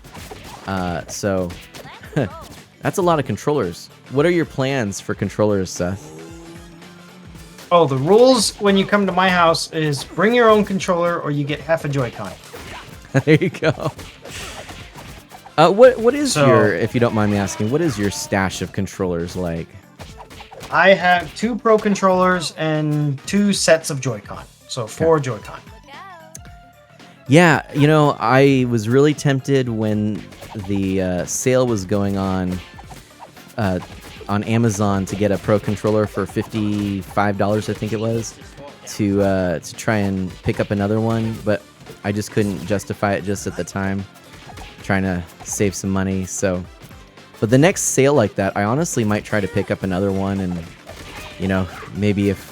A: so that's a lot of controllers. What are your plans for controllers, Seth?
H: Oh, the rules when you come to my house is bring your own controller or you get half a Joy-Con.
A: There you go. What is
H: So-
A: your, if you don't mind me asking, what is your stash of controllers like?
H: I have 2 Pro controllers and 2 sets of Joy-Con. So 4 Joy-Con.
A: Yeah, you know, I was really tempted when the sale was going on Amazon to get a Pro controller for $55, I think it was, to try and pick up another one, but I just couldn't justify it just at the time, trying to save some money. So, but the next sale like that, I honestly might try to pick up another one, and you know, maybe if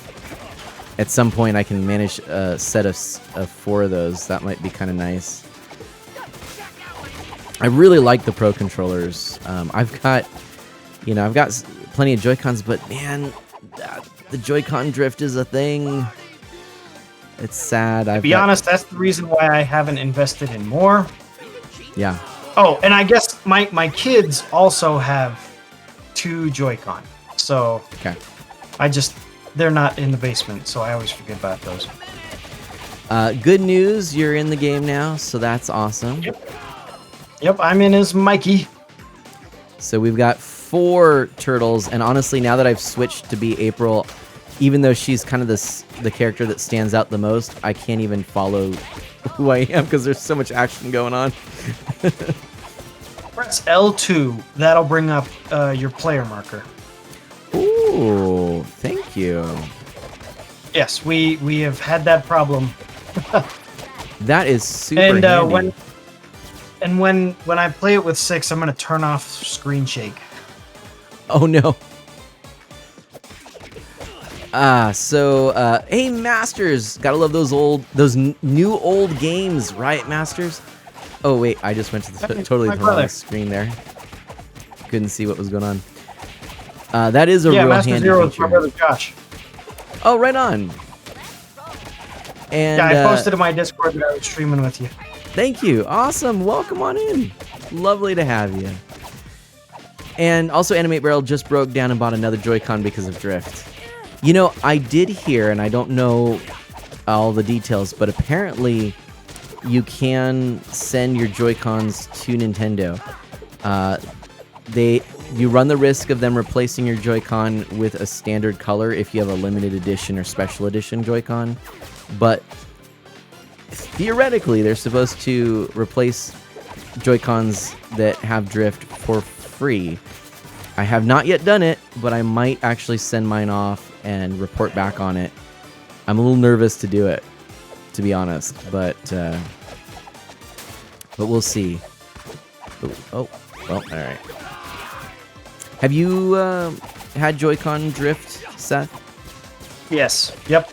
A: at some point I can manage a set of 4 of those, that might be kind of nice. I really like the Pro controllers. I've got plenty of Joy-Cons, but man, the Joy-Con drift is a thing. It's sad.
H: To be honest, that's the reason why I haven't invested in more.
A: Yeah.
H: Oh, and I guess my kids also have 2 Joy-Con. So
A: Okay.
H: they're not in the basement, so I always forget about those.
A: Good news, you're in the game now, so that's awesome.
H: Yep, I'm in as Mikey.
A: So we've got 4 turtles, and honestly, now that I've switched to be April, even though she's kind of the character that stands out the most, I can't even follow who I am because there's so much action going on.
H: Press L2. That'll bring up your player marker.
A: Ooh, thank you.
H: Yes, we have had that problem.
A: That is super
H: And
A: handy.
H: when I play it with 6, I'm gonna turn off screen shake.
A: Oh no. Hey Masters, gotta love those new old games, right, Masters? Oh wait, I just went to the totally
H: my
A: the wrong
H: brother.
A: screen there. Couldn't see what was going on. That is a
H: Yeah,
A: real
H: Master
A: handy
H: Zero is
A: feature.
H: my brother Josh.
A: Oh, right on. And
H: Yeah, I posted in my Discord that I was streaming with you.
A: thank you. Awesome. Welcome on in. Lovely to have you. And also, Animate Barrel just broke down and bought another Joy-Con because of drift. You know, I did hear, and I don't know all the details, but apparently you can send your Joy-Cons to Nintendo. you run the risk of them replacing your Joy-Con with a standard color if you have a limited edition or special edition Joy-Con. But theoretically, they're supposed to replace Joy-Cons that have drift for free. I have not yet done it, but I might actually send mine off and report back on it. I'm a little nervous to do it, to be honest, but we'll see. Oh, well, all right. Have you had Joy-Con drift, Seth?
H: Yes. Yep.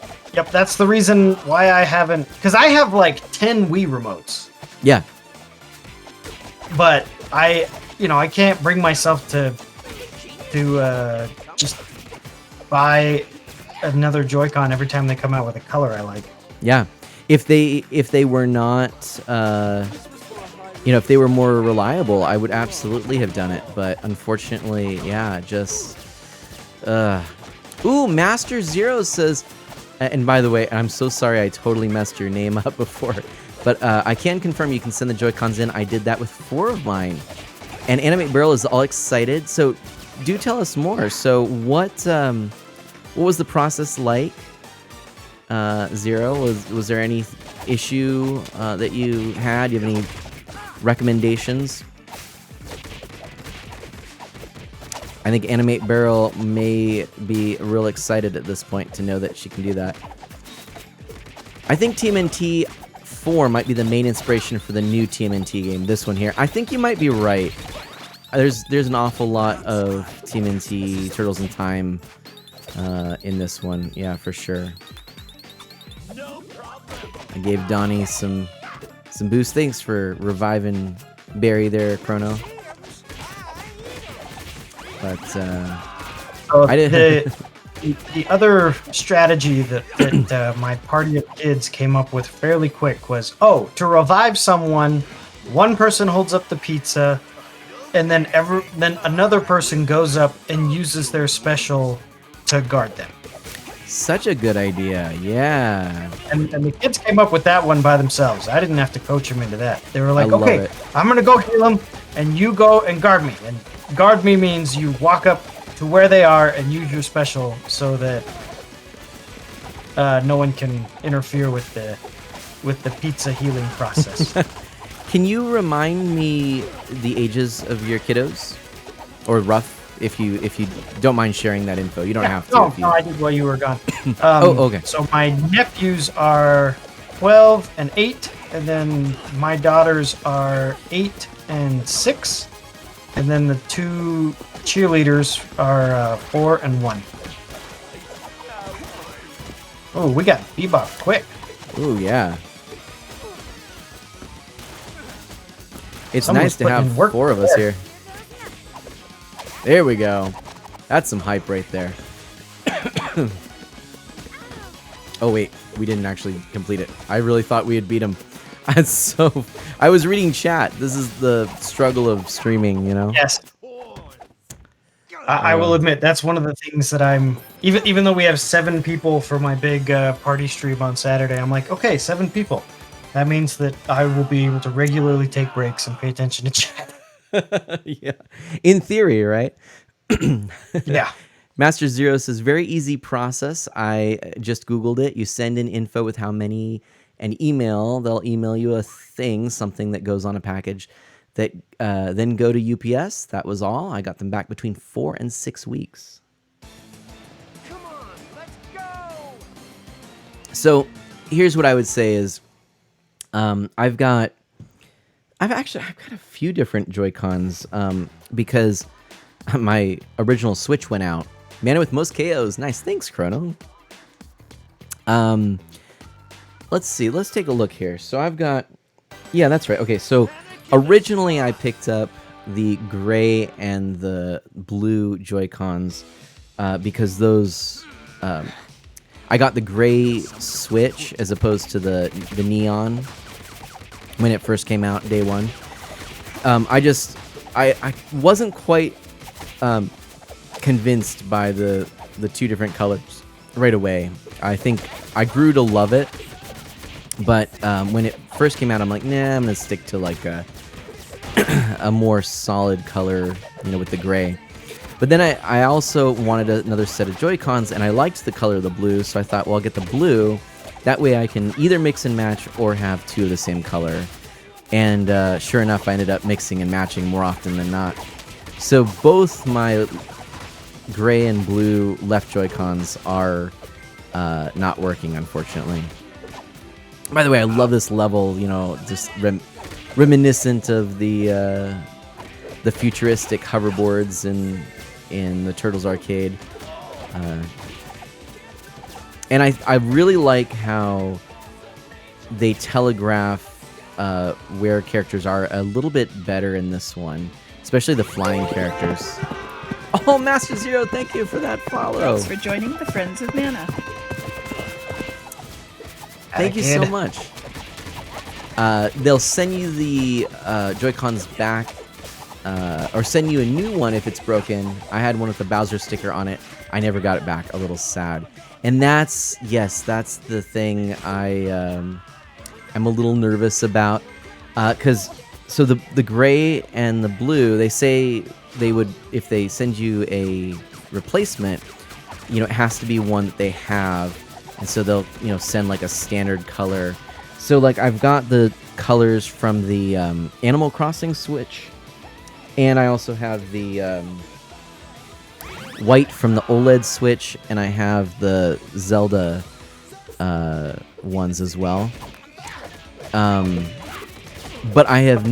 H: That's the reason why I haven't, because I have like 10 Wii remotes,
A: Yeah.
H: but I can't bring myself to just buy another Joy-Con every time they come out with a color I like.
A: Yeah. If they were not, if they were more reliable, I would absolutely have done it. But unfortunately, yeah, just. Ooh, Master Zero says, and by the way, I'm so sorry I totally messed your name up before, but I can confirm you can send the Joy-Cons in. I did that with 4 of mine, and Animate Barrel is all excited. So, do tell us more. So, what was the process like? Zero, was there any issue that you had? Do you have any recommendations? I think Animate Barrel may be real excited at this point to know that she can do that. I think TMNT 4 might be the main inspiration for the new TMNT game, this one here. I think you might be right. There's an awful lot of TMNT Turtles in Time in this one. Yeah, for sure. I gave Donnie some boost. Thanks for reviving Barry there, Chrono. But I didn't.
H: The other strategy that my party of kids came up with fairly quick was, to revive someone, one person holds up the pizza, and then another person goes up and uses their special to guard them.
A: Such a good idea, yeah.
H: And the kids came up with that one by themselves. I didn't have to coach them into that. They were like,
A: love
H: okay,
A: it. I'm
H: I'm going to go heal them, and you go and guard me. And guard me means you walk up to where they are and use your special so that no one can interfere with the pizza healing process.
A: Can you remind me the ages of your kiddos? Or rough, if you don't mind sharing that info. You don't have to.
H: No, I did while you were gone.
A: Okay.
H: So my nephews are 12 and 8, and then my daughters are 8 and 6, and then the 2 cheerleaders are 4 and 1. Oh, we got Bebop quick.
A: Ooh, yeah. It's
H: Someone's
A: nice to have
H: putting in work
A: 4 of us
H: there.
A: here. There we go. That's some hype right there. Oh wait, we didn't actually complete it. I really thought we had beat him. I was reading chat. This is the struggle of streaming, you know?
H: Yes. I will admit that's one of the things that I'm even though we have 7 people for my big party stream on Saturday. I'm like, okay, 7 people. That means that I will be able to regularly take breaks and pay attention to chat.
A: Yeah. In theory, right?
H: Yeah.
A: Master Zero says, very easy process. I just Googled it. You send in info with how many and email. They'll email you a thing, something that goes on a package that then go to UPS. That was all. I got them back between 4 and 6 weeks.
E: Come on, let's go!
A: So here's what I would say is I've got a few different Joy-Cons because my original Switch went out. Mana with most KOs. Nice. Thanks, Chrono. Let's see. Let's take a look here. So I've got... Yeah, that's right. Okay, so originally I picked up the gray and the blue Joy-Cons because those... I got the gray Switch as opposed to the neon when it first came out, day one. I wasn't quite convinced by the 2 different colors right away. I think I grew to love it, but when it first came out, I'm like, nah, I'm gonna stick to like a more solid color, with the gray. But then I also wanted another set of Joy-Cons, and I liked the color of the blue, so I thought, well, I'll get the blue. That way I can either mix and match or have two of the same color. And sure enough, I ended up mixing and matching more often than not. So both my gray and blue left Joy-Cons are not working, unfortunately. By the way, I love this level, you know, just reminiscent of the futuristic hoverboards in the Turtles arcade. And I really like how they telegraph where characters are a little bit better in this one, especially the flying characters. Oh, Master Zero, thank you for that follow.
I: Thanks for joining the Friends of Mana.
A: Thank you so much. They'll send you the Joy-Cons back, or send you a new one if it's broken. I had one with the Bowser sticker on it. I never got it back. A little sad. And that's the thing I'm a little nervous about, because so the gray and the blue, they say they would, if they send you a replacement, you know, it has to be one that they have. And so they'll, you know, send like a standard color. So like I've got the colors from the Animal Crossing Switch, and I also have the white from the OLED Switch, and I have the Zelda ones as well. But I have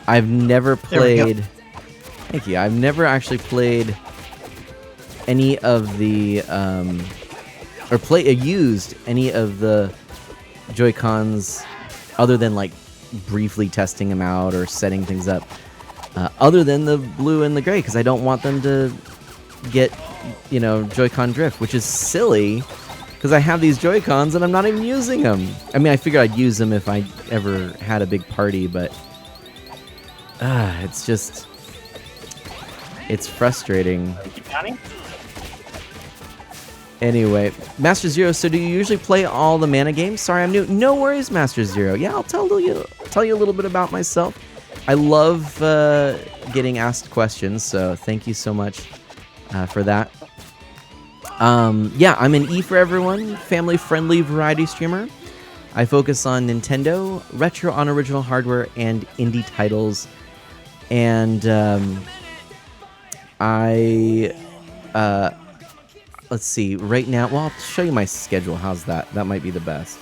A: I've never played. Thank you. I've never actually played any of the used any of the Joy-Cons other than like briefly testing them out or setting things up, other than the blue and the gray, because I don't want them to get, you know, Joy-Con drift, which is silly because I have these Joy-Cons and I'm not even using them. I mean, I figured I'd use them if I ever had a big party, but it's frustrating. Anyway, Master Zero, so do you usually play all the Mana games? Sorry, I'm new. No worries, Master Zero. Yeah, I'll tell you a little bit about myself. I love getting asked questions, so thank you so much for that. Yeah, I'm an E for Everyone, family-friendly variety streamer. I focus on Nintendo, retro on original hardware, and indie titles. And let's see, right now, well, I'll show you my schedule. How's that? That might be the best.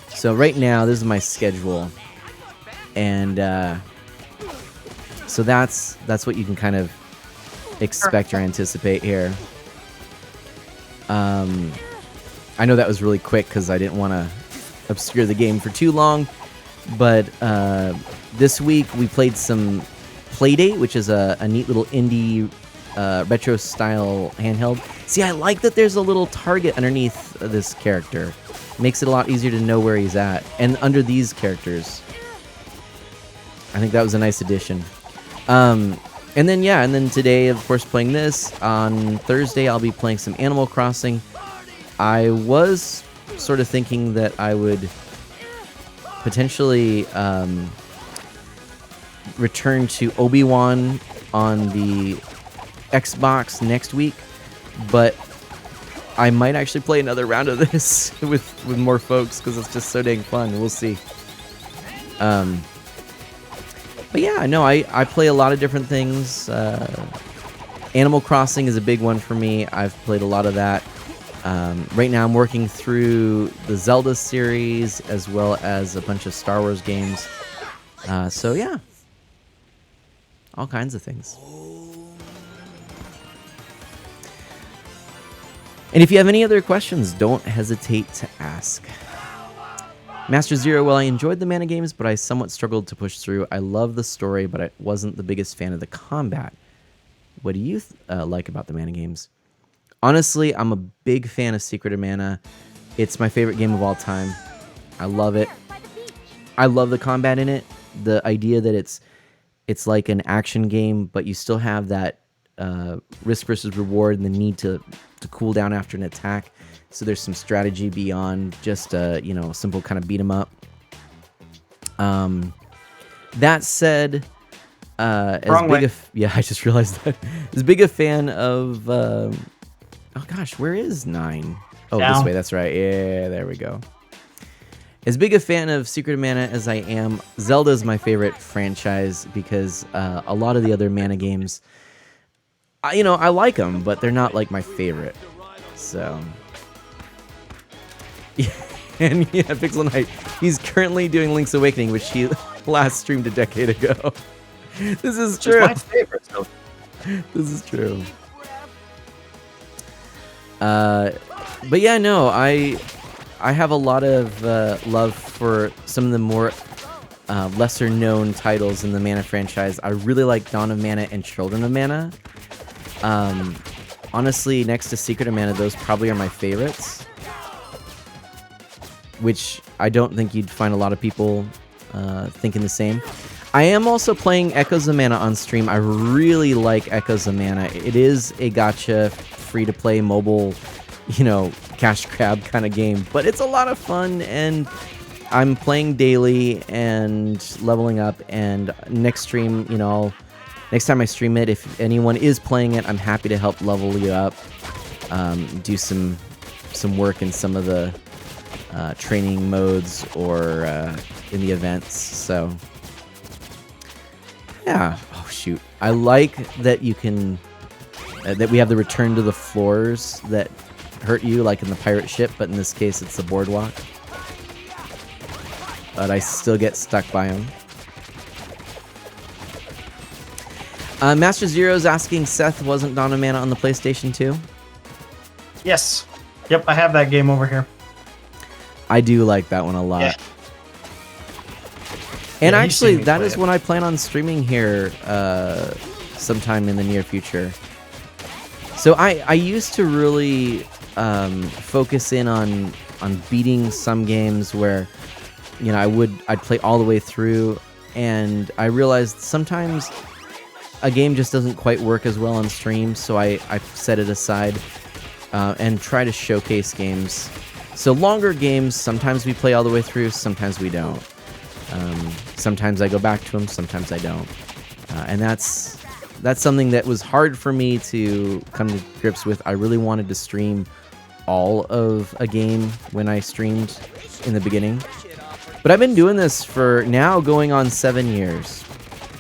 A: So right now, this is my schedule. And so that's what you can kind of expect or anticipate here. I know that was really quick because I didn't want to obscure the game for too long. But this week, we played some Playdate, which is a neat little indie retro style handheld. See, I like that there's a little target underneath this character. Makes it a lot easier to know where he's at. And under these characters. I think that was a nice addition. And then today, of course, playing this. On Thursday, I'll be playing some Animal Crossing. I was sort of thinking that I would potentially return to Obi-Wan on the Xbox next week, but I might actually play another round of this with more folks because it's just so dang fun. We'll see. But yeah, no, I play a lot of different things. Animal Crossing is a big one for me. I've played a lot of that. Right now I'm working through the Zelda series as well as a bunch of Star Wars games. So yeah, all kinds of things. And if you have any other questions, don't hesitate to ask. Master Zero, well, I enjoyed the Mana games, but I somewhat struggled to push through. I love the story, but I wasn't the biggest fan of the combat. What do you like about the Mana games? Honestly, I'm a big fan of Secret of Mana. It's my favorite game of all time. I love it. I love the combat in it. The idea that it's like an action game, but you still have that risk versus reward and the need to cool down after an attack. So there's some strategy beyond just simple kind of beat 'em up. That said,
H: Wrong way.
A: Yeah, I just realized that. As big a fan of oh gosh, where is 9? Oh, this
H: Down.
A: way, that's right. Yeah, there we go. As big a fan of Secret of Mana as I am, Zelda is my favorite franchise because a lot of the other Mana games, I like them, but they're not like my favorite. So, yeah, and yeah, Pixel Knight, he's currently doing Link's Awakening, which he last streamed a decade ago. This is true.
H: It's my favorite. So.
A: This is true. But yeah, no, I have a lot of love for some of the more lesser known titles in the Mana franchise. I really like Dawn of Mana and Children of Mana. Honestly, next to Secret of Mana, those probably are my favorites. Which I don't think you'd find a lot of people thinking the same. I am also playing Echoes of Mana on stream. I really like Echoes of Mana. It is a gacha, free-to-play mobile, cash grab kind of game, but it's a lot of fun, and I'm playing daily and leveling up. And next stream, next time I stream it, if anyone is playing it, I'm happy to help level you up, do some work in some of the training modes or in the events. So yeah. Oh shoot, I like that you can that we have the return to the floors that hurt you, like in the pirate ship, but in this case it's the boardwalk. But I still get stuck by them. Master Zero's asking, Seth, wasn't Dawn of Mana on the PlayStation 2?
H: Yes. Yep, I have that game over here.
A: I do like that one a lot.
H: Yeah.
A: And
H: Yeah,
A: actually,
H: me
A: that
H: play
A: is
H: it.
A: when I plan on streaming here sometime in the near future. So I used to really focus in on beating some games where I'd play all the way through, and I realized sometimes a game just doesn't quite work as well on stream, so I set it aside and try to showcase games. So longer games, sometimes we play all the way through, sometimes we don't. Sometimes I go back to them, sometimes I don't. And that's something that was hard for me to come to grips with. I really wanted to stream all of a game when I streamed in the beginning. But I've been doing this for now going on 7 years.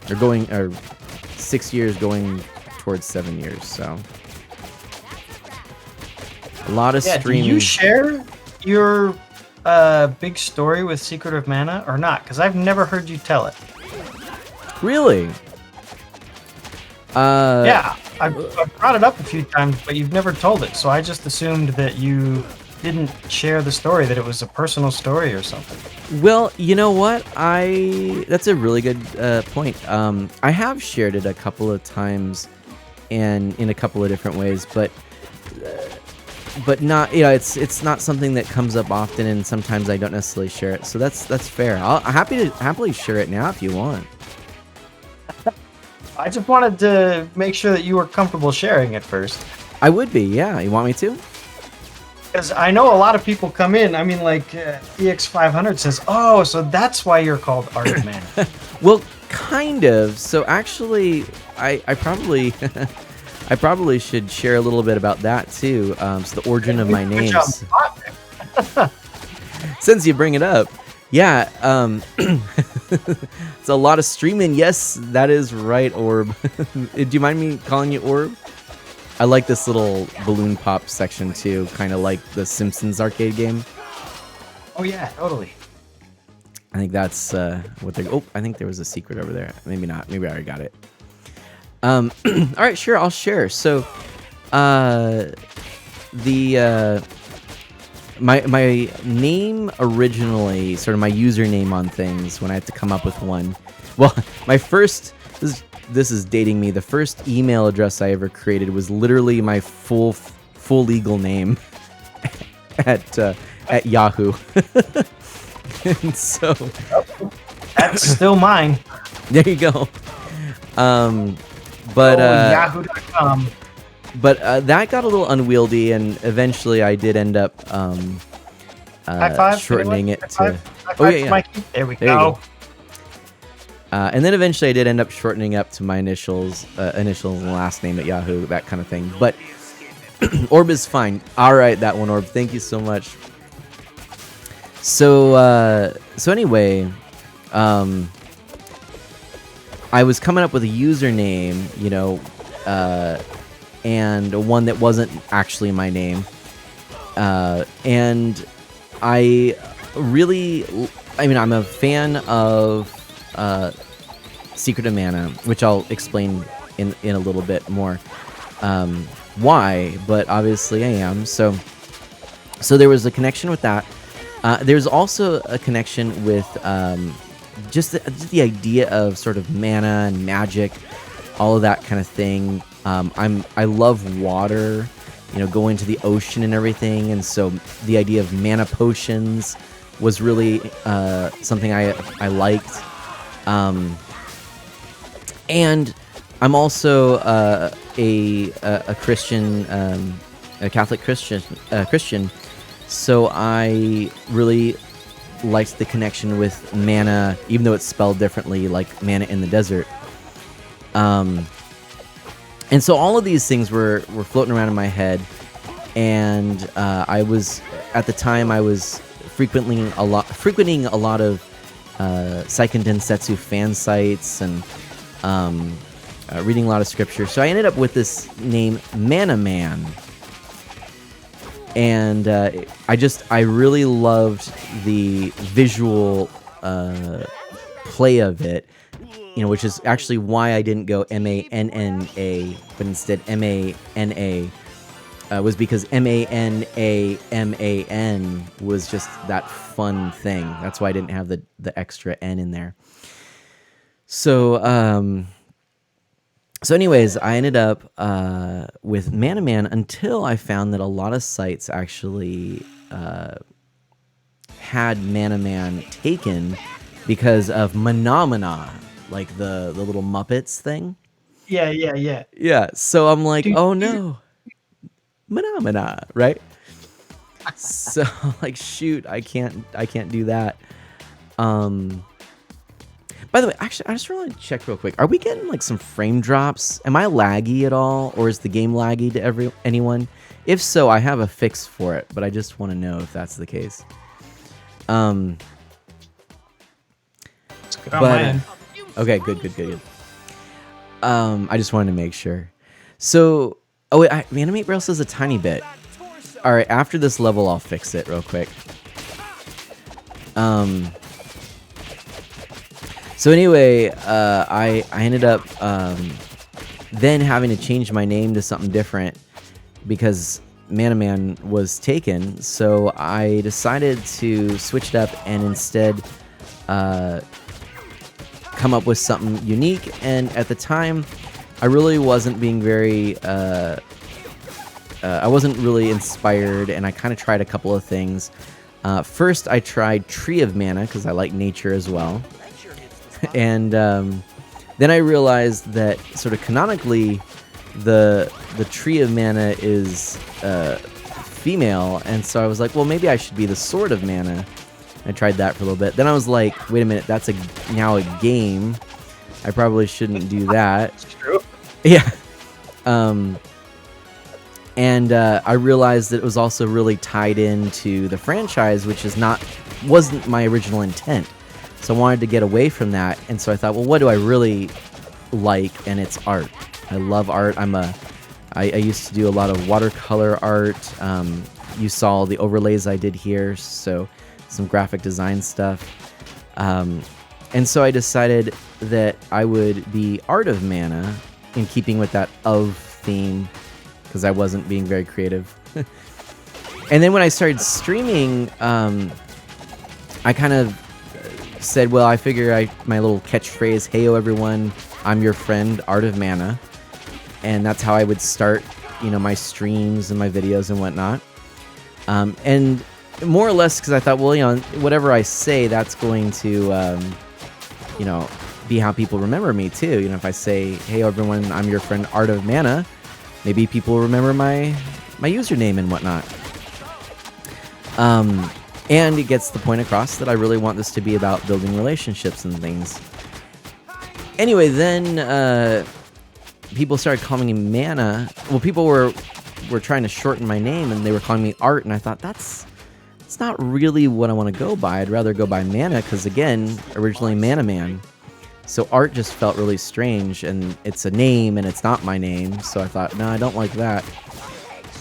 A: Or 6 years going towards 7 years, so. A lot of streaming.
H: Do you share your big story with Secret of Mana or not? Because I've never heard you tell it.
A: Really?
H: Yeah, I've brought it up a few times, but you've never told it. So I just assumed that you didn't share the story, that it was a personal story or something.
A: Well, you know what? That's a really good point. I have shared it a couple of times and in a couple of different ways, but not, it's not something that comes up often, and sometimes I don't necessarily share it. So that's fair. I'll happily share it now if you want.
H: I just wanted to make sure that you were comfortable sharing it first.
A: I would be, yeah. You want me to?
H: Because I know a lot of people come in. I mean, like EX500 says, "Oh, so that's why you're called Art of Mana."
A: Well, kind of. So actually, I probably I probably should share a little bit about that too. So the origin of my name. Since you bring it up, yeah. It's a lot of streaming. Yes, that is right, Orb. Do you mind me calling you Orb? I like this little balloon pop section too, kind of like the Simpsons arcade game.
H: Oh yeah, totally.
A: I think that's what they're. Oh, I think there was a secret over there. Maybe not. Maybe I already got it. All right, sure. I'll share. So, my name originally, sort of my username on things when I had to come up with one. Well, my first. This is dating me. The first email address I ever created was literally my full legal name at Yahoo. And so
H: that's still mine.
A: There you go.
H: Yahoo.com.
A: But that got a little unwieldy, and eventually I did end up
H: High five,
A: shortening it
H: high
A: to.
H: five, high
A: Oh
H: five
A: yeah.
H: Mikey. There we
A: There you
H: go.
A: And then eventually I did end up shortening up to my initials and last name at Yahoo, that kind of thing. But Orb is fine. All right, that one, Orb. Thank you so much. So anyway, I was coming up with a username, you know, and one that wasn't actually my name. And I'm a fan of Secret of Mana, which I'll explain in a little bit more why, but obviously I am. So there was a connection with that. There's also a connection with just the idea of sort of mana and magic, all of that kind of thing. I love water, you know, going to the ocean and everything, and so the idea of mana potions was really something I liked. And I'm also a Christian, a Catholic Christian, so I really liked the connection with mana, even though it's spelled differently, like mana in the desert. And so all of these things were floating around in my head, and I was at the time frequenting a lot of Seiken Densetsu fan sites and reading a lot of scripture. So I ended up with this name Mana Man, and I really loved the visual play of it, you know, which is actually why I didn't go M-A-N-N-A, but instead M-A-N-A, was because M-A-N-A-M-A-N was just that fun thing. That's why I didn't have the extra N in there. So anyways, I ended up with Mana Man until I found that a lot of sites actually had Mana Man taken because of Phenomena, like the little Muppets thing.
H: Yeah.
A: Yeah, so I'm like, oh no, Phenomena, right? So like, shoot, I can't do that. By the way, actually, I just want to check real quick. Are we getting like some frame drops? Am I laggy at all, or is the game laggy to anyone? If so, I have a fix for it, but I just want to know if that's the case.
H: It's good on my end.
A: Okay, good. I just wanted to make sure. So, oh wait, Animate Braille says a tiny bit. All right, after this level, I'll fix it real quick. So anyway, I ended up then having to change my name to something different because Mana Man was taken. So I decided to switch it up and instead come up with something unique. And at the time, I really wasn't being very... I wasn't really inspired, and I kind of tried a couple of things. First, I tried Tree of Mana because I like nature as well. And then I realized that sort of canonically, the Tree of Mana is female, and so I was like, well, maybe I should be the Sword of Mana. I tried that for a little bit. Then I was like, wait a minute, that's now a game. I probably shouldn't do that.
H: It's true.
A: Yeah. And I realized that it was also really tied into the franchise, which wasn't my original intent. So I wanted to get away from that, and so I thought, well, what do I really like? And it's art. I love art. I used to do a lot of watercolor art. You saw the overlays I did here, so some graphic design stuff. And so I decided that I would be Art of Mana, in keeping with that of theme, because I wasn't being very creative. And then when I started streaming, I kind of said, well, I figure my little catchphrase, heyo everyone, I'm your friend, Art of Mana. And that's how I would start, you know, my streams and my videos and whatnot. And more or less because I thought, well, you know, whatever I say, that's going to, you know, be how people remember me too. You know, if I say, hey everyone, I'm your friend, Art of Mana, maybe people remember my username and whatnot. And it gets the point across that I really want this to be about building relationships and things. Anyway, then people started calling me Mana. Well, people were trying to shorten my name, and they were calling me Art, and I thought it's not really what I want to go by. I'd rather go by Mana, because again, originally Mana Man. So Art just felt really strange, and it's a name, and it's not my name. So I thought, no, I don't like that.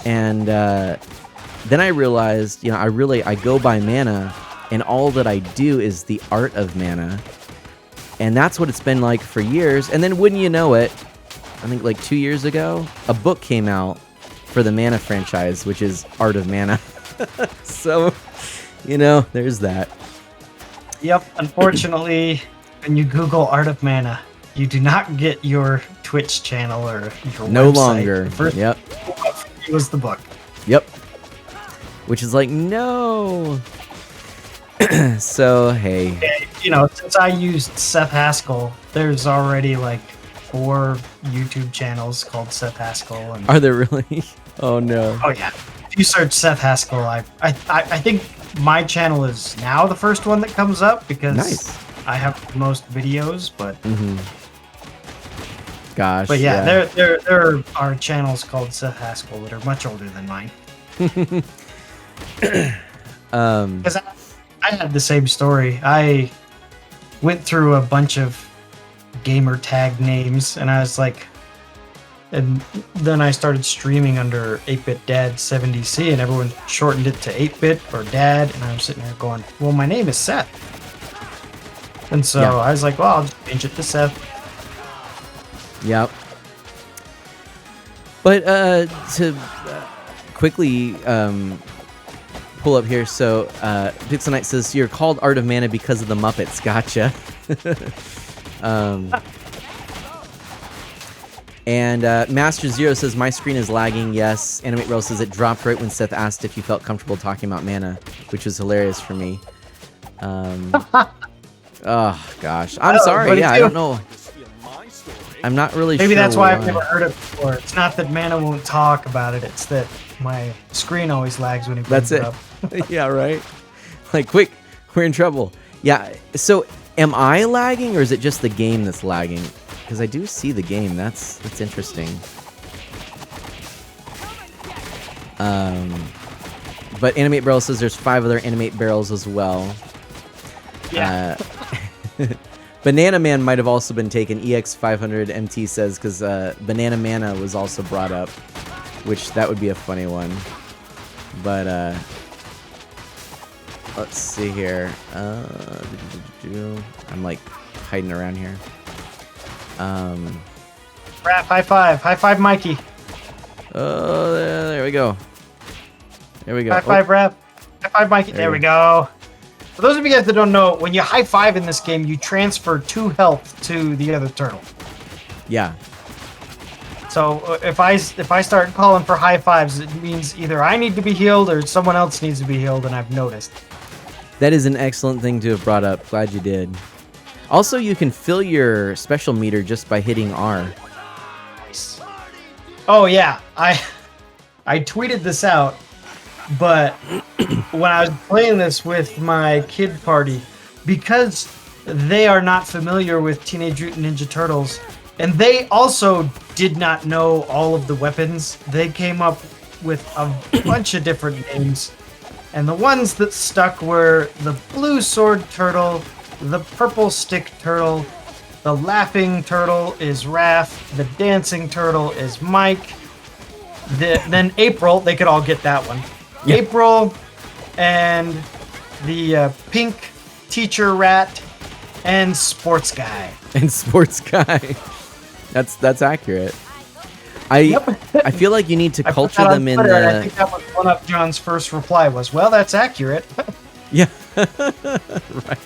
A: And then I realized, I go by Mana, and all that I do is the art of Mana. And that's what it's been like for years. And then wouldn't you know it, I think like 2 years ago, a book came out for the Mana franchise, which is Art of Mana. So, there's that.
H: Yep, unfortunately, when you Google Art of Mana, you do not get your Twitch channel or your
A: no
H: website.
A: longer.
H: The first
A: Yep.
H: it was the book.
A: Yep. Which is like, no. So, hey.
H: And, since I used Seth Haskell, there's already like 4 YouTube channels called Seth Haskell. And,
A: Are there really? Oh, no.
H: oh, yeah. If you search Seth Haskell, I think my channel is now the first one that comes up because
A: Nice.
H: I have the most videos, but
A: Gosh.
H: but yeah, there are channels called Seth Haskell that are much older than mine. Because I had the same story. I went through a bunch of gamer tag names, and I was like, and then I started streaming under 8-Bit Dad 70C, and everyone shortened it to 8-Bit or Dad, and I'm sitting there going, well, my name is Seth. And so
A: Yeah.
H: I was like, well, I'll just change it to Seth.
A: Yep. But to quickly pull up here, so Pixel Knight says you're called Art of Mana because of the Muppets. Gotcha. And Master Zero says my screen is lagging. Yes. Animate Rail says it dropped right when Seth asked if you felt comfortable talking about Mana, which was hilarious for me. Oh gosh, I'm sorry. Yeah, I don't know. I'm not really sure.
H: Maybe that's why I've never heard it before. It's not that Mana won't talk about it. It's that my screen always lags when he brings
A: That's
H: it
A: it.
H: up.
A: Yeah, right. Like, quick, we're in trouble. Yeah. So, am I lagging, or is it just the game that's lagging? Because I do see the game. That's interesting. But Animate Barrel says there's 5 other Animate Barrels as well.
H: Yeah.
A: Banana Man might have also been taken. EX500MT says because Banana Mana was also brought up, which that would be a funny one. But let's see here. I'm like hiding around here.
H: Raph, high five, Mikey.
A: Oh, there we go. There we go.
H: High five, Raph. High five, Mikey. There we go. For those of you guys that don't know, when you high five in this game, you transfer 2 health to the other turtle.
A: Yeah.
H: So if I start calling for high fives, it means either I need to be healed or someone else needs to be healed, and I've noticed.
A: That is an excellent thing to have brought up. Glad you did. Also, you can fill your special meter just by hitting R.
H: Oh yeah, I tweeted this out, but when I was playing this with my kid party, because they are not familiar with Teenage Mutant Ninja Turtles, and they also did not know all of the weapons, they came up with a bunch of different names. And the ones that stuck were the blue sword turtle, the purple stick turtle, the laughing turtle is Raph, the dancing turtle is Mike, then April, they could all get that one.
A: Yeah.
H: April and the pink teacher rat and sports guy.
A: And sports guy. That's accurate. I feel like you need to culture them in
H: Twitter,
A: the.
H: and I think that was one of John's first reply was, "Well, that's accurate."
A: Yeah. Right.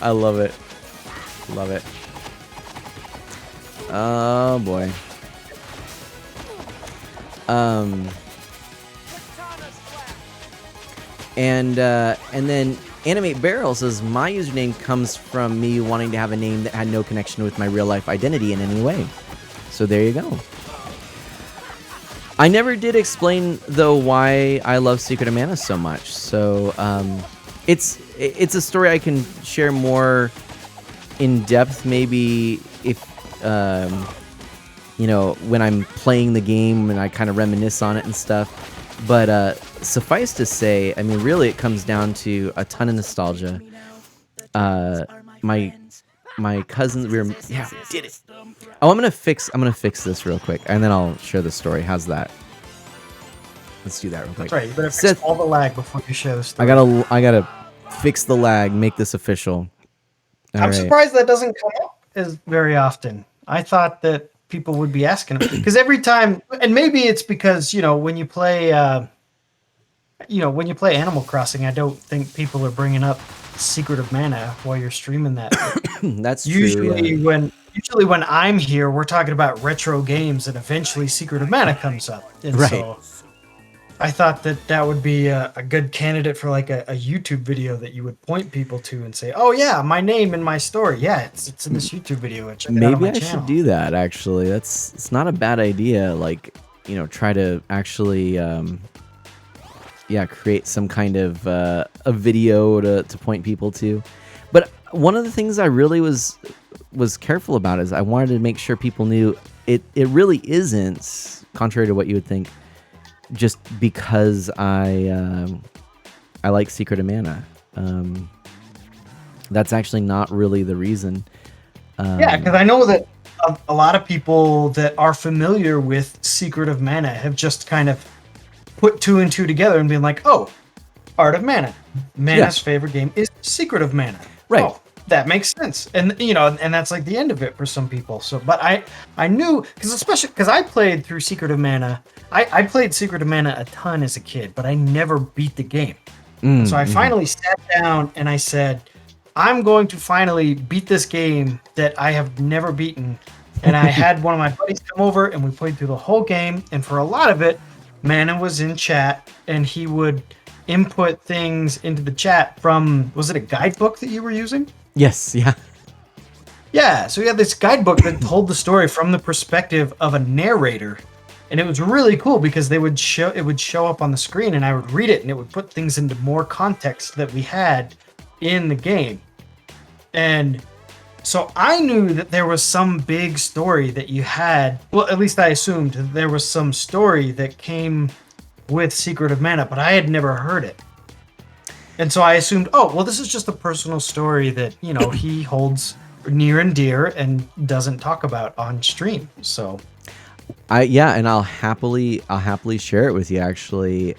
A: I love it. Love it. Oh boy. And then Animate Barrel says my username comes from me wanting to have a name that had no connection with my real life identity in any way. So there you go. I never did explain though why I love Secret of Mana so much. So it's a story I can share more in depth, maybe if when I'm playing the game and I kind of reminisce on it and stuff. But suffice to say, I mean, really, it comes down to a ton of nostalgia. My cousins, we did it. Oh, I'm gonna fix this real quick, and then I'll share the story. How's that? Let's do that real quick.
H: That's right. You better fix all the lag before you share the story.
A: I gotta fix the lag, make this official.
H: I'm surprised that doesn't come up as very often. I thought that people would be asking because every time, and maybe it's because when you play, Animal Crossing, I don't think people are bringing up Secret of Mana while you're streaming that.
A: That's
H: usually
A: true.
H: Usually when I'm here, we're talking about retro games, and eventually Secret of Mana comes up. And
A: right.
H: So I thought that would be a good candidate for like a YouTube video that you would point people to and say, "Oh yeah, my name and my story. Yeah, it's in this YouTube video."
A: Maybe I should do that. Actually, it's not a bad idea. Like try to actually create some kind of a video to point people to. But one of the things I really was careful about is I wanted to make sure people knew it really isn't, contrary to what you would think, just because I like Secret of Mana. That's actually not really the reason.
H: Because I know that a lot of people that are familiar with Secret of Mana have just kind of put two and two together and been like, "Oh, Art of Mana. Mana's favorite game is Secret of Mana."
A: Right.
H: Oh, that makes sense. And and that's like the end of it for some people. So, but I knew, especially because I played through Secret of Mana. I played Secret of Mana a ton as a kid, but I never beat the game. So I finally sat down and I said, I'm going to finally beat this game that I have never beaten. And I had one of my buddies come over and we played through the whole game. And for a lot of it, Mana was in chat and he would input things into the chat from, was it a guidebook that you were using?
A: Yes, yeah.
H: Yeah, so we had this guidebook that told the story from the perspective of a narrator. And it was really cool because it would show up on the screen and I would read it and it would put things into more context that we had in the game. And so I knew that there was some big story that you had. Well, at least I assumed that there was some story that came with Secret of Mana, but I had never heard it. And so I assumed, oh, well, this is just a personal story that, he holds near and dear and doesn't talk about on stream. So
A: and I'll happily share it with you actually.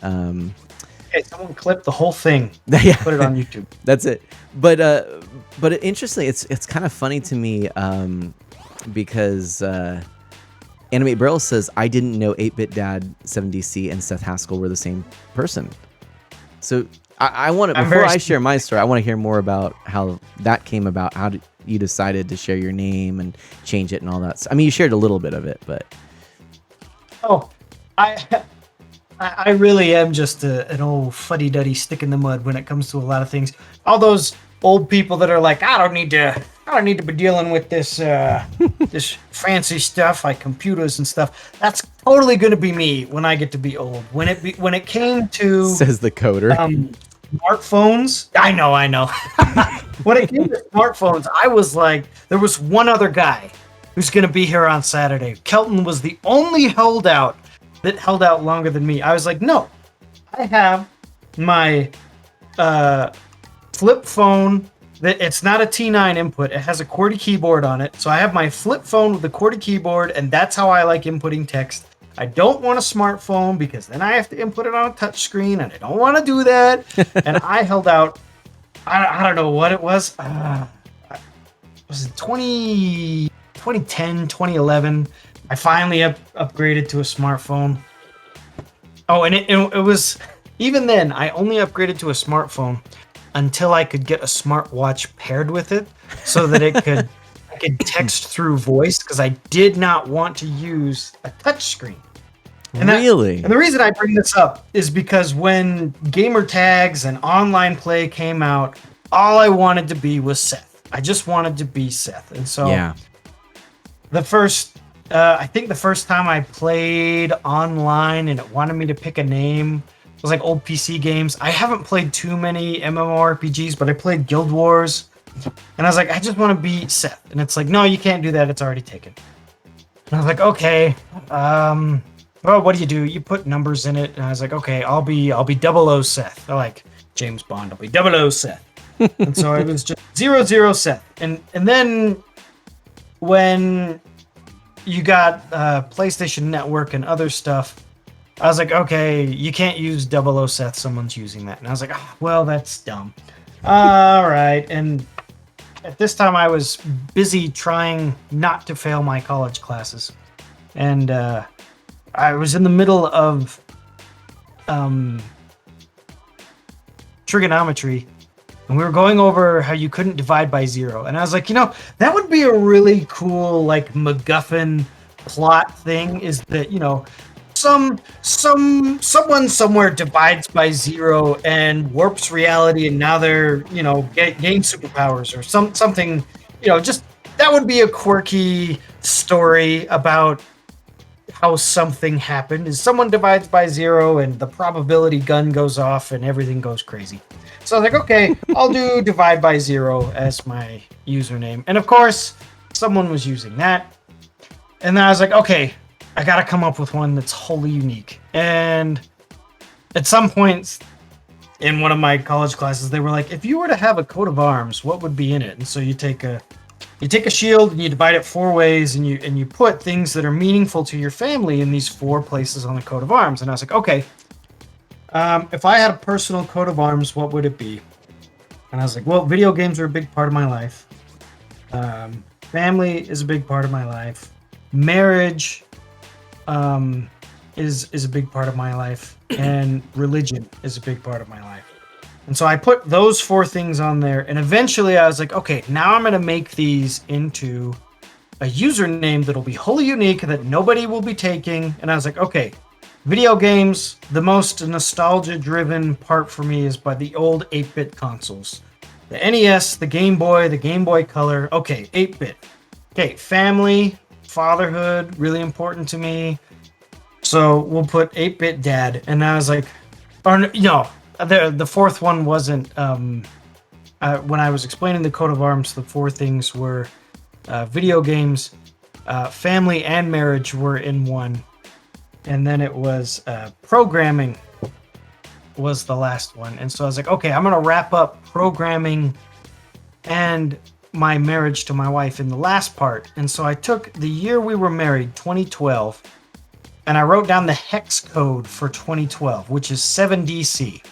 H: Hey, someone clip the whole thing.
A: Yeah.
H: Put it on YouTube.
A: That's it. But interestingly, it's kind of funny to me because Animate Barrel says I didn't know 8-Bit Dad 7DC and Seth Haskell were the same person. So I want to, before I share my story, I want to hear more about how that came about. How you decided to share your name and change it and all that. I mean, you shared a little bit of it, but
H: oh, I really am just an old fuddy-duddy stick in the mud when it comes to a lot of things. All those old people that are like, I don't need to be dealing with this this fancy stuff like computers and stuff. That's totally going to be me when I get to be old. When it came to
A: says the coder.
H: Smartphones, I know. When it came to smartphones, I was like, there was one other guy who's going to be here on Saturday. Kelton was the only holdout that held out longer than me. I was like, no, I have my flip phone that it's not a T9 input. It has a QWERTY keyboard on it. So I have my flip phone with the QWERTY keyboard, and that's how I like inputting text. I don't want a smartphone because then I have to input it on a touch screen, and I don't want to do that. And I held out, I don't know what it was. Was it 2010, 2011? I finally upgraded to a smartphone. Oh, and it was, even then, I only upgraded to a smartphone until I could get a smartwatch paired with it so that I could text through voice, because I did not want to use a touch screen.
A: Really?
H: And the reason I bring this up is because when gamer tags and online play came out, all I wanted to be was Seth. I just wanted to be Seth. And so I think the first time I played online and it wanted me to pick a name was like old PC games. I haven't played too many MMORPGs, but I played Guild Wars And I was like, I just want to be Seth. And it's like, no, you can't do that. It's already taken. And I was like, okay. Well, what do? You put numbers in it. And I was like, okay, I'll be 00 Seth. I like James Bond. I'll be 00 Seth. And so it was just 00 Seth. And then when you got PlayStation Network and other stuff, I was like, okay, you can't use 00 Seth. Someone's using that. And I was like, oh, well, that's dumb. All right. And at this time, I was busy trying not to fail my college classes. And I was in the middle of trigonometry. And we were going over how you couldn't divide by 0. And I was like, that would be a really cool, like, MacGuffin plot thing, is that, someone somewhere divides by 0 and warps reality, and now they're, gain superpowers or something, just that would be a quirky story about how something happened. Is someone divides by 0 and the probability gun goes off and everything goes crazy. So I was like, okay, I'll do divide by 0 as my username. And of course, someone was using that. And then I was like, okay, I got to come up with one that's wholly unique. And at some points in one of my college classes, they were like, if you were to have a coat of arms, what would be in it? And so you take a shield and you divide it 4 ways, and you put things that are meaningful to your family in these 4 places on the coat of arms. And I was like, okay, if I had a personal coat of arms, what would it be? And I was like, well, video games are a big part of my life. Family is a big part of my life. Marriage is a big part of my life. And religion is a big part of my life. And so I put those 4 things on there. And eventually I was like, okay, now I'm going to make these into a username that'll be wholly unique, that nobody will be taking. And I was like, okay, video games, the most nostalgia-driven part for me is by the old 8-bit consoles. The NES, the Game Boy, the Game Boy Color. Okay, 8-bit. Okay, family, fatherhood, really important to me. So we'll put 8-bit dad. And I was like, the 4th one wasn't, when I was explaining the coat of arms, the 4 things were video games, family, and marriage were in one. And then it was programming was the last one. And so I was like, okay, I'm going to wrap up programming and my marriage to my wife in the last part. And so I took the year we were married, 2012, and I wrote down the hex code for 2012, which is 7DC.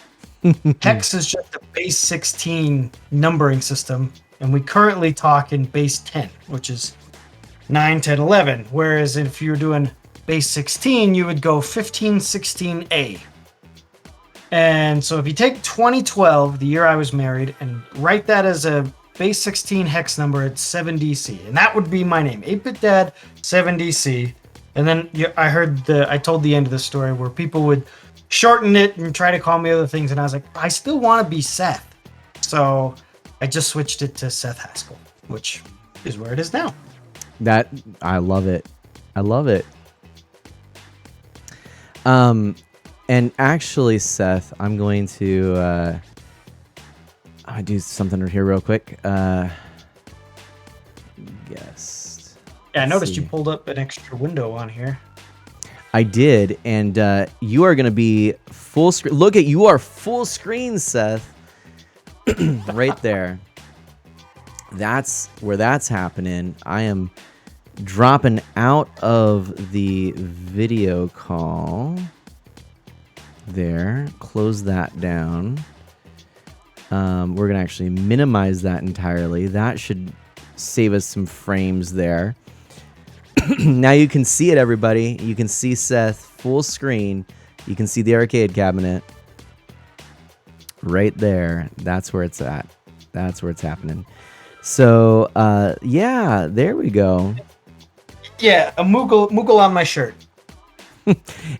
H: Hex is just a base 16 numbering system, and we currently talk in base 10, which is 9, 10, 11. Whereas if you're doing base 16, you would go 15, 16A. And so if you take 2012, the year I was married, and write that as a base 16 hex number, it's 7DC. And that would be my name, 8-bit dad, 7DC. And then I told the end of the story where people would shorten it and try to call me other things. And I was like, I still want to be Seth. So I just switched it to Seth Haskell, which is where it is now.
A: I love it. I love it. And actually, Seth, I'm going to do something here real quick. Guest.
H: Yeah, I noticed you pulled up an extra window on here.
A: I did, and you are going to be full screen. Look at you are full screen, Seth. Right there. That's where that's happening. I am dropping out of the video call. There. Close that down. We're going to actually minimize that entirely. That should save us some frames there. Now you can see it, everybody. You can see Seth full screen. You can see the arcade cabinet right there. That's where it's at. That's where it's happening. So, yeah, there we go.
H: Yeah, a Moogle on my shirt.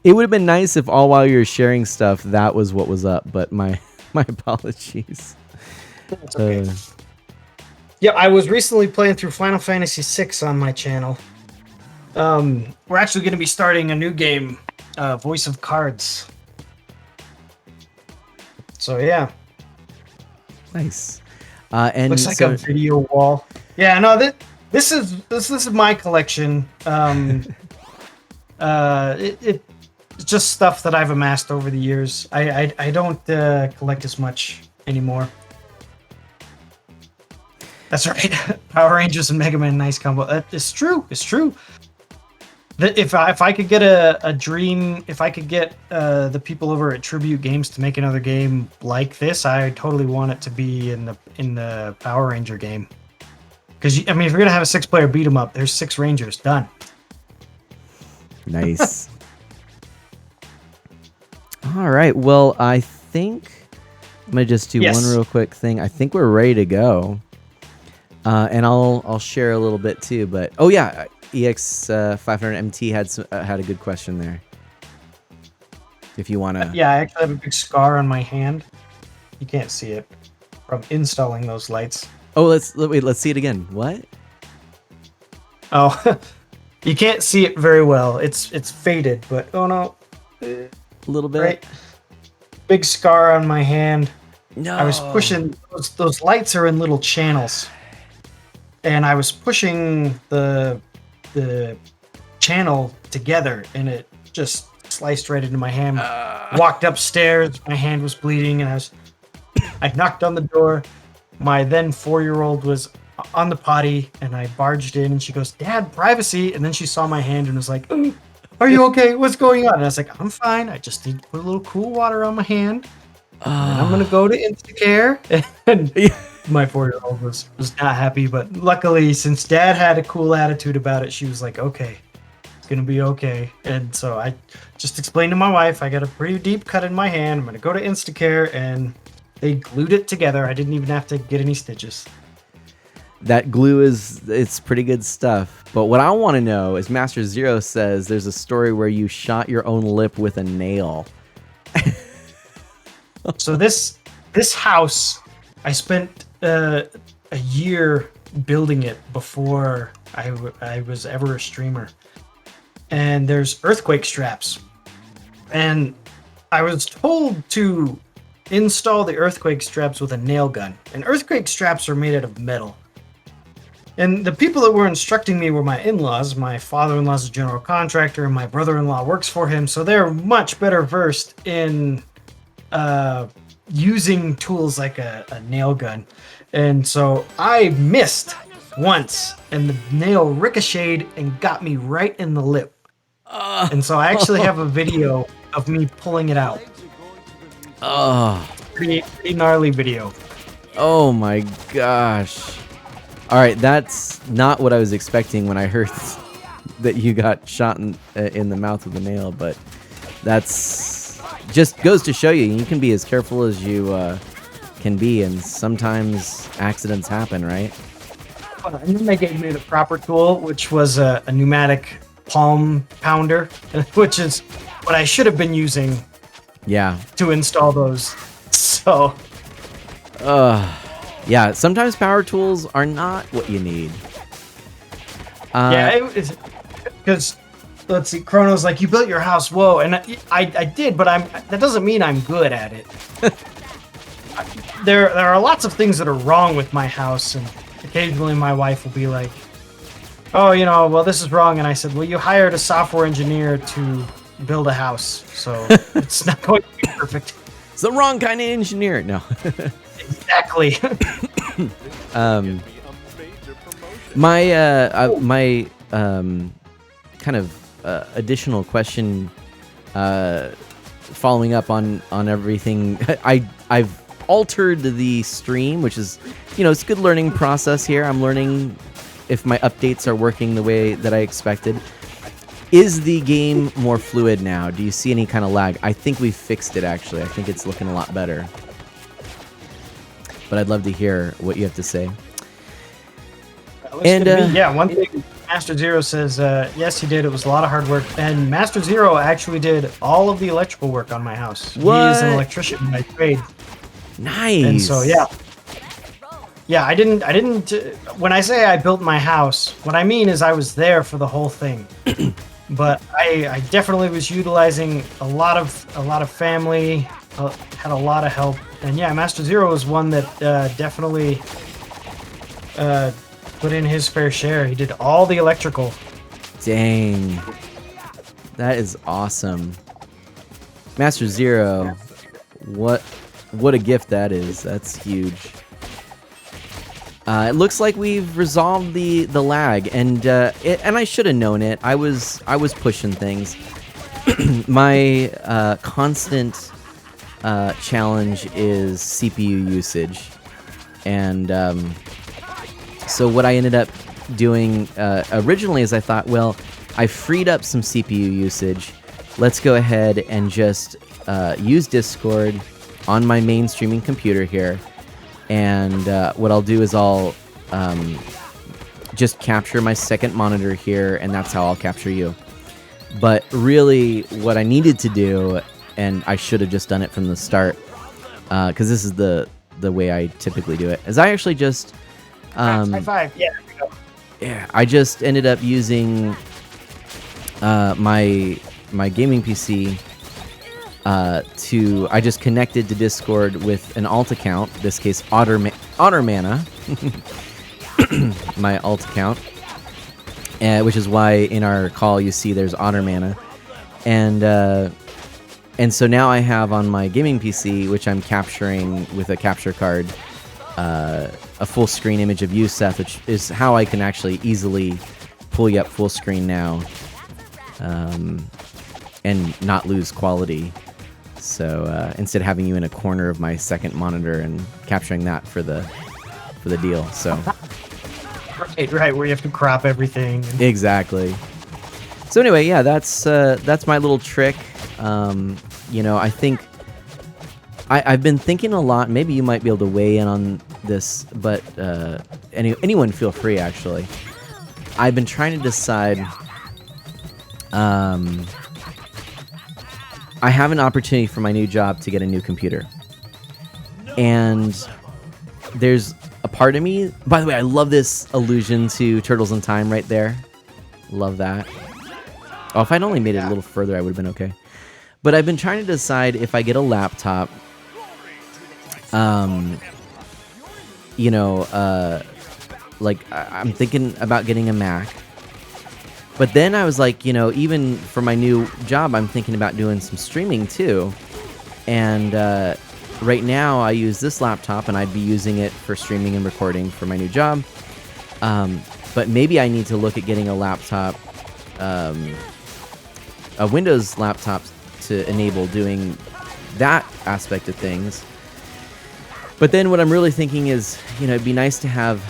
A: It would have been nice if all while you were sharing stuff, that was what was up. But my apologies.
H: That's okay. Yeah, I was recently playing through Final Fantasy VI on my channel. We're actually going to be starting a new game, Voice of Cards. So yeah.
A: Nice. And
H: looks like
A: so,
H: a video wall. Yeah, no, this is my collection. It's just stuff that I've amassed over the years. I don't collect as much anymore. That's right. Power Rangers and Mega Man, nice combo. It's true. It's true. If I could get a dream, if I could get the people over at Tribute Games to make another game like this, I totally want it to be in the Power Ranger game. Because I mean, if you're gonna have a 6-player beat 'em up, there's 6 Rangers done.
A: Nice. All right. Well, I think I'm gonna just do one real quick thing. I think we're ready to go. And I'll share a little bit too. But oh yeah, EX500MT had a good question there. If you wanna.
H: Yeah, I actually have a big scar on my hand. You can't see it from installing those lights.
A: Oh, let's see it again. What?
H: Oh, you can't see it very well. It's faded, but oh no,
A: a little bit.
H: Right. Big scar on my hand.
A: No.
H: I was pushing those lights are in little channels, and I was pushing the channel together, and it just sliced right into my hand. Walked upstairs, my hand was bleeding, and I knocked on the door. My then 4-year-old was on the potty, and I barged in, and she goes, "Dad, privacy!" And then she saw my hand and was like, "Are you okay? What's going on?" And I was like, "I'm fine. I just need to put a little cool water on my hand, and I'm gonna go to Instacare." And my 4-year-old was not happy, but luckily, since Dad had a cool attitude about it, she was like, "Okay, it's gonna be okay." And so I just explained to my wife, I got a pretty deep cut in my hand. I'm gonna go to Instacare, and they glued it together. I didn't even have to get any stitches.
A: That glue it's pretty good stuff. But what I want to know is Master Zero says there's a story where you shot your own lip with a nail.
H: So this house, I spent a year building it before I was ever a streamer. And there's earthquake straps. And I was told to install the earthquake straps with a nail gun. And earthquake straps are made out of metal. And the people that were instructing me were my in-laws. My father-in-law's a general contractor, and my brother-in-law works for him, so they're much better versed in using tools like a nail gun. And so I missed once, and the nail ricocheted and got me right in the lip. And so I actually have a video of me pulling it out. Pretty gnarly video.
A: Oh my gosh. All right, that's not what I was expecting when I heard that you got shot in the mouth with a nail, but that's just goes to show you can be as careful as you can be, and sometimes accidents happen, right?
H: And then they gave me the proper tool, which was a pneumatic palm pounder, which is what I should have been using.
A: Yeah.
H: To install those. So.
A: Yeah, sometimes power tools are not what you need.
H: Yeah, because let's see, Chrono's like, you built your house, whoa, and I did, but that doesn't mean I'm good at it. There are lots of things that are wrong with my house, and occasionally my wife will be like, "Oh, well, this is wrong," and I said, "Well, you hired a software engineer to build a house, so it's not going to be perfect."
A: It's the wrong kind of engineer. No.
H: Exactly.
A: My kind of additional question, following up on everything. I've altered the stream, which is, it's a good learning process here. I'm learning if my updates are working the way that I expected. Is the game more fluid now? Do you see any kind of lag? I think we fixed it, actually. I think it's looking a lot better. But I'd love to hear what you have to say.
H: And one thing Master Zero says, yes, he did. It was a lot of hard work. And Master Zero actually did all of the electrical work on my house.
A: What?
H: He is an electrician by trade.
A: Nice.
H: And so, yeah. Yeah, I didn't, when I say I built my house, what I mean is I was there for the whole thing. But I definitely was utilizing a lot of family, had a lot of help. And yeah, Master Zero was one that definitely put in his fair share. He did all the electrical.
A: Dang. That is awesome. Master Zero, what a gift that is. That's huge. It looks like we've resolved the lag, and I should have known it. I was pushing things. My constant challenge is CPU usage, and so what I ended up doing originally is I thought, well, I freed up some CPU usage. Let's go ahead and just use Discord on my main streaming computer here. And what I'll do is I'll just capture my second monitor here, and that's how I'll capture you. But really, what I needed to do, and I should have just done it from the start, because this is the way I typically do it, is I actually just...
H: high five. Yeah, there we go.
A: Yeah, I just ended up using my gaming PC I just connected to Discord with an alt account, in this case Otter Mana, my alt account, which is why in our call you see there's Otter Mana, and so now I have on my gaming PC, which I'm capturing with a capture card, a full screen image of you, Seth, which is how I can actually easily pull you up full screen now, and not lose quality. So instead of having you in a corner of my second monitor and capturing that for the deal. So
H: right, where you have to crop everything.
A: Exactly. So anyway, yeah, that's my little trick. I think I've been thinking a lot. Maybe you might be able to weigh in on this, but anyone feel free. Actually, I've been trying to decide. I have an opportunity for my new job to get a new computer. And there's a part of me... By the way, I love this allusion to Turtles in Time right there. Love that. Oh, if I'd only made it a little further, I would have been okay. But I've been trying to decide if I get a laptop... I'm thinking about getting a Mac. But then I was like, even for my new job, I'm thinking about doing some streaming too. And right now I use this laptop, and I'd be using it for streaming and recording for my new job. But maybe I need to look at getting a laptop, a Windows laptop to enable doing that aspect of things. But then what I'm really thinking is, it'd be nice to have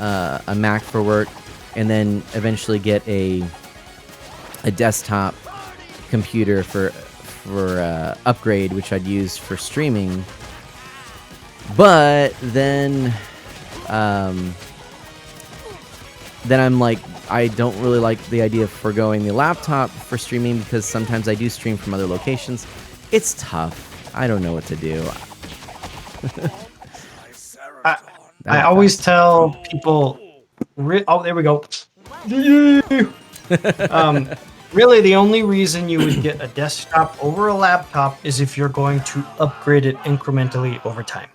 A: a Mac for work, and then eventually get a desktop computer for upgrade, which I'd use for streaming. But then I'm like, I don't really like the idea of foregoing the laptop for streaming, because sometimes I do stream from other locations. It's tough. I don't know what to do.
H: I always tell people... Oh, there we go. Really, the only reason you would get a desktop over a laptop is if you're going to upgrade it incrementally over time.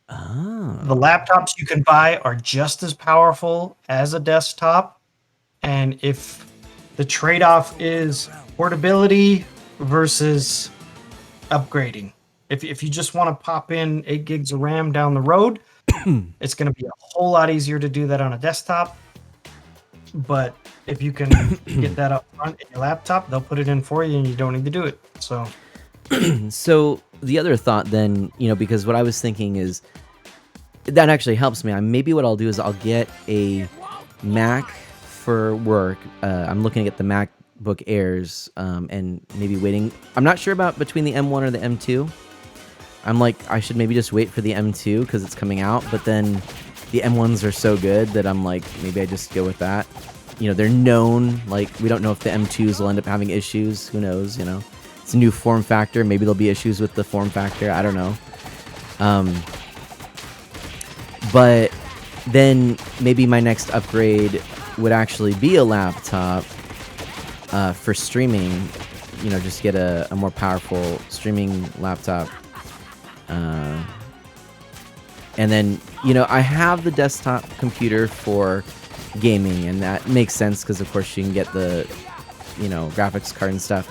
A: Oh.
H: The laptops you can buy are just as powerful as a desktop, and if the trade-off is portability versus upgrading, if you just want to pop in 8 gigs of RAM down the road, it's going to be a whole lot easier to do that on a desktop. But if you can get that up front in your laptop, they'll put it in for you, and you don't need to do it. So,
A: So the other thought then, because what I was thinking is that actually helps me. Maybe what I'll do is I'll get a Mac for work. I'm looking at the MacBook Airs, and maybe waiting. I'm not sure about between the M1 or the M2. I'm like, I should maybe just wait for the M2 because it's coming out, but then the M1s are so good that I'm like, maybe I just go with that. They're known, like, we don't know if the M2s will end up having issues. Who knows, It's a new form factor. Maybe there'll be issues with the form factor. I don't know. But then maybe my next upgrade would actually be a laptop for streaming. Just get a more powerful streaming laptop. And then, I have the desktop computer for gaming, and that makes sense because, of course, you can get the, graphics card and stuff.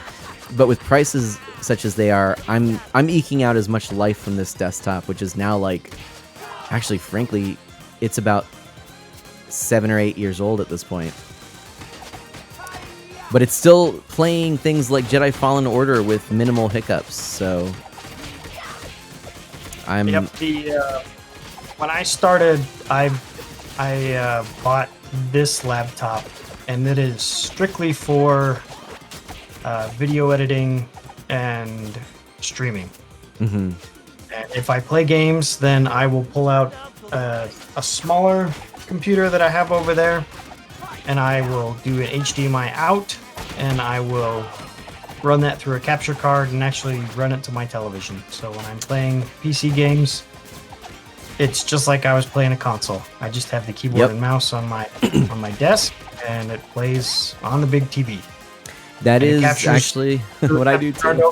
A: But with prices such as they are, I'm eking out as much life from this desktop, which is now actually, frankly, it's about 7 or 8 years old at this point. But it's still playing things like Jedi Fallen Order with minimal hiccups, so I'm...
H: Yep, when I started, I bought this laptop, and it is strictly for video editing and streaming.
A: Mm-hmm.
H: And if I play games, then I will pull out a smaller computer that I have over there, and I will do an HDMI out, and I will run that through a capture card and actually run it to my television. So when I'm playing PC games, it's just like I was playing a console. I just have the keyboard and mouse on my desk, and it plays on the big TV.
A: That is actually what I do too.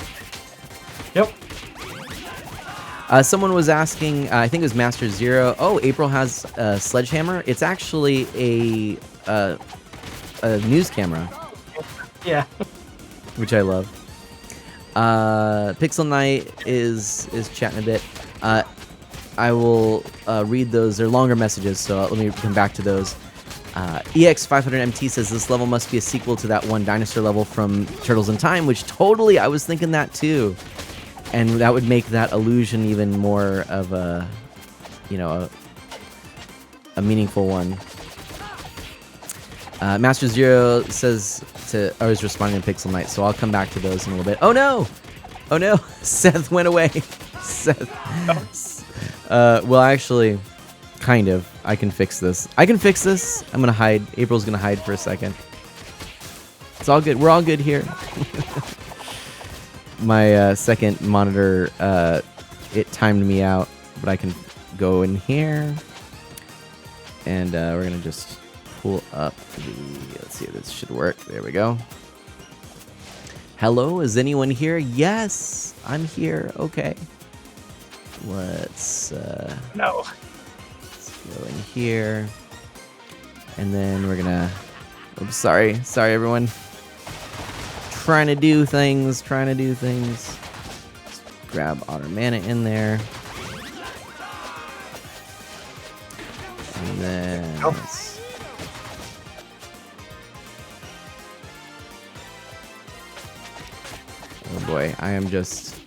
H: Yep.
A: Someone was asking, I think it was Master Zero. Oh, April has a Sledgehammer. It's actually a news camera.
H: Yeah.
A: Which I love. Pixel Knight is chatting a bit. I will read those. They're longer messages, so let me come back to those. EX500MT says this level must be a sequel to that one dinosaur level from Turtles in Time, which totally, I was thinking that too. And that would make that illusion even more of a meaningful one. Master Zero says is responding to Pixel Knight, so I'll come back to those in a little bit. Oh no! Oh no! Seth went away. Seth. Well, actually, kind of. I can fix this. I'm gonna hide. April's gonna hide for a second. It's all good. We're all good here. My second monitor, it timed me out, but I can go in here, and we're gonna just pull up let's see if this should work. There we go. Hello, is anyone here? Yes, I'm here. Okay. Let's
H: no.
A: Let's go in here, and then we're gonna. Oops, sorry everyone. Trying to do things. Let's grab Otter Mana in there, and then. Oh boy, I am just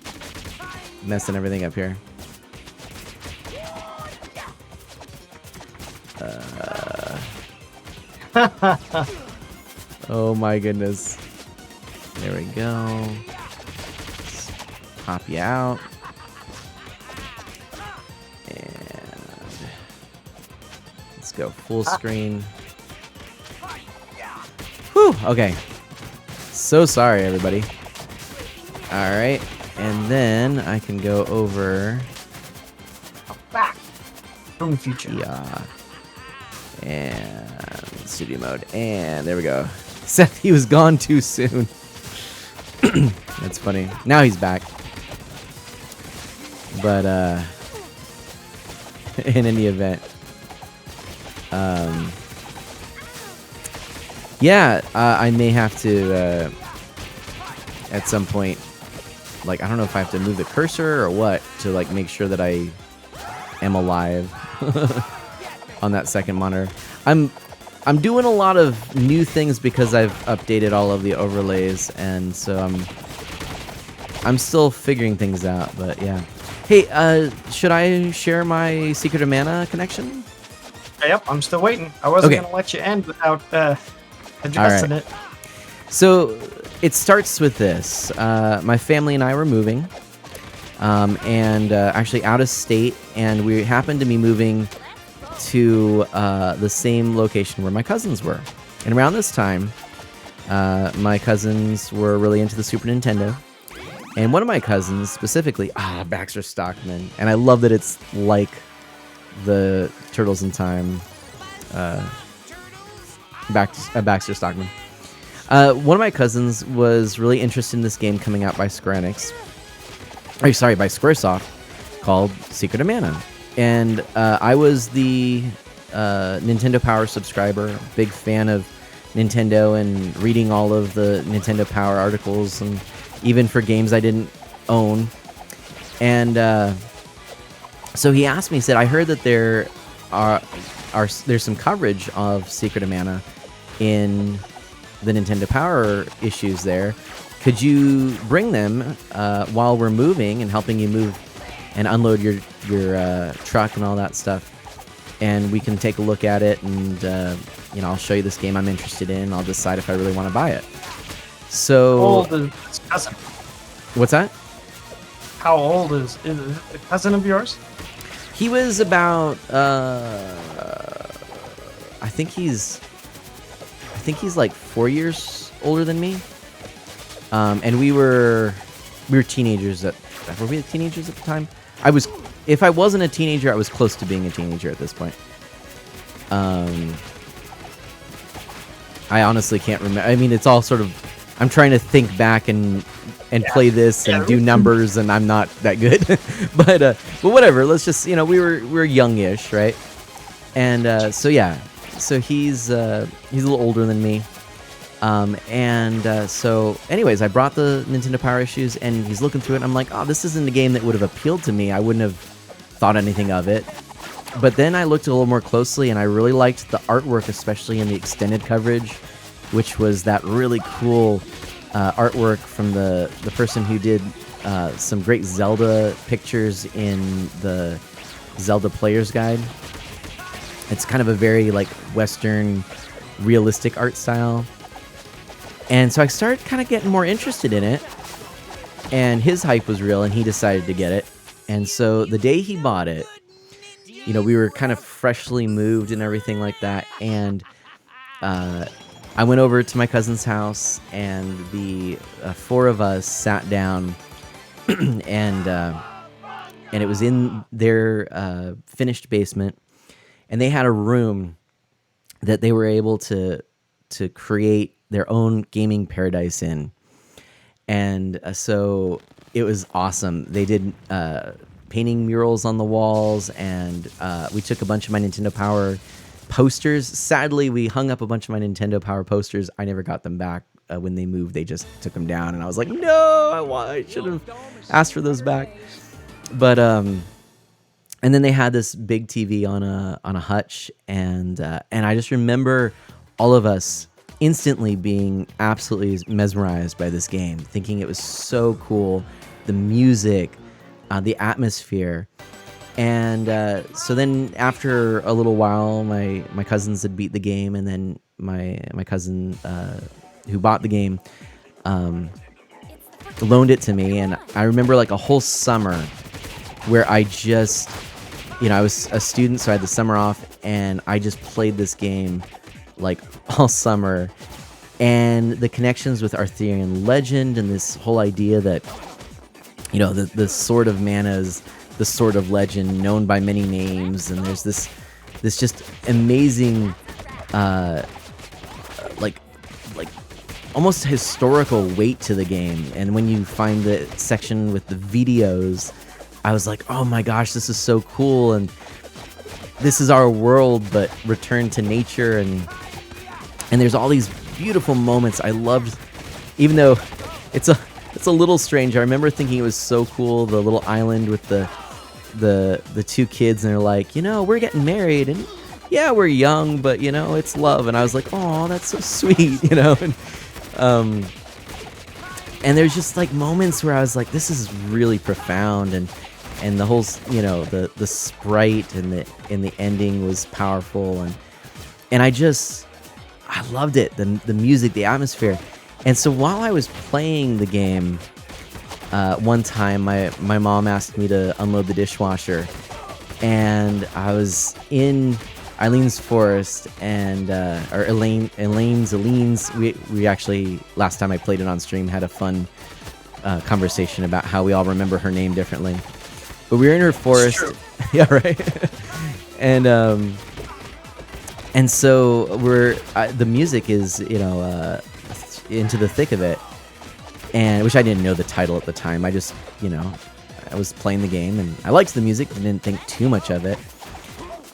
A: messing everything up here. Oh my goodness. There we go. Let's pop you out. And let's go full screen. Whew, okay. So sorry, everybody. Alright, and then I can go over
H: Back from the future.
A: Yeah. And studio mode. And there we go. Seth, he was gone too soon. That's funny. Now he's back. But in any event. Yeah, I may have to at some point, like, I don't know if I have to move the cursor or what to like make sure that I am alive on that second monitor. I'm doing a lot of new things because I've updated all of the overlays, and so I'm still figuring things out, but yeah. Hey, should I share my Secret of Mana connection?
H: Yep, I'm still waiting. I wasn't going to let you end without addressing it.
A: So it starts with this. My family and I were moving, and actually out of state, and we happened to be moving to the same location where my cousins were. And around this time, my cousins were really into the Super Nintendo. And one of my cousins specifically, Baxter Stockman. And I love that it's like the Turtles in Time Baxter Stockman. One of my cousins was really interested in this game coming out by Square Enix. By Squaresoft, called Secret of Mana. And I was the Nintendo Power subscriber, big fan of Nintendo and reading all of the Nintendo Power articles, and even for games I didn't own. And so he asked me, he said, I heard that there's some coverage of Secret of Mana in the Nintendo Power issues there. Could you bring them while we're moving and helping you move and unload your truck and all that stuff? And we can take a look at it, and I'll show you this game I'm interested in. I'll decide if I really want to buy it. So,
H: How old is his cousin?
A: What's that?
H: How old is it a cousin of yours?
A: He was about I think he's like 4 years older than me. And we were teenagers were we teenagers at the time? If I wasn't a teenager, I was close to being a teenager at this point. I honestly can't remember. I mean, it's all sort of, I'm trying to think back and play this and do numbers, and I'm not that good. but whatever. Let's just, we were youngish, right? And so he's a little older than me. So anyways, I brought the Nintendo Power issues, and he's looking through it, and I'm like, oh, this isn't a game that would have appealed to me. I wouldn't have thought anything of it. But then I looked a little more closely, and I really liked the artwork, especially in the extended coverage, which was that really cool artwork from the person who did some great Zelda pictures in the Zelda Player's Guide. It's kind of a very like Western realistic art style. And so I started kind of getting more interested in it, and his hype was real, and he decided to get it. And so the day he bought it, we were kind of freshly moved and everything like that. And I went over to my cousin's house, and the four of us sat down, and it was in their finished basement, and they had a room that they were able to create their own gaming paradise in. And so it was awesome. They did painting murals on the walls, and we took a bunch of my Nintendo Power posters. Sadly, we hung up a bunch of my Nintendo Power posters. I never got them back when they moved. They just took them down, and I was like, no, I should have asked for those back. But and then they had this big TV on a hutch, and I just remember all of us instantly being absolutely mesmerized by this game, thinking it was so cool, the music, the atmosphere. And so then after a little while, my cousins had beat the game, and then my cousin who bought the game loaned it to me. And I remember like a whole summer where I just, I was a student, so I had the summer off, and I just played this game like all summer. And the connections with Arthurian legend, and this whole idea that, the Sword of Mana is the Sword of Legend, known by many names, and there's this just amazing, like almost historical weight to the game. And when you find the section with the videos, I was like, oh my gosh, this is so cool, and this is our world, but returned to nature, and there's all these beautiful moments. I loved, even though it's a little strange. I remember thinking it was so cool, the little island with the two kids, and they're like, we're getting married, and yeah, we're young, but it's love. And I was like, oh, that's so sweet, and there's just like moments where I was like, this is really profound, and the whole, the sprite and the ending was powerful, and I loved it, the music, the atmosphere. And so while I was playing the game, one time my mom asked me to unload the dishwasher, and I was in Eileen's forest, and or Elaine's. We actually, last time I played it on stream, had a fun conversation about how we all remember her name differently. But we were in her forest. Yeah, right. And so the music is, into the thick of it, and which I didn't know the title at the time. I just, I was playing the game, and I liked the music, but didn't think too much of it.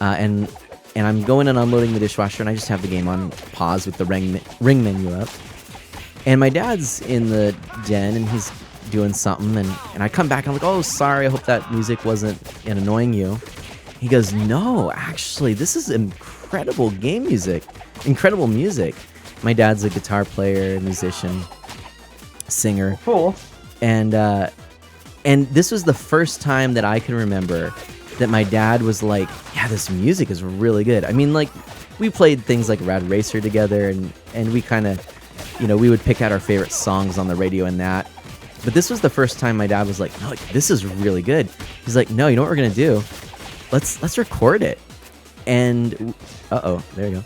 A: And I'm going and unloading the dishwasher, and I just have the game on pause with the ring menu up. And my dad's in the den, and he's doing something, and I come back, and I'm like, oh, sorry, I hope that music wasn't annoying you. He goes, no, actually, this is incredible game music. Incredible music. My dad's a guitar player, musician, singer.
H: Cool.
A: And this was the first time that I can remember that my dad was like, yeah, this music is really good. I mean, like, we played things like Rad Racer together, and we kind of, we would pick out our favorite songs on the radio and that. But this was the first time my dad was like, no, this is really good. He's like, no, you know what we're going to do? Let's record it. And, there you go.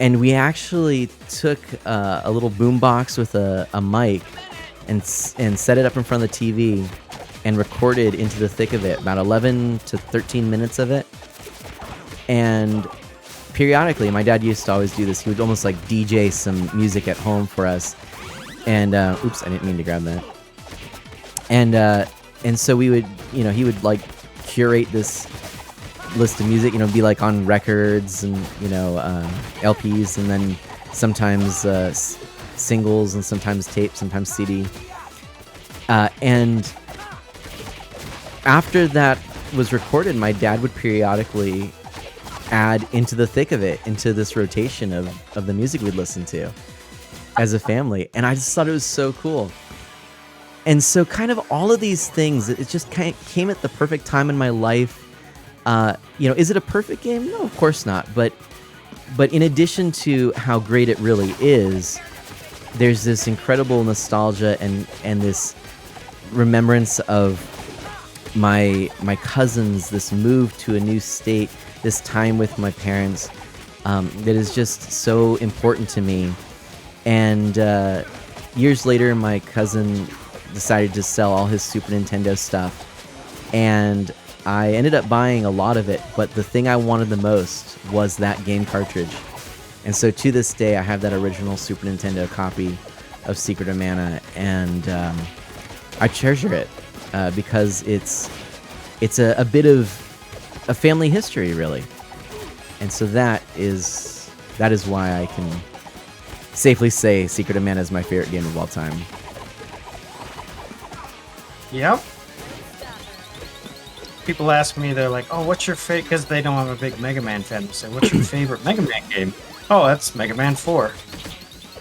A: And we actually took a little boombox with a mic and set it up in front of the TV and recorded into the thick of it, about 11 to 13 minutes of it. And periodically, my dad used to always do this. He would almost like DJ some music at home for us. And, oops, I didn't mean to grab that. And so we would, he would like curate this list of music, be like on records and, LPs, and then sometimes singles, and sometimes tape, sometimes CD. And after that was recorded, my dad would periodically add into the thick of it, into this rotation of the music we'd listen to as a family. And I just thought it was so cool. And so kind of all of these things, it just kind of came at the perfect time in my life. Is it a perfect game? No, of course not. But in addition to how great it really is, there's this incredible nostalgia and this remembrance of my cousins, this move to a new state, this time with my parents, that is just so important to me. And years later, my cousin decided to sell all his Super Nintendo stuff, and I ended up buying a lot of it, but the thing I wanted the most was that game cartridge. And so to this day, I have that original Super Nintendo copy of Secret of Mana, and I treasure it because it's a bit of a family history, really. And so that is why I can safely say Secret of Mana is my favorite game of all time.
H: Yep. People ask me, they're like, oh, what's your favorite? Because they know I'm a big Mega Man fan. They say, what's your favorite Mega Man game? Oh, that's Mega Man 4.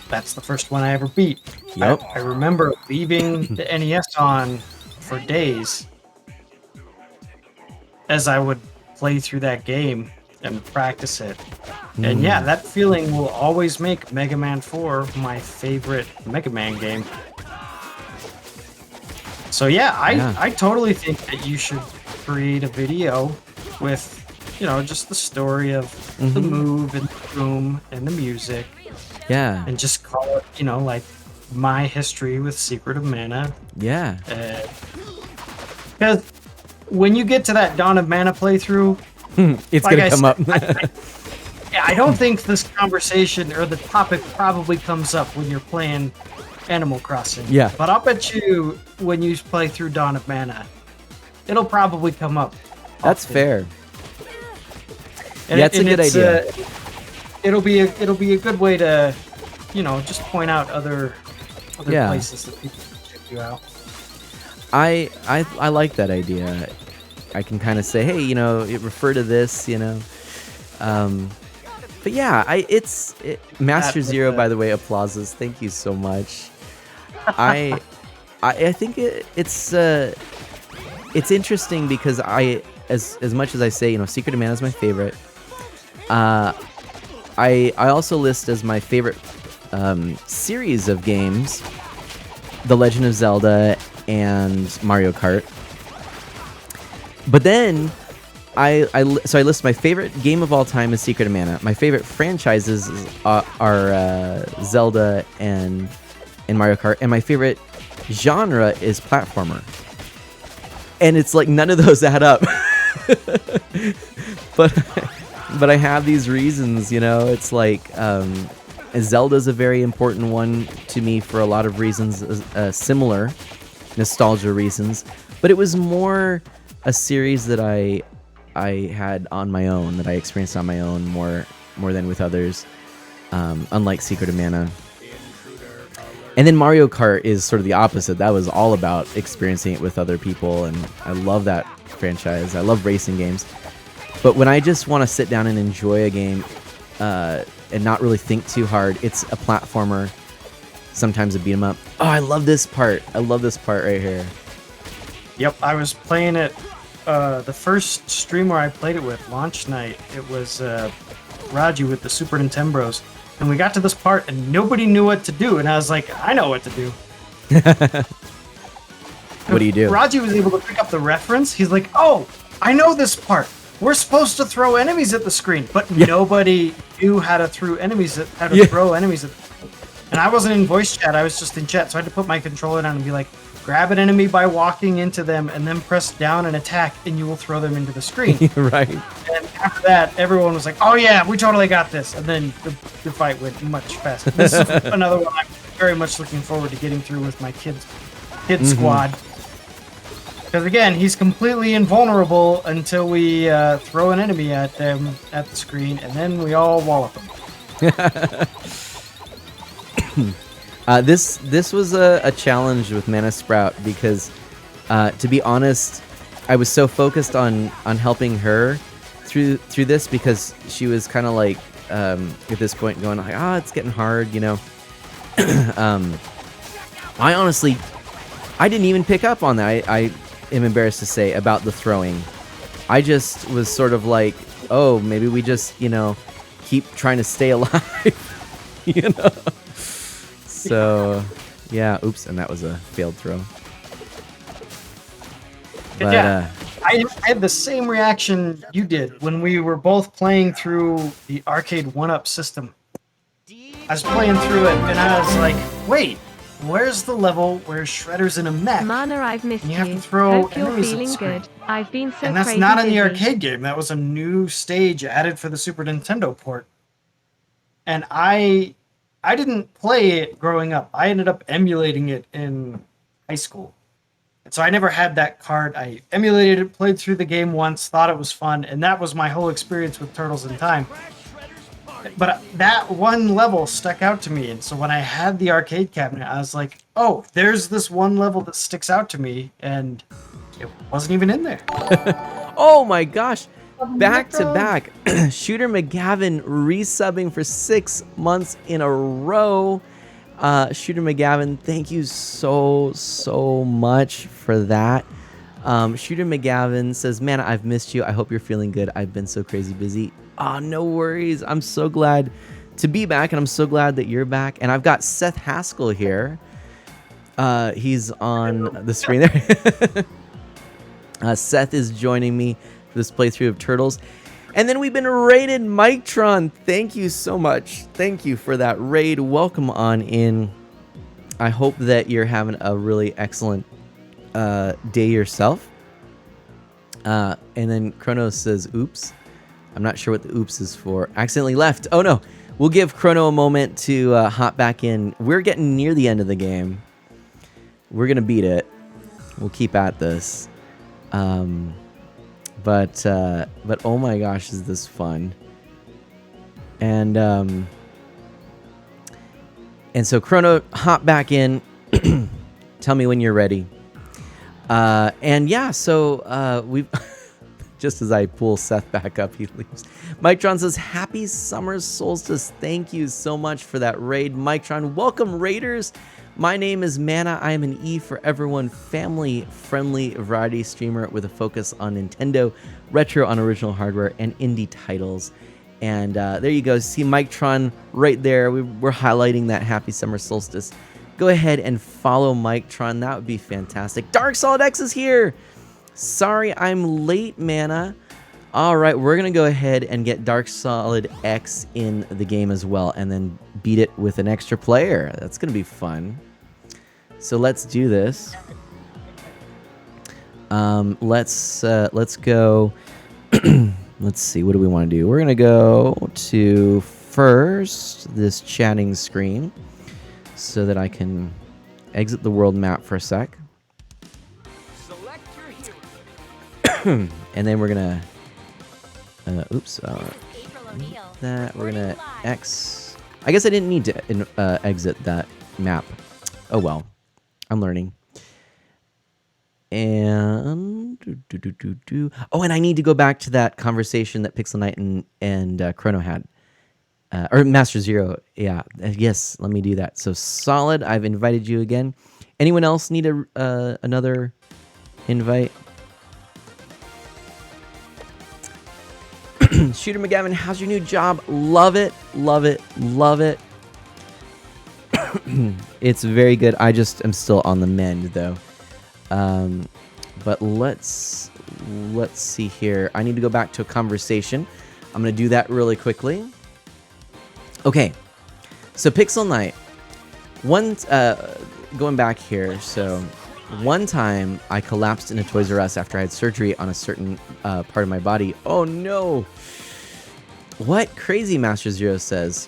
H: That's the first one I ever beat.
A: Yep.
H: I remember leaving the NES on for days as I would play through that game and practice it. And yeah, that feeling will always make Mega Man 4 my favorite Mega Man game. So yeah, I totally think that you should create a video with, just the story of the move and the room and the music.
A: Yeah.
H: And just call it, like my history with Secret of Mana.
A: Yeah.
H: Because when you get to that Dawn of Mana playthrough,
A: it's going to come up.
H: I don't think this conversation or the topic probably comes up when you're playing Animal Crossing.
A: Yeah.
H: But I'll bet you when you play through Dawn of Mana, it'll probably come up.
A: That's
H: often.
A: fair.
H: And
A: that's a good idea.
H: It'll be a good way to, just point out other places that people can check you out.
A: I like that idea. I can kind of say, hey, it refer to this, But yeah, Master Zero, by the way, applauses. Thank you so much. I think it's interesting because as much as I say, Secret of Mana is my favorite. I also list as my favorite series of games The Legend of Zelda and Mario Kart. But then I list my favorite game of all time is Secret of Mana. My favorite franchises are Zelda and Mario Kart, and my favorite genre is platformer. And it's like none of those add up. But I have these reasons, It's like Zelda's a very important one to me for a lot of reasons, similar nostalgia reasons. but it was more a series that I had on my own, that I experienced on my own more than with others, unlike Secret of Mana. And then Mario Kart is sort of the opposite. That was all about experiencing it with other people, and I love that franchise. I love racing games. But when I just want to sit down and enjoy a game and not really think too hard, it's a platformer, sometimes a beat 'em up. Oh, I love this part. I love this part right here.
H: Yep, I was playing it, the first streamer I played it with, launch night, it was Raji with the Super Nintendo Bros. And we got to this part and nobody knew what to do, and I was like, I know what to do.
A: What do you do?
H: Raji was able to pick up the reference. He's like, oh, I know this part. We're supposed to throw enemies at the screen, but nobody knew how to throw enemies at the screen. And I wasn't in voice chat, I was just in chat, so I had to put my controller down and be like, grab an enemy by walking into them and then press down and attack and you will throw them into the screen.
A: Right.
H: And after that, everyone was like, oh yeah, we totally got this. And then the fight went much faster. This is another one I'm very much looking forward to getting through with my kid squad. Because again, he's completely invulnerable until we throw an enemy at them at the screen, and then we all wallop him.
A: This was a challenge with Mana Sprout because, to be honest, I was so focused on helping her through this because she was kind of like at this point going like, it's getting hard, you know. I honestly, I didn't even pick up on that. I am embarrassed to say about the throwing. I just was sort of like, oh, maybe we just, you know, keep trying to stay alive, you know. So, yeah, oops, and that was a failed throw. But,
H: yeah, I had the same reaction you did when we were both playing through the arcade 1-up system. I was playing through it, and I was like, wait, where's the level where Shredder's in a mech?
C: Mana, I've missed
H: and
C: you.
H: You have to throw
C: Hope you're
H: enemies at the
C: feeling
H: screen.
C: good. I've been so
H: And that's
C: crazy
H: not in the
C: busy.
H: arcade game. That was a new stage added for the Super Nintendo port. And I didn't play it growing up. I ended up emulating it in high school. And so I never had that card. I emulated it, played through the game once, thought it was fun, and that was my whole experience with Turtles in Time. But that one level stuck out to me, and so when I had the arcade cabinet, I was like, oh, there's this one level that sticks out to me, and it wasn't even in there.
A: oh my gosh. Back to back, Shooter McGavin resubbing for 6 months in a row. Shooter McGavin, thank you so much for that. Shooter McGavin says, man, I've missed you. I hope you're feeling good. I've been so crazy busy. No worries. I'm so glad to be back, and I'm so glad that you're back. And I've got Seth Haskell here. He's on the screen there. Seth is joining me for this playthrough of Turtles. And then we've been raided. Mike-tron, thank you so much. Thank you for that raid. Welcome on in. I hope that you're having a really excellent day yourself. And then Chronos says, oops. I'm not sure what the oops is for. Accidentally left. Oh no. We'll give Chrono a moment to hop back in. We're getting near the end of the game. We're going to beat it. We'll keep at this. But oh my gosh, is this fun. And so Chrono, hop back in. Tell me when you're ready. And yeah, so we've just as I pull Seth back up, he leaves. Mike-tron says, happy summer solstice. Thank you so much for that raid. Mike-tron, welcome raiders. My name is Mana. I am an E for everyone, family-friendly variety streamer with a focus on Nintendo, retro on original hardware, and indie titles. And there you go. See Mike-tron right there. We're highlighting that happy summer solstice. Go ahead and follow Mike-tron. That would be fantastic. Dark Solid X is here. Sorry, I'm late, Mana. All right, we're going to go ahead and get Dark Solid X in the game as well, and then beat it with an extra player. That's going to be fun. So let's do this. Let's go. Let's see. What do we want to do? We're going to go to first this chatting screen so that I can exit the world map for a sec.
E: Select your
A: And then we're gonna oops,
C: April O'Neil.
A: that we're gonna
C: Reporting live.
A: X. I guess I didn't need to exit that map. Oh well, I'm learning. And oh, and I need to go back to that conversation that Pixel Knight and Chrono had, or Master Zero. Yeah, yes, let me do that. So Solid, I've invited you again. Anyone else need another invite? Shooter McGavin, how's your new job? Love it, love it, love it. It's very good. I just am still on the mend though. But let's see here. I need to go back to a conversation. I'm gonna do that really quickly. Okay, so Pixel Knight. Going back here. So one time I collapsed in a Toys R Us after I had surgery on a certain part of my body. Oh no! What? Crazy Master Zero says.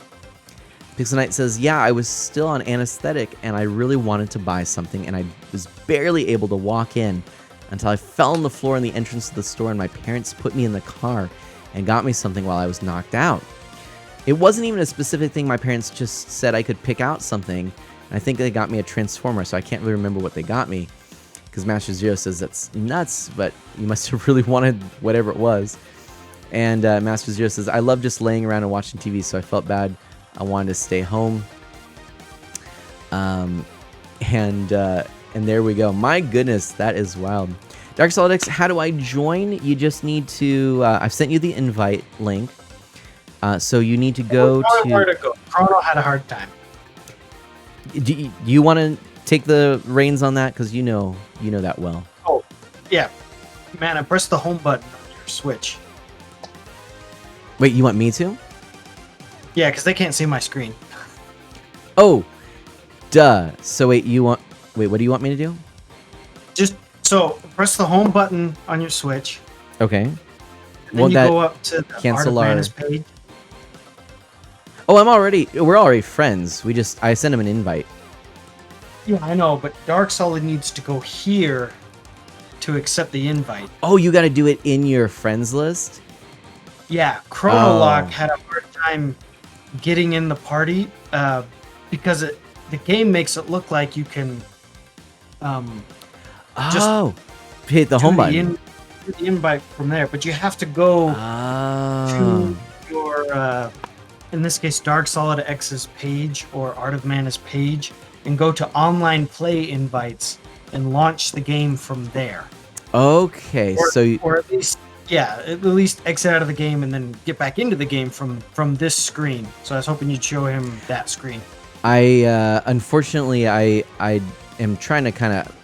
A: Pixel Knight says, yeah, I was still on anesthetic and I really wanted to buy something and I was barely able to walk in until I fell on the floor in the entrance to the store and my parents put me in the car and got me something while I was knocked out. It wasn't even a specific thing. My parents just said I could pick out something. And I think they got me a Transformer, so I can't really remember what they got me. Because Master Zero says that's nuts, but you must have really wanted whatever it was. And Master Zero says, I love just laying around and watching TV, so I felt bad. I wanted to stay home. And there we go. My goodness, that is wild. Dark Solid X, how do I join? You just need to... I've sent you the invite link. So you need to go
H: Where
A: to...
H: to go? Chrono had a hard time.
A: Do you want to take the reins on that? Because you know that well.
H: Oh, yeah. Man, I pressed the home button on your Switch.
A: Wait, you want me to?
H: Yeah, because they can't see my screen.
A: Oh, duh. So wait, what do you want me to do?
H: Just so press the home button on your Switch.
A: Okay.
H: And then you go up to the
A: cancel
H: Art of
A: our
H: Mana's page.
A: Oh, we're already friends. I sent him an invite.
H: Yeah, I know, but Dark Solid needs to go here to accept the invite.
A: Oh, you got to do it in your friends list?
H: Yeah, Chronolock had a hard time getting in the party because the game makes it look like you can just
A: hit the home button.
H: The invite from there, but you have to go to your in this case Dark Solid X's page or Art of Mana's page and go to online play invites and launch the game from there.
A: Okay,
H: or at least exit out of the game and then get back into the game from this screen. So I was hoping you'd show him that screen.
A: Unfortunately I am trying to kind of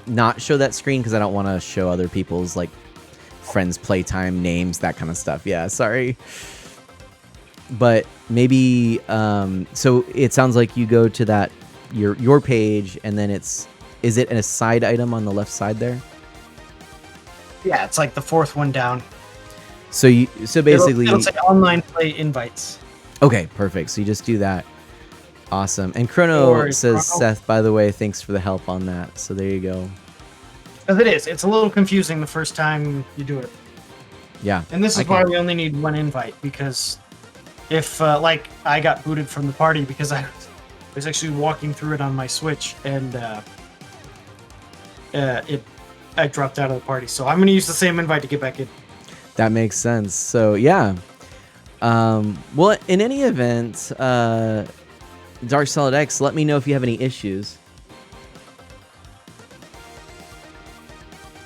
A: not show that screen because I don't want to show other people's like friends playtime names, that kind of stuff. Yeah, sorry. But maybe so it sounds like you go to that your page and then is it a side item on the left side there?
H: Yeah, it's like the fourth one down.
A: So basically
H: it'll say online play invites.
A: Okay, perfect. So you just do that. Awesome. And Chrono says, Seth, by the way, thanks for the help on that. So there you go.
H: Because it is. It's a little confusing the first time you do it.
A: Yeah.
H: And this is why we only need one invite, because if, like, I got booted from the party because I was actually walking through it on my Switch, and I dropped out of the party. So I'm going to use the same invite to get back in.
A: That makes sense. So, yeah. Well, in any event, Dark Solid X, let me know if you have any issues.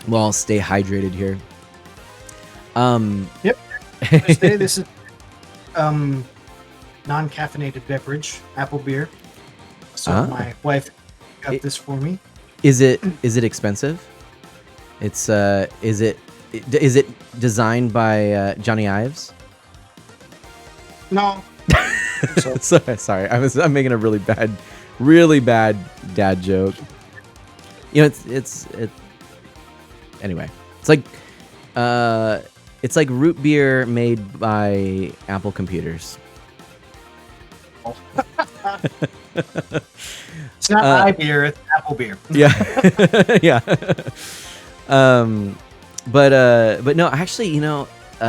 A: Well, I'll stay hydrated here.
H: Yep. Thursday, this is non-caffeinated beverage, apple beer. So my wife got this for me.
A: Is it expensive? It's is it designed by Johnny Ives?
H: No.
A: Sorry, I'm making a really bad dad joke. You know, it's anyway. It's like root beer made by Apple computers.
H: It's not my beer, it's apple beer.
A: Yeah. Yeah. but no, actually,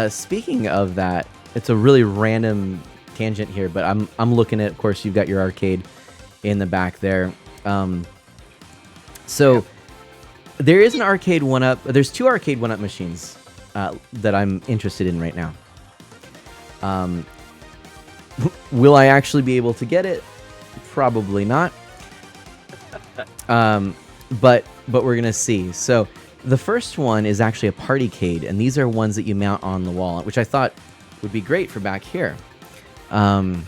A: speaking of that, it's a really random tangent here, but I'm looking at, of course, you've got your arcade in the back there. So there is an arcade 1-up. There's 2 arcade 1-up machines that I'm interested in right now. Will I actually be able to get it? Probably not. But we're gonna see. So the first one is actually a partycade, and these are ones that you mount on the wall, which I thought would be great for back here. And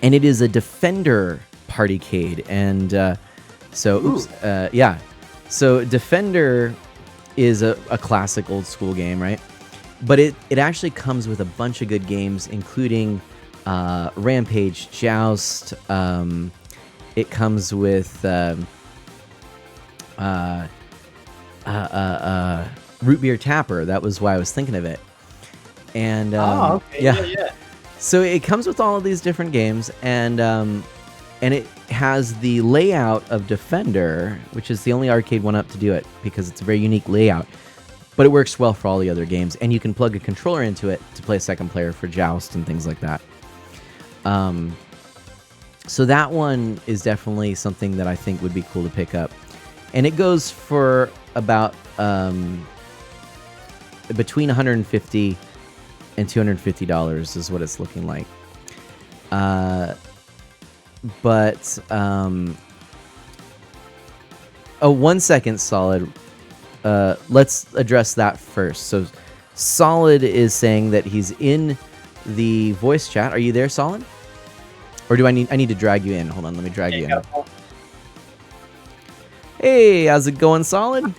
A: it is a Defender partycade, and yeah. So Defender is a classic old school game, right? But it actually comes with a bunch of good games, including Rampage, Joust. It comes with Root Beer Tapper. That was why I was thinking of it. And
H: okay. Yeah.
A: So it comes with all of these different games, and it has the layout of Defender, which is the only arcade 1-up to do it because it's a very unique layout. But it works well for all the other games, and you can plug a controller into it to play a second player for Joust and things like that. So that one is definitely something that I think would be cool to pick up. And it goes for about between $150 and $250 is what it's looking like. But 1 second, Solid. Let's address that first. So Solid is saying that he's in the voice chat. Are you there, Solid? Or do I need to drag you in? Hold on, let me drag you in. Hey, how's it going, Solid?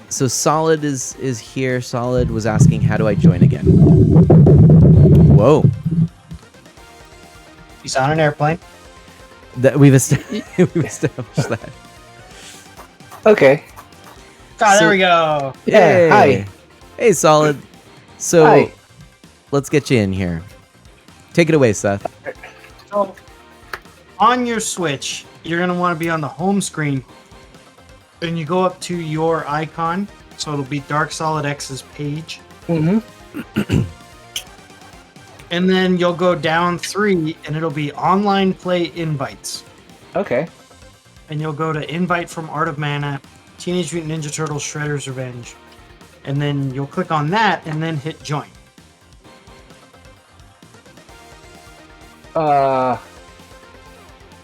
A: So Solid is here. Solid was asking, how do I join again? Whoa.
H: He's on an airplane.
A: We've established that.
J: Okay.
H: There we go.
J: Yeah, hi.
A: Hey, Solid. So,
J: Hi.
A: Let's get you in here. Take it away, Seth.
H: So, on your Switch, you're going to want to be on the home screen. And you go up to your icon. So it'll be Dark Solid X's page.
J: Mm-hmm.
H: And then you'll go down 3, and it'll be online play invites.
J: Okay.
H: And you'll go to invite from Art of Mana, Teenage Mutant Ninja Turtles Shredder's Revenge. And then you'll click on that and then hit join.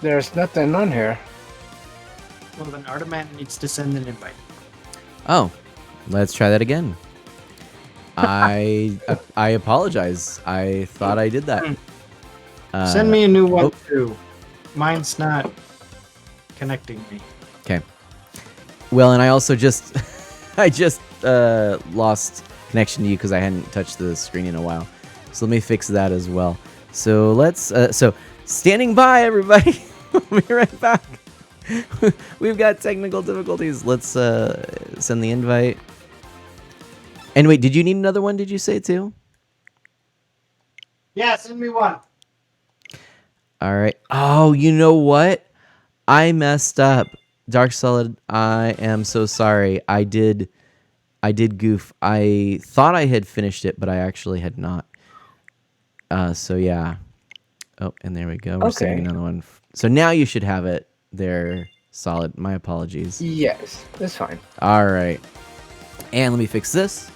J: There's nothing on here.
H: Well, then Art of Mana needs to send an invite.
A: Oh, let's try that again. I apologize. I thought I did that.
H: Send me a new one too. Mine's not connecting me.
A: Okay. Well, and I also just lost connection to you because I hadn't touched the screen in a while. So let me fix that as well. So let's so standing by, everybody. We'll be right back. We've got technical difficulties. Let's send the invite. And wait, did you need another one? Did you say too?
H: Yeah, send me one.
A: All right. Oh, you know what? I messed up. Dark Solid, I am so sorry. I did goof. I thought I had finished it, but I actually had not. So yeah. Oh, and there we go. We're sending another one. So now you should have it there, Solid. My apologies.
J: Yes, that's fine.
A: All right. And let me fix this.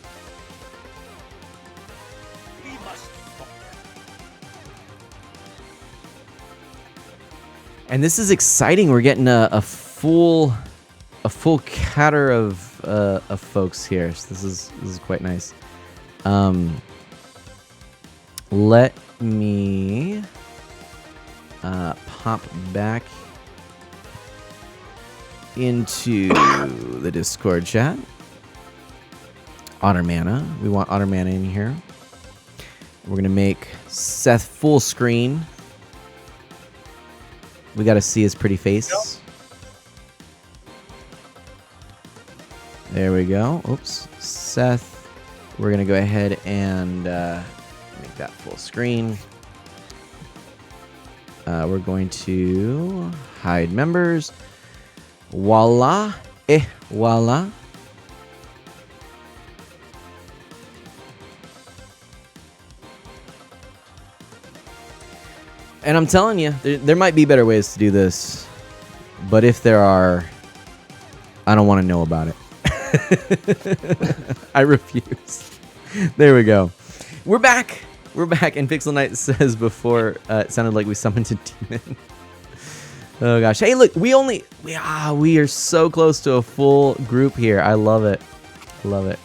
A: And this is exciting. We're getting a full catter of folks here. So this is quite nice. Let me pop back into the Discord chat. Otter Mana. We want Otter Mana in here. We're gonna make Seth full screen. We got to see his pretty face. There we go. Oops. Seth. We're going to go ahead and make that full screen. We're going to hide members. Voila. Voila. And I'm telling you, there might be better ways to do this. But if there are, I don't want to know about it. I refuse. There we go. We're back. We're back. And Pixel Knight says before, it sounded like we summoned a demon. Oh gosh. Hey, look, we are so close to a full group here. I love it. Love it.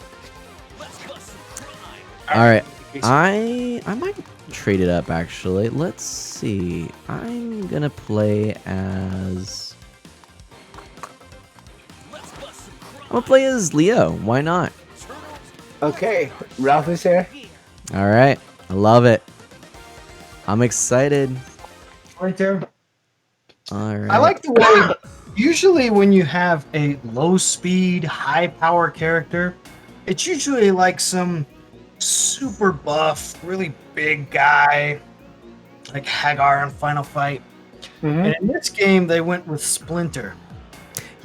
A: All right. I might trade it up actually. Let's see. I'm gonna play as Leo. Why not?
J: Okay, Ralph is here.
A: All right. I love it. I'm excited.
H: Right there.
A: All right.
H: I like the way, usually when you have a low speed, high power character, it's usually like some super buff, really big guy, like Hagar in Final Fight. And in this game, they went with Splinter.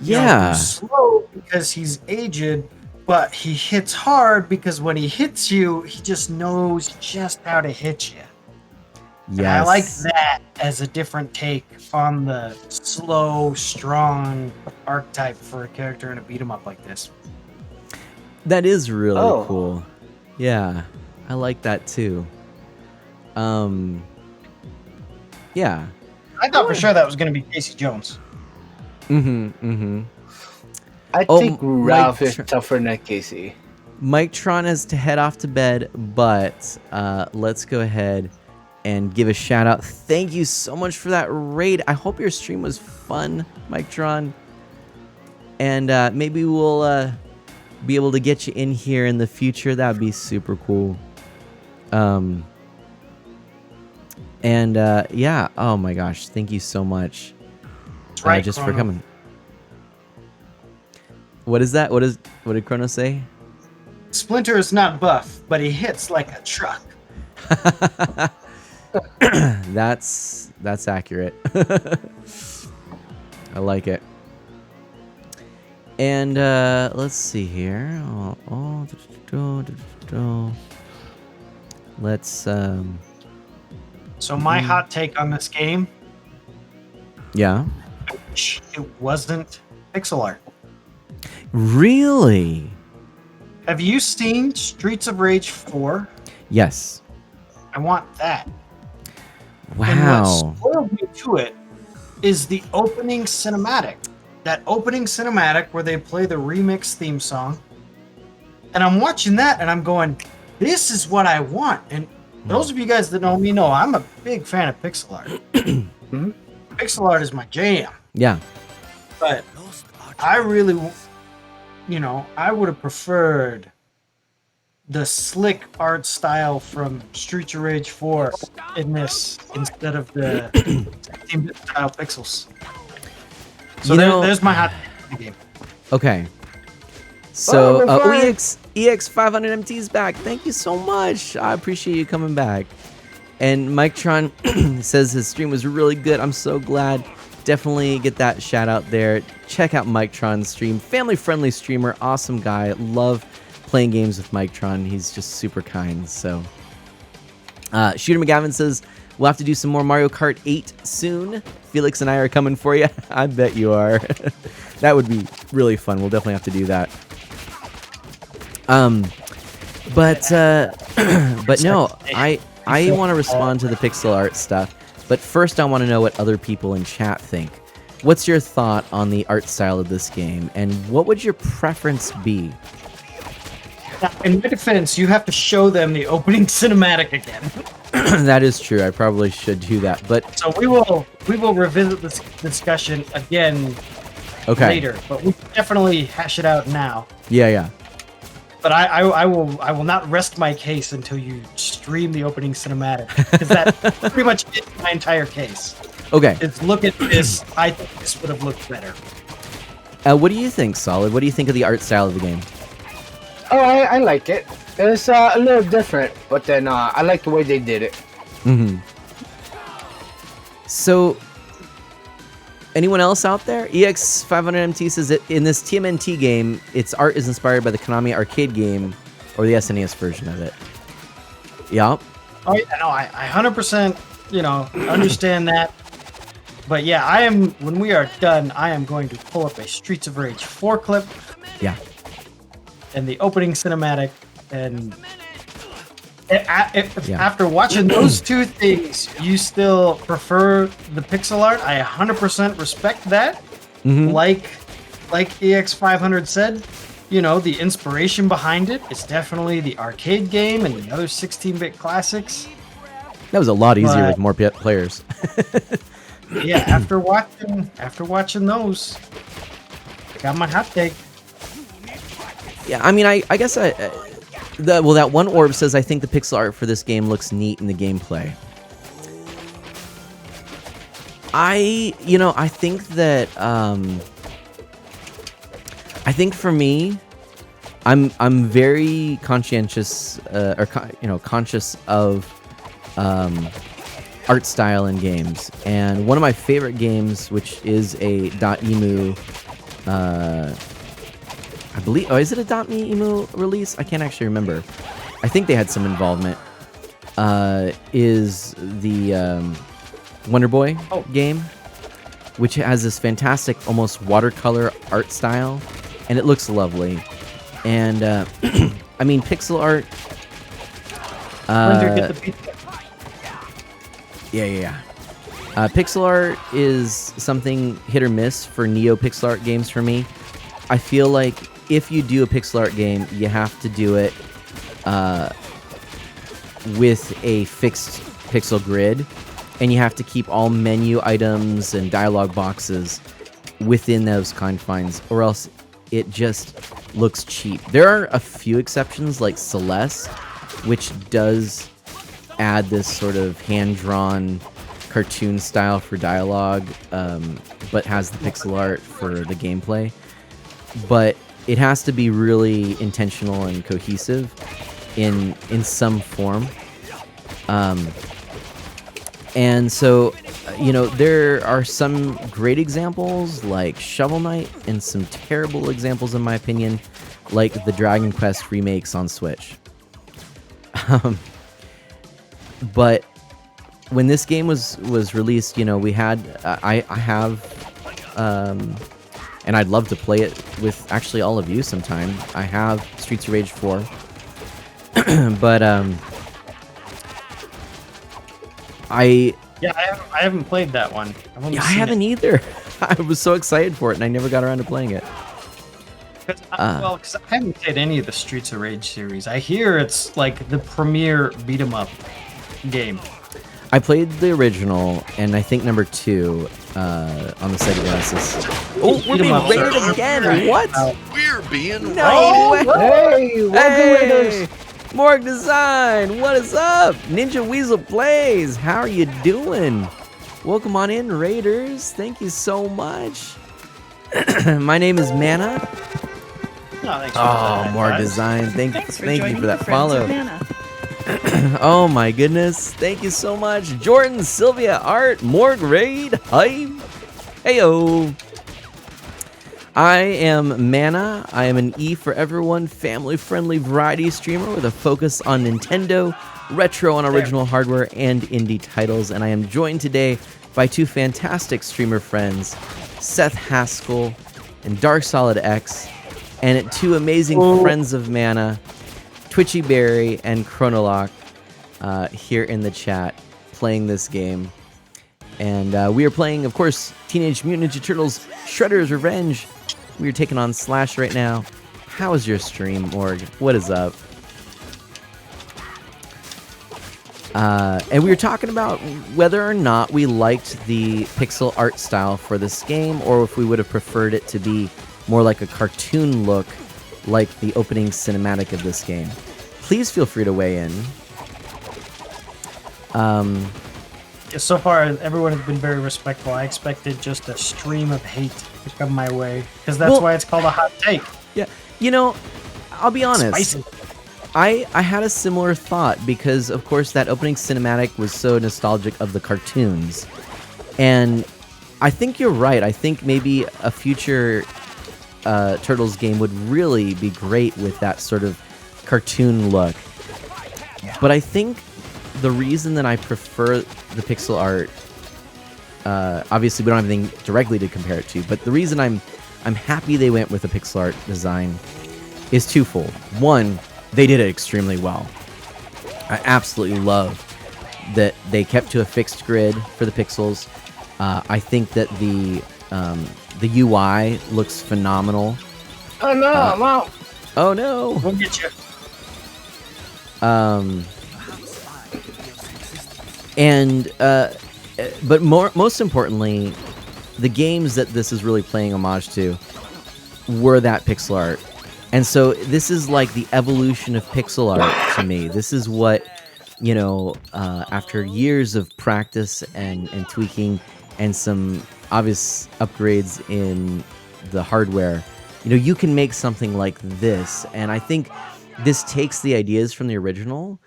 A: Yeah.
H: Slow because he's aged, but he hits hard because when he hits you, he just knows just how to hit you.
A: Yes.
H: And I like that as a different take on the slow, strong archetype for a character in a beat 'em up like this.
A: That is really cool. Yeah, I like that too. Yeah.
H: I thought for sure that was going to be Casey Jones.
J: I think Ralph is tougher than Casey.
A: Mike Tron has to head off to bed, but let's go ahead and give a shout out. Thank you so much for that raid. I hope your stream was fun, Mike Tron. And maybe we'll be able to get you in here in the future. That would be super cool. Yeah, oh my gosh, thank you so much
H: Right,
A: just
H: Chrono.
A: for coming. What is that? What did Chrono say?
H: Splinter is not buff, but he hits like a truck.
A: That's accurate. I like it. And let's see here. Let's
H: So my hot take on this game,
A: yeah.
H: it wasn't pixel art.
A: Really?
H: Have you seen Streets of Rage 4?
A: Yes.
H: I want that. And
A: Wow.
H: what spoiled me to it is the opening cinematic. That opening cinematic where they play the remix theme song. And I'm watching that and I'm going, this is what I want. And those of you guys that know me know I'm a big fan of pixel art. Pixel art is my jam.
A: Yeah.
H: But I really, I would have preferred the slick art style from Streets of Rage 4 in this instead of the 16-bit style pixels. So there's my hot take of the game.
A: Okay. So EX 500 MT's back. Thank you so much. I appreciate you coming back. And Mike Tron says his stream was really good. I'm so glad. Definitely get that shout out there. Check out Mike Tron's stream. Family friendly streamer, awesome guy. Love playing games with Mike Tron. He's just super kind. So Shooter McGavin says we'll have to do some more Mario Kart 8 soon. Felix and I are coming for you. I bet you are. That would be really fun. We'll definitely have to do that. But no, I want to respond to the pixel art stuff. But first, I want to know what other people in chat think. What's your thought on the art style of this game, and what would your preference be?
H: Now, in my defense, you have to show them the opening cinematic again.
A: That is true. I probably should do that. But
H: so we will revisit this discussion again later. But we can definitely hash it out now.
A: Yeah.
H: But I will not rest my case until you stream the opening cinematic, because that pretty much is my entire case.
A: Okay.
H: It's look at this. I think this would have looked better.
A: What do you think, Solid? What do you think of the art style of the game?
J: Oh, I like it. It's a little different, but then I like the way they did it.
A: So, Anyone else out there? EX500MT says that in this TMNT game, its art is inspired by the Konami arcade game or the SNES version of it. Yep.
H: Oh, yeah, no, I 100%, understand that. But yeah, when we are done, I am going to pull up a Streets of Rage 4 clip.
A: Yeah.
H: And the opening cinematic. And if after watching those two things, you still prefer the pixel art, I 100% respect that.
A: Mm-hmm.
H: Like EX500 said, the inspiration behind it is definitely the arcade game and the other 16-bit classics.
A: That was a lot easier with more players.
H: Yeah, after watching those, I got my hot take.
A: Yeah, I mean, I guess that one orb says I think the pixel art for this game looks neat in the gameplay. I think that I think for me, I'm very conscientious conscious of art style in games, and one of my favorite games, which is a .emu, I believe, is it a .emu release? I can't actually remember. I think they had some involvement. Is the Wonder Boy game, which has this fantastic, almost watercolor art style, and it looks lovely. And I mean, pixel art. Yeah. Pixel art is something hit or miss for neo pixel art games for me. I feel like if you do a pixel art game, you have to do it with a fixed pixel grid, and you have to keep all menu items and dialogue boxes within those confines, or else it just looks cheap. There are a few exceptions, like Celeste, which does add this sort of hand-drawn cartoon style for dialogue, but has the pixel art for the gameplay. But it has to be really intentional and cohesive in some form. And so, there are some great examples like Shovel Knight, and some terrible examples, in my opinion, like the Dragon Quest remakes on Switch. But when this game was released, we had I have and I'd love to play it with actually all of you sometime. I have Streets of Rage 4, but I
H: haven't played that one.
A: I haven't either. I was so excited for it, and I never got around to playing it.
H: Because I haven't played any of the Streets of Rage series. I hear it's like the premier beat 'em up game.
A: I played the original, and I think number 2 on the Sega Genesis. Oh, we're being raided again! What?
F: We're being
A: No way!
J: Hey, welcome Raiders!
A: Morg Design, what is up? Ninja Weasel Plays, how are you doing? Welcome on in, Raiders. Thank you so much. My name is Mana. Morg Design, thank you for that follow. Oh my goodness, thank you so much. Jordan, Sylvia, Art, Morg Raid, hi. Heyo. I am Mana. I am an E for everyone, family-friendly variety streamer with a focus on Nintendo, retro and original hardware, and indie titles. And I am joined today by two fantastic streamer friends, Seth Haskell and Dark Solid X, and two amazing friends of Mana, Twitchy Berry and Chronolock, here in the chat, playing this game. And we are playing, of course, Teenage Mutant Ninja Turtles Shredder's Revenge. We are taking on Slash right now. How is your stream, Morg? What is up? And we were talking about whether or not we liked the pixel art style for this game, or if we would have preferred it to be more like a cartoon look, like the opening cinematic of this game. Please feel free to weigh in.
H: So far, everyone has been very respectful. I expected just a stream of hate to come my way, because that's why it's called a hot take.
A: Yeah, I'll be honest.
H: Spicy.
A: I had a similar thought, because, of course, that opening cinematic was so nostalgic of the cartoons. And I think you're right. I think maybe a future Turtles game would really be great with that sort of cartoon look. Yeah. But I think the reason that I prefer the pixel art, obviously we don't have anything directly to compare it to, but the reason I'm happy they went with a pixel art design is twofold. One, they did it extremely well. I absolutely love that they kept to a fixed grid for the pixels. I think that the UI looks phenomenal.
J: Oh no, I'm out.
A: Oh no.
H: We'll get you.
A: But most importantly, the games that this is really paying homage to were that pixel art. And so this is like the evolution of pixel art to me. This is what, after years of practice and tweaking and some obvious upgrades in the hardware, you can make something like this. And I think this takes the ideas from the original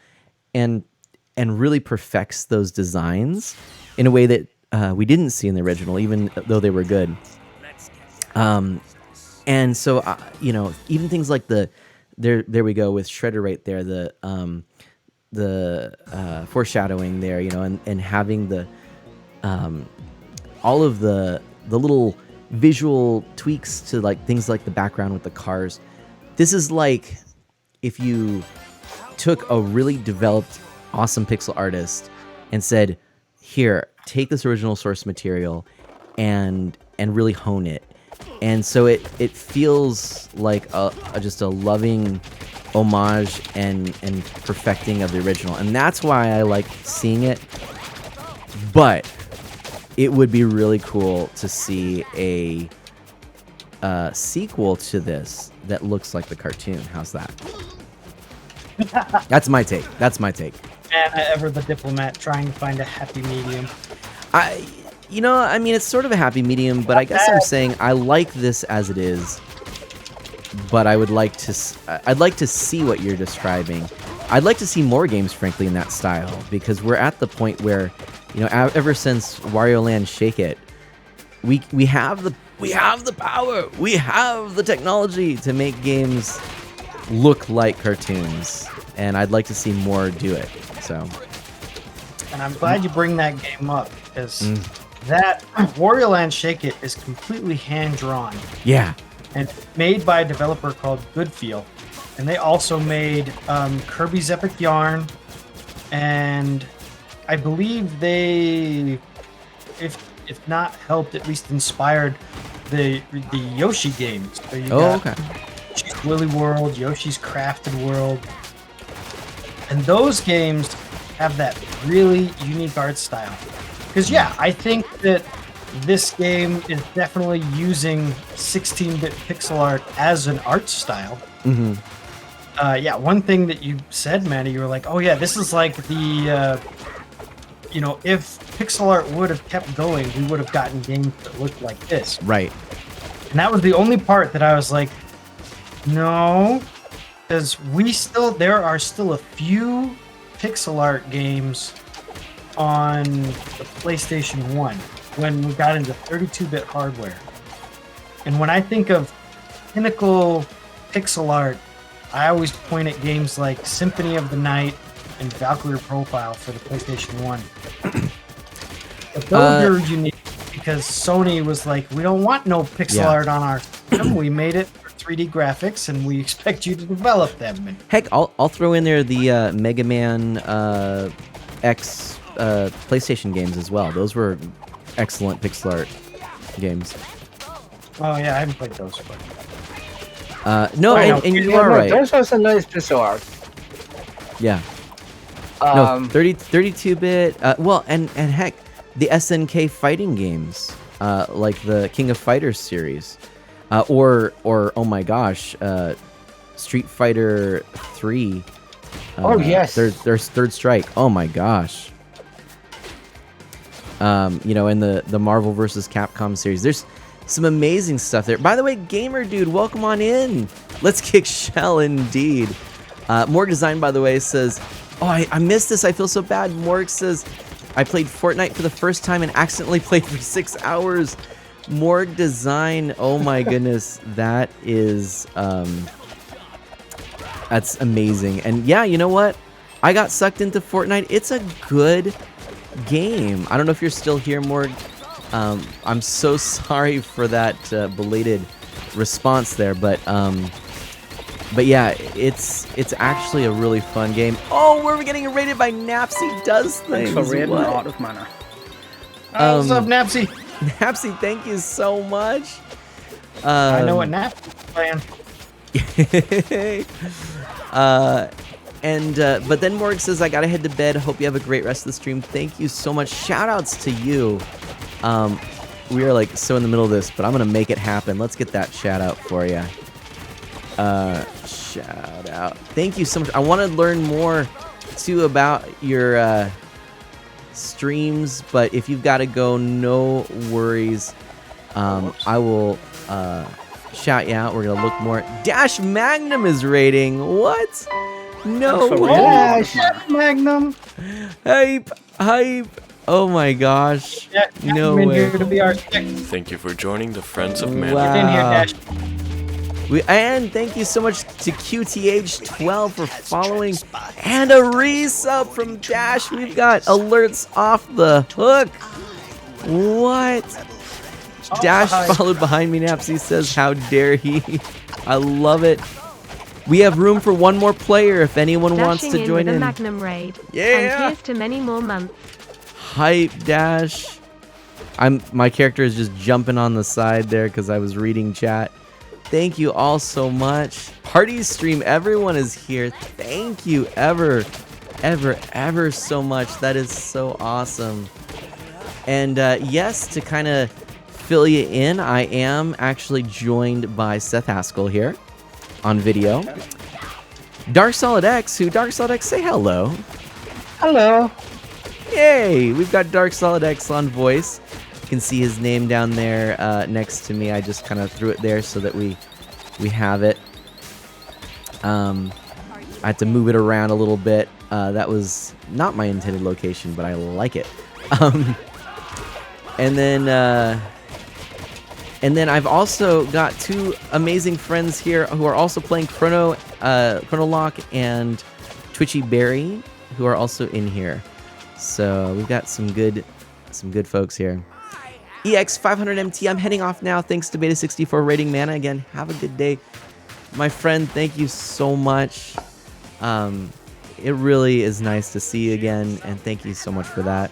A: and really perfects those designs in a way that we didn't see in the original, even though they were good. And so, even things like there we go with Shredder right there, the foreshadowing there, and having the all of the little visual tweaks to like things like the background with the cars. This is like if you took a really developed, awesome pixel artist and said, "Here, take this original source material and really hone it." And so it feels like just a loving homage and perfecting of the original. And that's why I like seeing it. But it would be really cool to see a sequel to this that looks like the cartoon. How's that? That's my take.
H: And ever the diplomat trying to find a happy medium.
A: It's sort of a happy medium, but I guess I'm saying I like this as it is. But I'd like to see what you're describing. I'd like to see more games, frankly, in that style, because we're at the point where, ever since Wario Land Shake It, we have the power, we have the technology to make games look like cartoons, and I'd like to see more do it. So,
H: and I'm glad you bring that game up, because that Wario Land Shake It is completely hand drawn.
A: Yeah.
H: And made by a developer called Goodfeel. And they also made Kirby's Epic Yarn, and I believe they, if not helped, at least inspired the Yoshi games. So you got Yoshi's Woolly World, Yoshi's Crafted World, and those games have that really unique art style. Because I think that this game is definitely using 16-bit pixel art as an art style.
A: Mm-hmm.
H: One thing that you said, Manny, you were like, "Oh yeah, this is like the, if pixel art would have kept going, we would have gotten games that looked like this."
A: Right.
H: And that was the only part that I was like, no, because there are still a few pixel art games on the PlayStation 1 when we got into 32-bit hardware. And when I think of pinnacle pixel art, I always point at games like Symphony of the Night and Valkyrie Profile for the PlayStation 1. But those are unique because Sony was like, we don't want no pixel art on our system. We made it for 3D graphics, and we expect you to develop them. And
A: heck, I'll throw in there the Mega Man X PlayStation games as well. Those were excellent pixel art games.
H: Oh yeah, I haven't played those.
A: And you are right.
J: Those are some nice pixel art.
A: Yeah. 32-bit. And heck, the SNK fighting games, like the King of Fighters series, or oh my gosh, Street Fighter 3.
J: Yes.
A: There's Third Strike. Oh my gosh. And the Marvel vs. Capcom series. There's some amazing stuff there. By the way, Gamer Dude, welcome on in. Let's kick shell indeed. Morg Design, by the way, says, "Oh, I missed this. I feel so bad." Morg says, I played Fortnite for the first time and accidentally played for 6 hours. Morgue design. Oh my goodness. That is, that's amazing. And yeah, you know what? I got sucked into Fortnite. It's a good game. I don't know if you're still here, Morgue. I'm so sorry for that belated response there, but yeah, it's actually a really fun game. Oh, we're getting raided by Napsy Does Things.
B: Thanks for raiding
A: What?
B: Art of Mana.
H: What's up, Napsy?
A: Napsy, thank you so much.
H: I know what Napsy's playing.
A: But then Morg says, I gotta head to bed. Hope you have a great rest of the stream. Thank you so much. Shout outs to you. We are like so in the middle of this, but I'm gonna make it happen. Let's get that shout out for you. Shout out. Thank you so much. I want to learn more too about your streams, but if you've got to go, no worries. I will shout you out. We're gonna look more. Dash Magnum is raiding. What? No way.
H: Dash Magnum.
A: Hype. Oh my gosh.
H: Yeah,
A: no
H: way.
A: Here
H: to be our stick.
F: Thank you for joining the Friends of Mana.
A: Wow.
H: Get in here, Dash.
A: And thank you so much to QTH12 for following, and a resub from Dash. We've got alerts off the hook. What? Dash followed behind me. Napsy says, "How dare he?" I love it. We have room for one more player if anyone wants to join in.
C: Magnum raid.
A: Yeah.
C: And here's to many more months.
A: Hype, Dash. My character is just jumping on the side there because I was reading chat. Thank you all so much. Party stream, everyone is here. Thank you ever so much. That is so awesome. And yes, to kind of fill you in, I am actually joined by Seth Haskell here on video. Dark Solid X, Dark Solid X, say hello.
J: Hello.
A: Yay, we've got Dark Solid X on voice. You can see his name down there next to me. I just kind of threw it there so that we have it. I had to move it around a little bit. That was not my intended location, but I like it. And then I've also got two amazing friends here who are also playing Chrono Lock and Twitchy Berry, who are also in here. So we've got some good folks here. EX500MT, I'm heading off now. Thanks to Beta64 rating Mana. Again, have a good day. My friend, thank you so much. It really is nice to see you again, and thank you so much for that.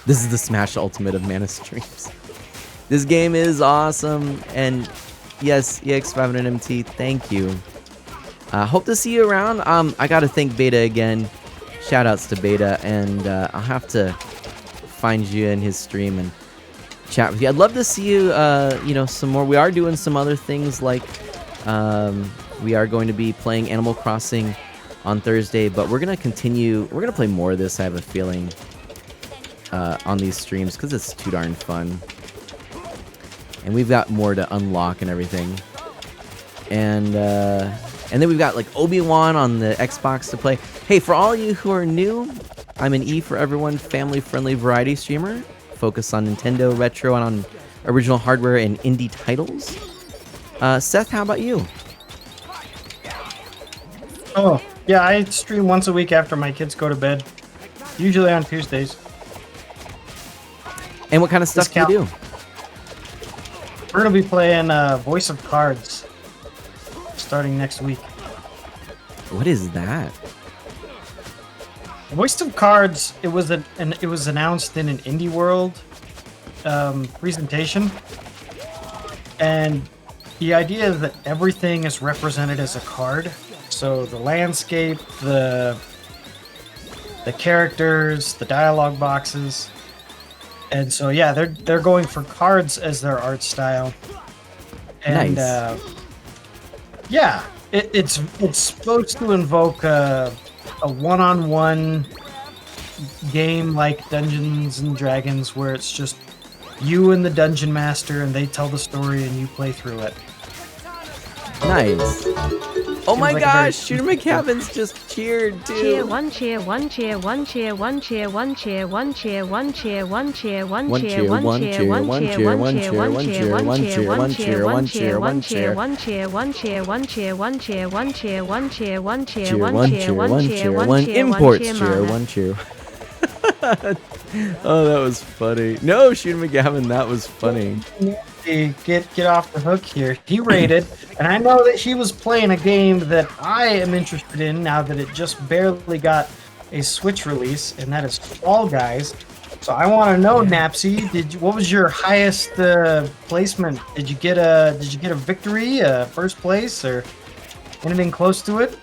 A: This is the Smash Ultimate of Mana streams. This game is awesome, and yes, EX500MT, thank you. Hope to see you around. I gotta thank Beta again. Shoutouts to Beta, and I'll have to find you in his stream and chat with you. I'd love to see you, some more. We are doing some other things, like we are going to be playing Animal Crossing on Thursday, but we're going to continue. We're going to play more of this, I have a feeling, on these streams, because it's too darn fun. And we've got more to unlock and everything. And then we've got, like, Obi-Wan on the Xbox to play. Hey, for all you who are new, I'm an E for Everyone family-friendly variety streamer. Focus on Nintendo, retro, and on original hardware and indie titles. Seth, how about you?
H: Oh, yeah, I stream once a week after my kids go to bed. Usually on Tuesdays.
A: And what kind of stuff do you do?
H: We're going to be playing Voice of Cards starting next week.
A: What is that?
H: Voice of Cards, it was announced in an Indie World presentation. And the idea is that everything is represented as a card. So the landscape, the characters, the dialogue boxes. And so yeah, they're going for cards as their art style. And
A: nice.
H: Yeah, it's supposed to invoke a one-on-one game like Dungeons and Dragons, where it's just you and the dungeon master, and they tell the story and you play through it.
A: Nice. Oh my
H: like a very-
A: gosh, Shooter McCavin's just cheered
C: Cheer
A: too.
C: one cheer one cheer one cheer one cheer one cheer one cheer one cheer one cheer one
A: One
C: cheer
A: cheer,
C: one
A: one
C: cheer
A: cheer,
C: one
A: one
C: cheer
A: cheer,
C: one
A: one
C: cheer
A: cheer,
C: one
A: one
C: cheer
A: cheer,
C: one
A: one
C: cheer
A: cheer,
C: one
A: one
C: cheer
A: cheer,
C: one
A: one
C: cheer
A: cheer,
C: one
A: one
C: cheer
A: cheer.
C: one cheer one cheer one cheer one cheer one cheer one cheer one cheer
A: Cheer,
C: one
A: one
C: cheer
A: cheer,
C: one
A: one
C: cheer
A: cheer,
C: one
A: one
C: cheer one
A: imports
C: cheer
A: cheer,
C: mana.
A: one cheer. Oh, that was funny. No, Shooter McGavin, that was funny.
H: Get off the hook here. He rated, and I know that he was playing a game that I am interested in now that it just barely got a Switch release, and that is Fall Guys. So I want to know, Napsy, what was your highest placement? Did you get a victory, first place, or anything close to it?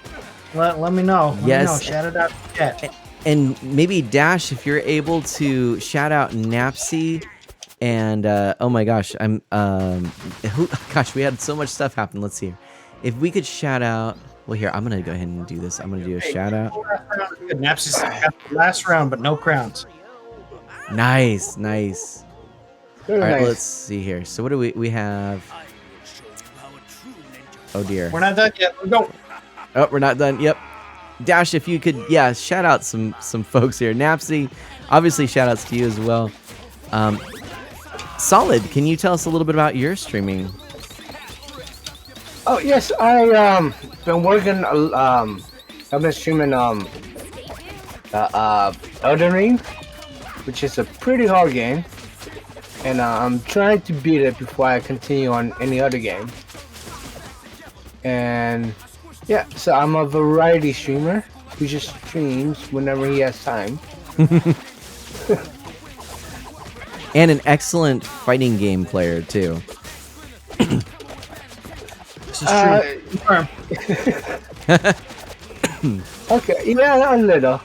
H: Let me know. Let me
A: Yes.
H: know. Shout it out in the chat.
A: And maybe Dash, if you're able to shout out Napsy, and oh my gosh, gosh, we had so much stuff happen. Let's see, if we could shout out. Well, here, I'm gonna go ahead and do this. I'm gonna do a shout out.
H: Good. Napsy's got the last round, but no crowns.
A: Nice, nice.
J: Very
A: All right,
J: nice.
A: let's see here. So what do we have? Oh dear.
H: We're not done yet. Let's go.
A: Oh, we're not done. Yep. Dash, if you could, yeah, shout out some folks here. Napsy, obviously, shout outs to you as well. Solid, can you tell us a little bit about your streaming?
J: Oh yes, I been working. I've been streaming Elden Ring, which is a pretty hard game, and I'm trying to beat it before I continue on any other game. And yeah, so I'm a variety streamer who just streams whenever he has time.
A: And an excellent fighting game player, too.
H: This is true. Confirm.
J: Okay, yeah, a little.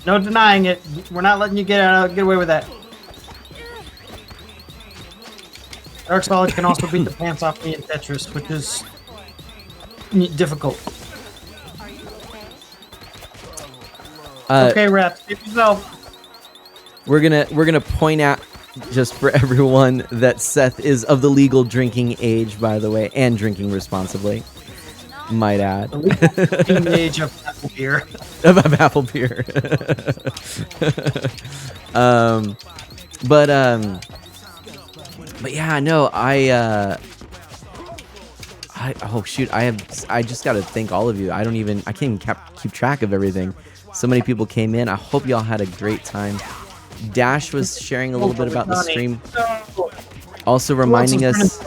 H: No denying it. We're not letting you get away with that. Dark Solid can also beat the pants off me in Tetris, which is difficult. Okay, Rap, save yourself.
A: We're gonna point out just for everyone that Seth is of the legal drinking age, by the way, and drinking responsibly. Might add.
H: In the age of apple beer.
A: Of apple beer. But yeah, no, oh shoot, I just gotta thank all of you. I can't even keep track of everything. So many people came in. I hope y'all had a great time. Dash was sharing a little bit about the stream. Also reminding us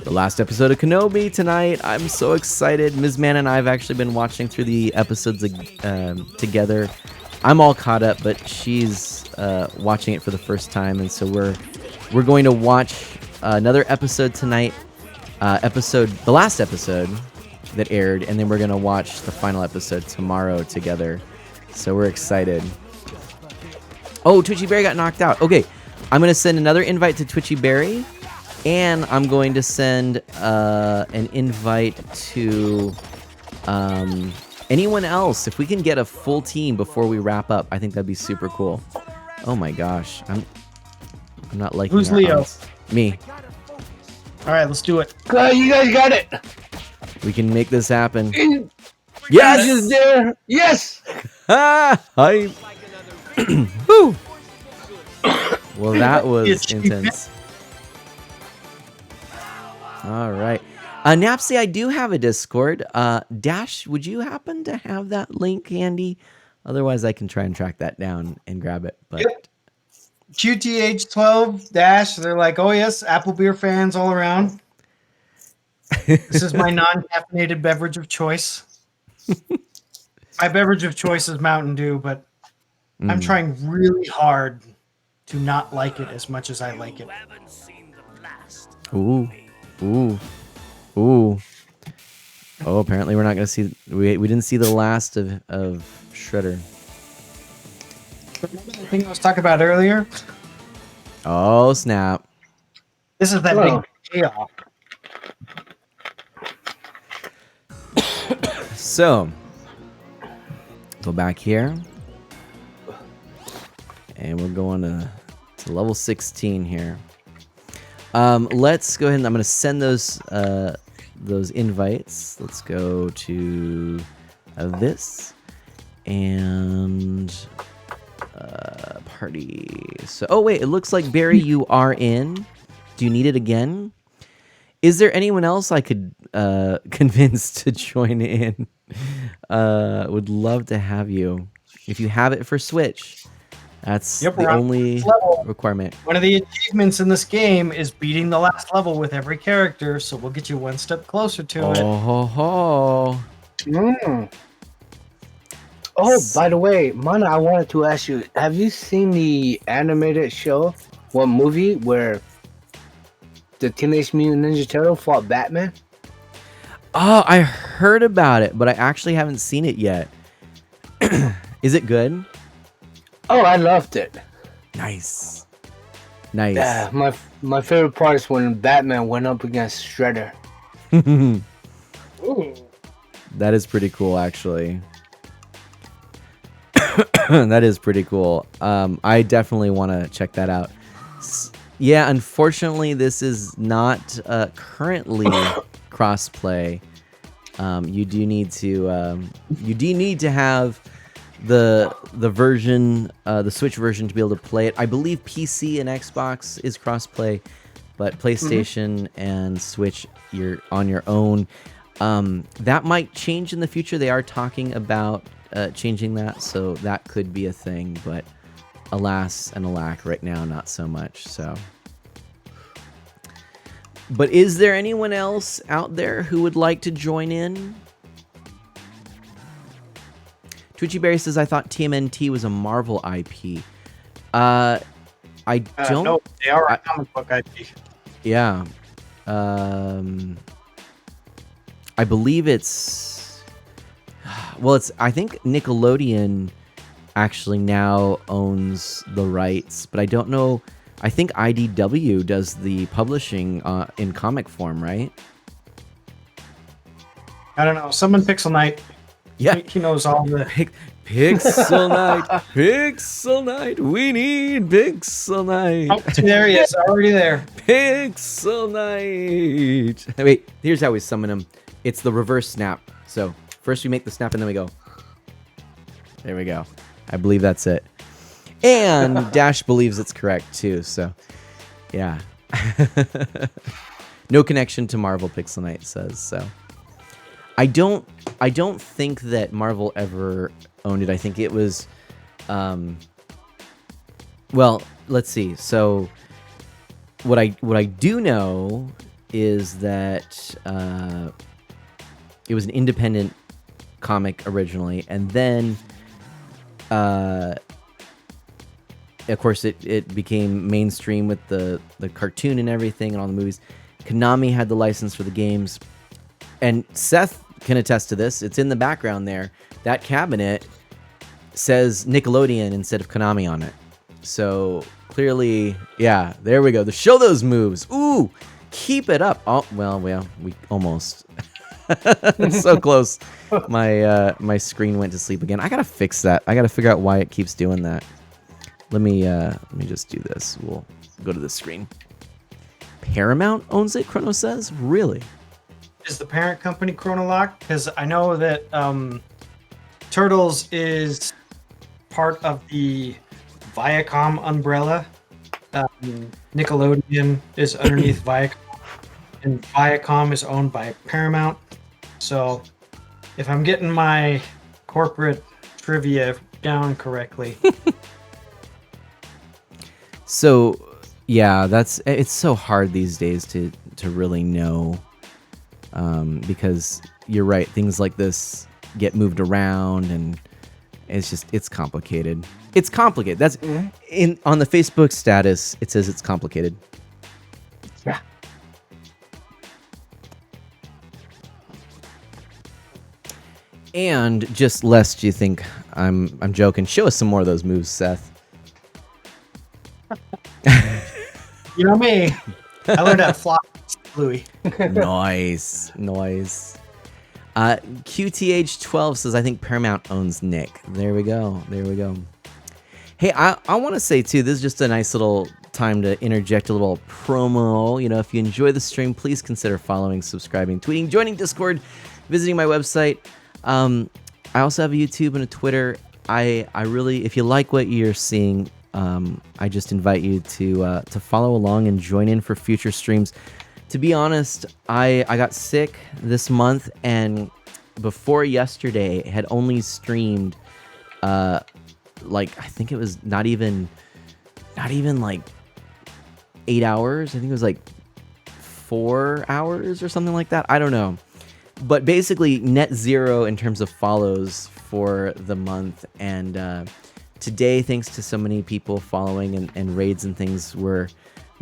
A: the last episode of Kenobi tonight. I'm so excited. Ms. Man and I have actually been watching through the episodes together. I'm all caught up, but she's watching it for the first time, and so we're going to watch another episode tonight. The last episode that aired, and then we're gonna watch the final episode tomorrow together. So we're excited. Oh, Twitchy Berry got knocked out. Okay, I'm gonna send another invite to Twitchy Berry, and I'm going to send an invite to anyone else. If we can get a full team before we wrap up, I think that'd be super cool. Oh my gosh, I'm not liking.
H: Who's
A: our
H: Leo?
A: odds. Me.
H: All right, let's do it.
J: You guys got it.
A: We can make this happen.
J: Yes, is there. Yes.
A: Ah, hi. Woo. Well, that was intense. All right. Napsy, I do have a Discord. Dash, would you happen to have that link handy? Otherwise, I can try and track that down and grab it. But
H: Yep. QTH12 Dash, they're like, oh yes, apple beer fans all around. This is my non-caffeinated beverage of choice. My beverage of choice is Mountain Dew, but I'm trying really hard to not like it as much as I like it.
A: ooh. Oh, apparently we're not gonna see. We didn't see the last of Shredder.
H: Remember the thing I was talking about earlier?
A: Oh snap!
H: This is that
J: Hello.
H: big payoff.
A: So go back here, and we're going to level 16 here. Let's go ahead and I'm gonna send those those invites. Let's go to this and party. So, oh wait, it looks like Barry, you are in. Do you need it again? Is there anyone else I could convince to join in? Would love to have you. If you have it for Switch, that's the
H: we're on
A: only
H: level.
A: requirement.
H: One of the achievements in this game is beating the last level with every character, so we'll get you one step closer to it.
A: Oh ho ho!
J: Oh, by the way, Mana, I wanted to ask you, have you seen the animated show, one movie where the Teenage Mutant Ninja Turtle fought Batman?
A: Oh, I heard about it, but I actually haven't seen it yet. Is it good?
J: Oh, I loved it.
A: Nice. Nice.
J: Yeah, my favorite part is when Batman went up against Shredder.
A: That is pretty cool, actually. That is pretty cool. I definitely want to check that out. Yeah, unfortunately, this is not currently crossplay. You do need to have the version, the Switch version, to be able to play it. I believe PC and Xbox is crossplay, but PlayStation and Switch, you're on your own. That might change in the future. They are talking about changing that, so that could be a thing, but alas and alack, right now not so much. So, but is there anyone else out there who would like to join in? Twitchy Berry says, I thought TMNT was a Marvel IP. I don't.
H: No, they are a comic book IP.
A: Yeah. I believe it's. Well, it's. I think Nickelodeon actually now owns the rights, but I don't know. I think IDW does the publishing in comic form, right?
H: I don't know. Someone Pixel Knight.
A: Yeah,
H: he knows all the
A: Pixel Knight. Pixel Knight. We need Pixel Knight.
H: Oh, there he is, already there.
A: Pixel Knight. Wait, here's how we summon him. It's the reverse snap. So first we make the snap and then we go. There we go. I believe that's it. And Dash believes it's correct too. So yeah. No connection to Marvel, Pixel Knight says. So I don't think that Marvel ever owned it. I think it was well, let's see. So what I do know is that it was an independent comic originally, and then of course it became mainstream with the cartoon and everything and all the movies. Konami had the license for the games, and Seth can attest to this. It's in the background there. That cabinet says Nickelodeon instead of Konami on it. So clearly, yeah, there we go. To show those moves. Ooh, keep it up. Oh, well, we almost. So close. My screen went to sleep again. I gotta fix that. I gotta figure out why it keeps doing that. Let me just do this. We'll go to the screen. Paramount owns it, Chrono says? Really?
H: Is the parent company Chronolock? Because I know that Turtles is part of the Viacom umbrella. Nickelodeon is underneath Viacom, and Viacom is owned by Paramount. So if I'm getting my corporate trivia down correctly.
A: So yeah, it's so hard these days to really know, because you're right, things like this get moved around and it's complicated. It's complicated. That's on the Facebook status, it says it's complicated.
J: Yeah.
A: And just lest you think I'm joking, show us some more of those moves, Seth.
H: You know me. I learned how to fly, Louis.
A: Nice. QTH12 says, I think Paramount owns Nick. There we go. Hey, I want to say, too, this is just a nice little time to interject a little promo. You know, if you enjoy the stream, please consider following, subscribing, tweeting, joining Discord, visiting my website. I also have a YouTube and a Twitter. I really, if you like what you're seeing, I just invite you to follow along and join in for future streams. To be honest, I got sick this month, and before yesterday had only streamed like, I think it was not even like 8 hours. I think it was like 4 hours or something like that. I don't know. But basically net zero in terms of follows for the month. And today, thanks to so many people following and raids and things, we're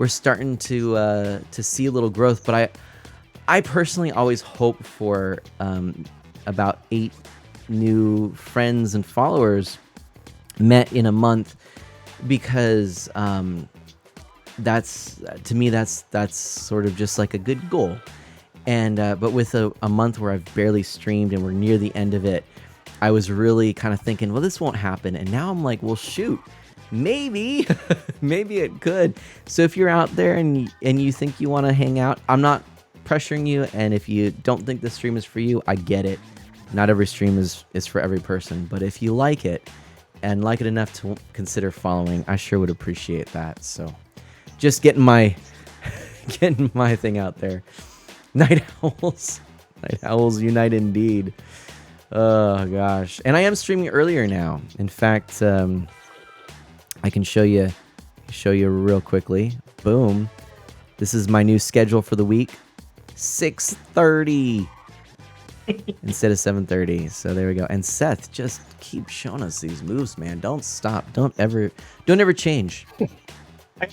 A: starting to see a little growth. But I personally always hope for about 8 new friends and followers met in a month, because that's, to me, that's sort of just like a good goal. And but with a month where I've barely streamed and we're near the end of it, I was really kind of thinking, well, this won't happen. And now I'm like, well, shoot, maybe maybe it could. So if you're out there and you think you want to hang out, I'm not pressuring you. And if you don't think the stream is for you, I get it. Not every stream is for every person. But if you like it and like it enough to consider following, I sure would appreciate that. So just getting my thing out there. Night Owls unite indeed. Oh gosh. And I am streaming earlier now. In fact, I can show you real quickly. Boom. This is my new schedule for the week. 6:30 instead of 7:30. So there we go. And Seth, just keep showing us these moves, man. Don't stop. Don't ever change.
H: I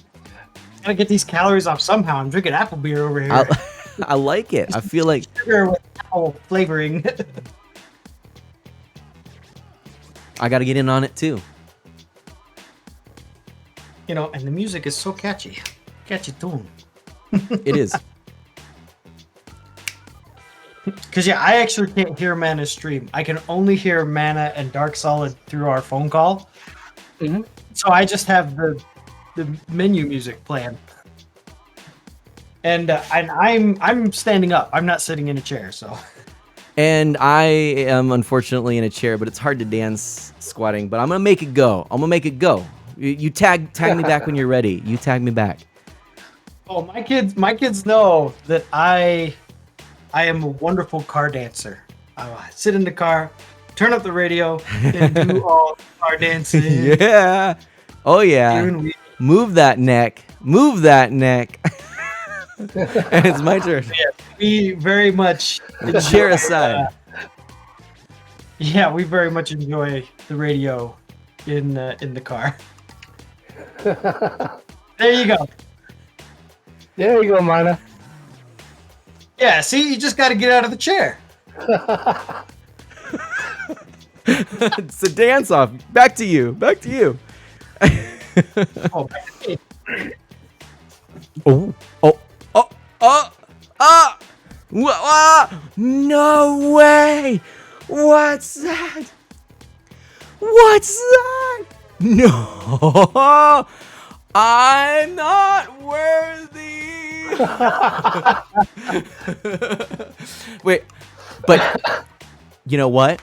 H: gotta get these calories off somehow. I'm drinking apple beer over here.
A: I like it. I feel like
H: sugar with apple flavoring.
A: I got to get in on it too.
H: You know, and the music is so catchy. Catchy tune.
A: It is.
H: Because, yeah, I actually can't hear Mana's stream. I can only hear Mana and Dark Solid through our phone call.
J: Mm-hmm.
H: So I just have the menu music playing. And I'm standing up. I'm not sitting in a chair, so.
A: And I am unfortunately in a chair, but it's hard to dance squatting. But I'm gonna make it go. I'm gonna make it go. You tag me back when you're ready. You tag me back.
H: Oh, my kids know that I am a wonderful car dancer. I sit in the car, turn up the radio, and do all the car dancing.
A: Yeah. Oh yeah. Move that neck. Move that neck. And it's my turn.
H: Yeah, we very much
A: chair aside.
H: Yeah, we very much enjoy the radio in the car. There you go.
J: There you go, Mana.
H: Yeah, see, you just got to get out of the chair.
A: It's a dance off. Back to you. Back to you.
H: Oh,
A: no way! What's that? What's that? No, I'm not worthy. Wait, but you know what?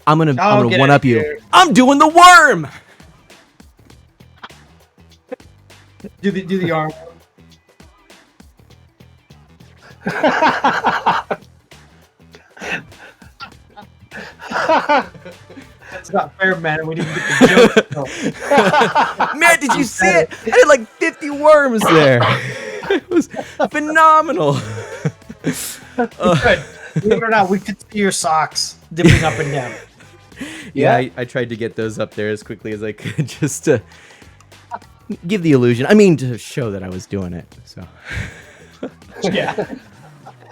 A: I'm gonna one up you. I'm doing the worm.
H: Do the arm. That's not fair, man. We didn't get the joke.
A: Man, did you see it? I did like 50 worms there. It was phenomenal.
H: Good. Believe it or not, we could see your socks dipping up and down.
A: Yeah, I tried to get those up there as quickly as I could just to give the illusion. I mean, to show that I was doing it. So.
H: Yeah.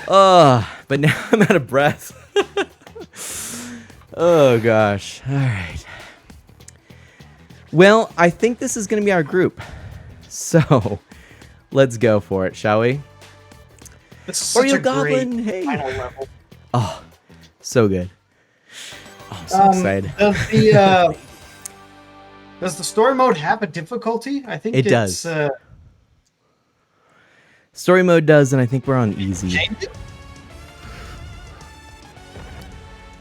A: But now I'm out of breath. Oh gosh. All right. Well, I think this is going to be our group. So, let's go for it, shall we?
H: Or
A: you goblin? Hey. Oh, so good. Oh, I'm so excited.
H: Does the story mode have a difficulty? I think
A: It
H: it's,
A: does. Story mode does, and I think we're on easy.
H: changed it?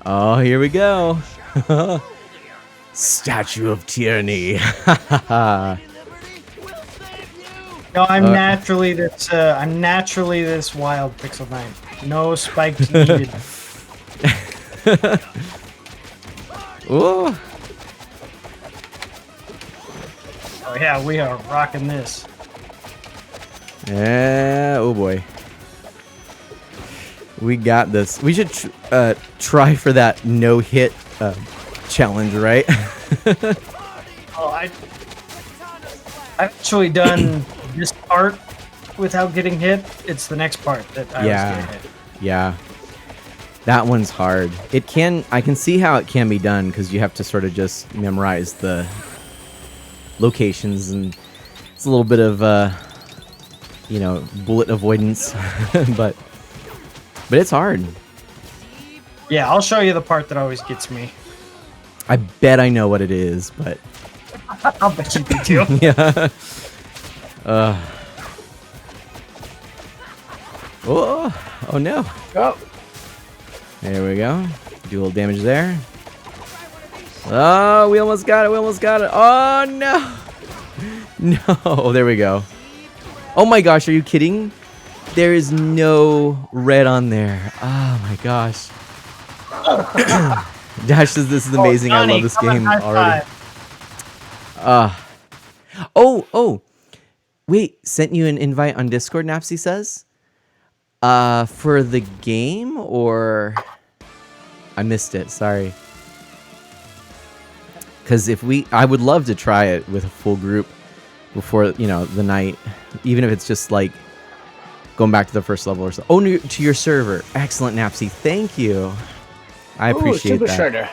A: Oh, here we go. Statue of Tyranny.
H: No, I'm naturally this. I'm naturally this wild, Pixel Knight. No spikes needed.
A: Ooh.
H: Oh yeah, we are rocking this.
A: Yeah. Oh boy. We got this. We should try for that no hit challenge, right?
H: Oh, I've actually done this part without getting hit. It's the next part that I was getting hit.
A: Yeah. That one's hard. I can see how it can be done because you have to sort of just memorize the locations, and it's a little bit of bullet avoidance, but it's hard.
H: Yeah, I'll show you the part that always gets me.
A: I bet I know what it is, but
H: I'll bet you do too.
A: yeah. Oh no.
J: Oh.
A: There we go. Do a little damage there. Oh, we almost got it. We almost got it. Oh no. No. There we go. Oh my gosh, are you kidding? There is no red on there. Oh my gosh. Dash says this is amazing. I love this game already. Oh. Wait, sent you an invite on Discord, Napsy says? For the game, or I missed it, sorry. Because I would love to try it with a full group before, the night. Even if it's just like going back to the first level or something. Oh, to your server. Excellent, Napsy. Thank you. I appreciate that.
J: Shredder.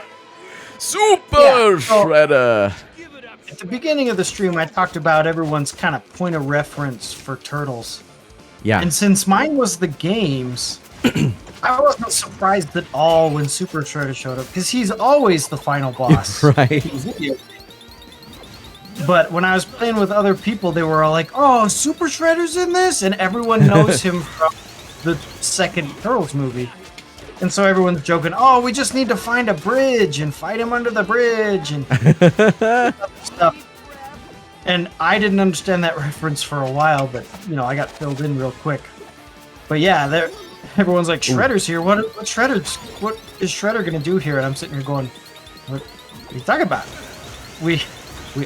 A: Super Shredder.
H: At the beginning of the stream, I talked about everyone's kind of point of reference for Turtles.
A: Yeah.
H: And since mine was the games, I wasn't surprised at all when Super Shredder showed up, because he's always the final boss.
A: Right.
H: But when I was playing with other people, they were all like, "Oh, Super Shredder's in this?" And everyone knows him from the second Turtles movie. And so everyone's joking, "Oh, we just need to find a bridge and fight him under the bridge," and stuff. And I didn't understand that reference for a while, but I got filled in real quick. But yeah, everyone's like, "Shredder's here. What is Shredder gonna do here?" And I'm sitting here going, "What are you talking about? We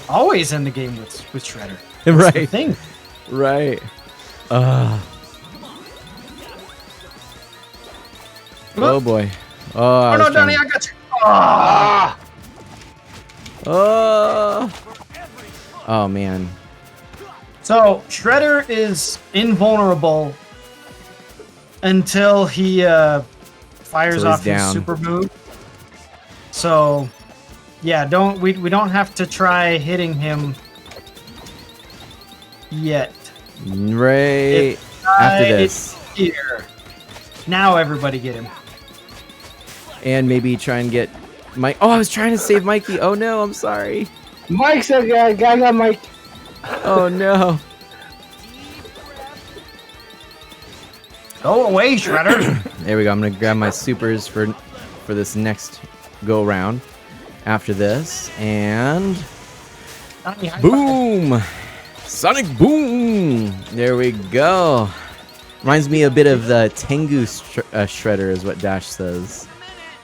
H: always end the game with Shredder. That's
A: right.
H: the thing."
A: Right. Oh boy.
H: Oh no, Donnie, I got you.
A: Oh man.
H: So Shredder is invulnerable until he fires off his super move. So yeah, we don't have to try hitting him yet.
A: Right after this.
H: Here. Now everybody get him.
A: And maybe try and get Mike. Oh, I was trying to save Mikey. Oh no, I'm sorry.
J: Mike's a guy. I got Mike.
A: Oh no.
H: Go away, Shredder.
A: There we go. I'm gonna grab my supers for this next go round. After this, and boom, Sonic Boom. There we go. Reminds me a bit of the Tengu Shredder, is what Dash says.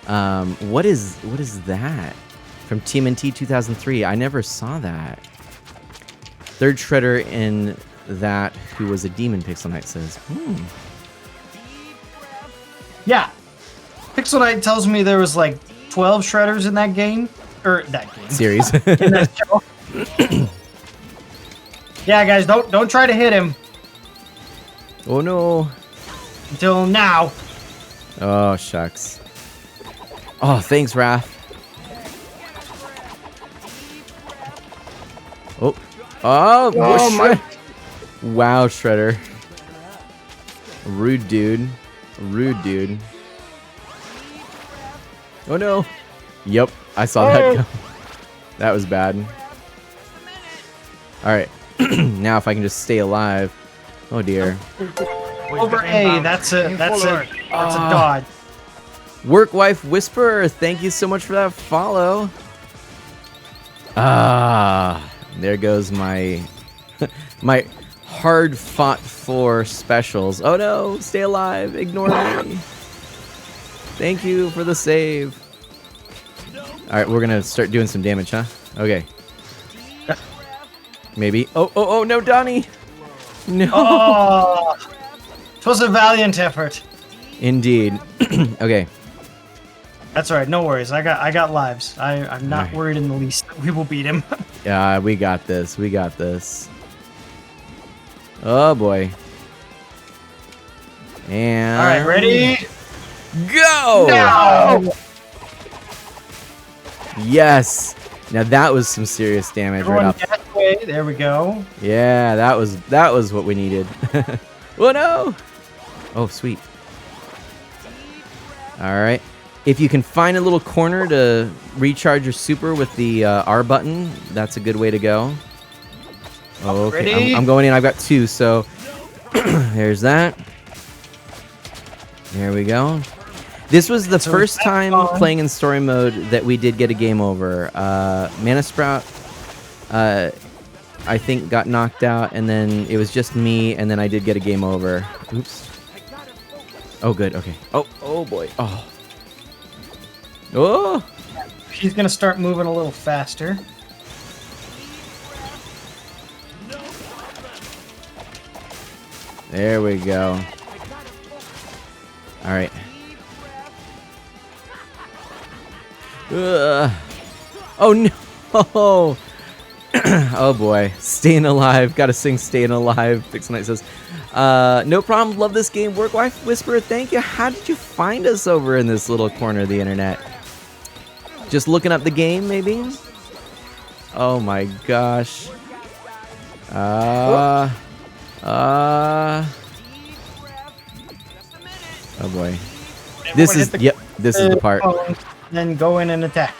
A: What is that? From TMNT 2003. I never saw that. Third Shredder in that who was a demon, Pixel Knight says.
H: Yeah. Pixel Knight tells me there was like 12 Shredders in that game. Or that game.
A: Series.
H: In that show. Yeah, guys, don't try to hit him.
A: Oh no.
H: Until now.
A: Oh, shucks. Oh, thanks, Raph. Oh, my. Wow, Shredder. Rude dude. Oh no. Yep, I saw that go. That was bad. All right. Now if I can just stay alive. Oh dear.
H: Over A. That's a dodge.
A: Work Wife Whisperer, thank you so much for that follow. Ah, there goes my my hard fought for specials. Oh no, stay alive. Ignore me. Thank you for the save. All right, we're gonna start doing some damage, huh? Okay. Maybe. Oh, no, Donnie. No.
H: Oh, it was a valiant effort.
A: Indeed. Okay.
H: That's all right. No worries. I got lives. I'm not worried in the least. We will beat him.
A: Yeah, we got this. We got this. Oh boy. And
H: All right, ready?
A: Go!
H: No!
A: Yes. Now that was some serious damage.
H: Everyone
A: right
H: get away. There we go.
A: Yeah, that was what we needed. Oh no! Oh sweet. All right. If you can find a little corner to recharge your super with the R button, that's a good way to go. Oh, okay.
H: Ready?
A: I'm going in. I've got 2, so there's that. There we go. This was the first time playing in story mode that we did get a game over. Mana Sprout, I think, got knocked out, and then it was just me, and then I did get a game over. Oops. Oh, good. Okay. Oh boy. Oh. Oh!
H: She's gonna start moving a little faster.
A: There we go. All right. Oh no! Oh boy, staying alive. Gotta sing "Staying Alive." Pixel says, "No problem. Love this game." Work Wife Whisperer, thank you. How did you find us over in this little corner of the internet? Just looking up the game, maybe? Oh my gosh. Oh boy. This is this is the part.
H: Then go in and attack.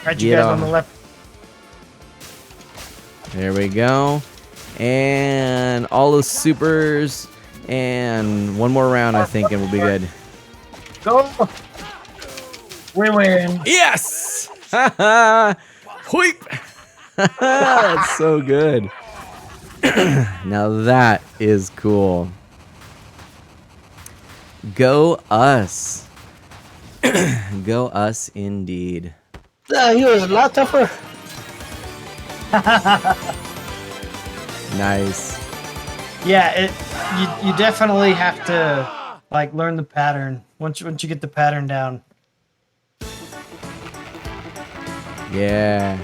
H: Right, you guys on the left.
A: There we go. And all the supers. And one more round, I think, and we'll be good.
H: Go! We win.
A: Yes! Whip! That's so good. Now that is cool. Go us. Go us indeed.
J: He was a lot tougher.
A: Nice.
H: Yeah, you definitely have to like learn the pattern. Once you get the pattern down.
A: Yeah.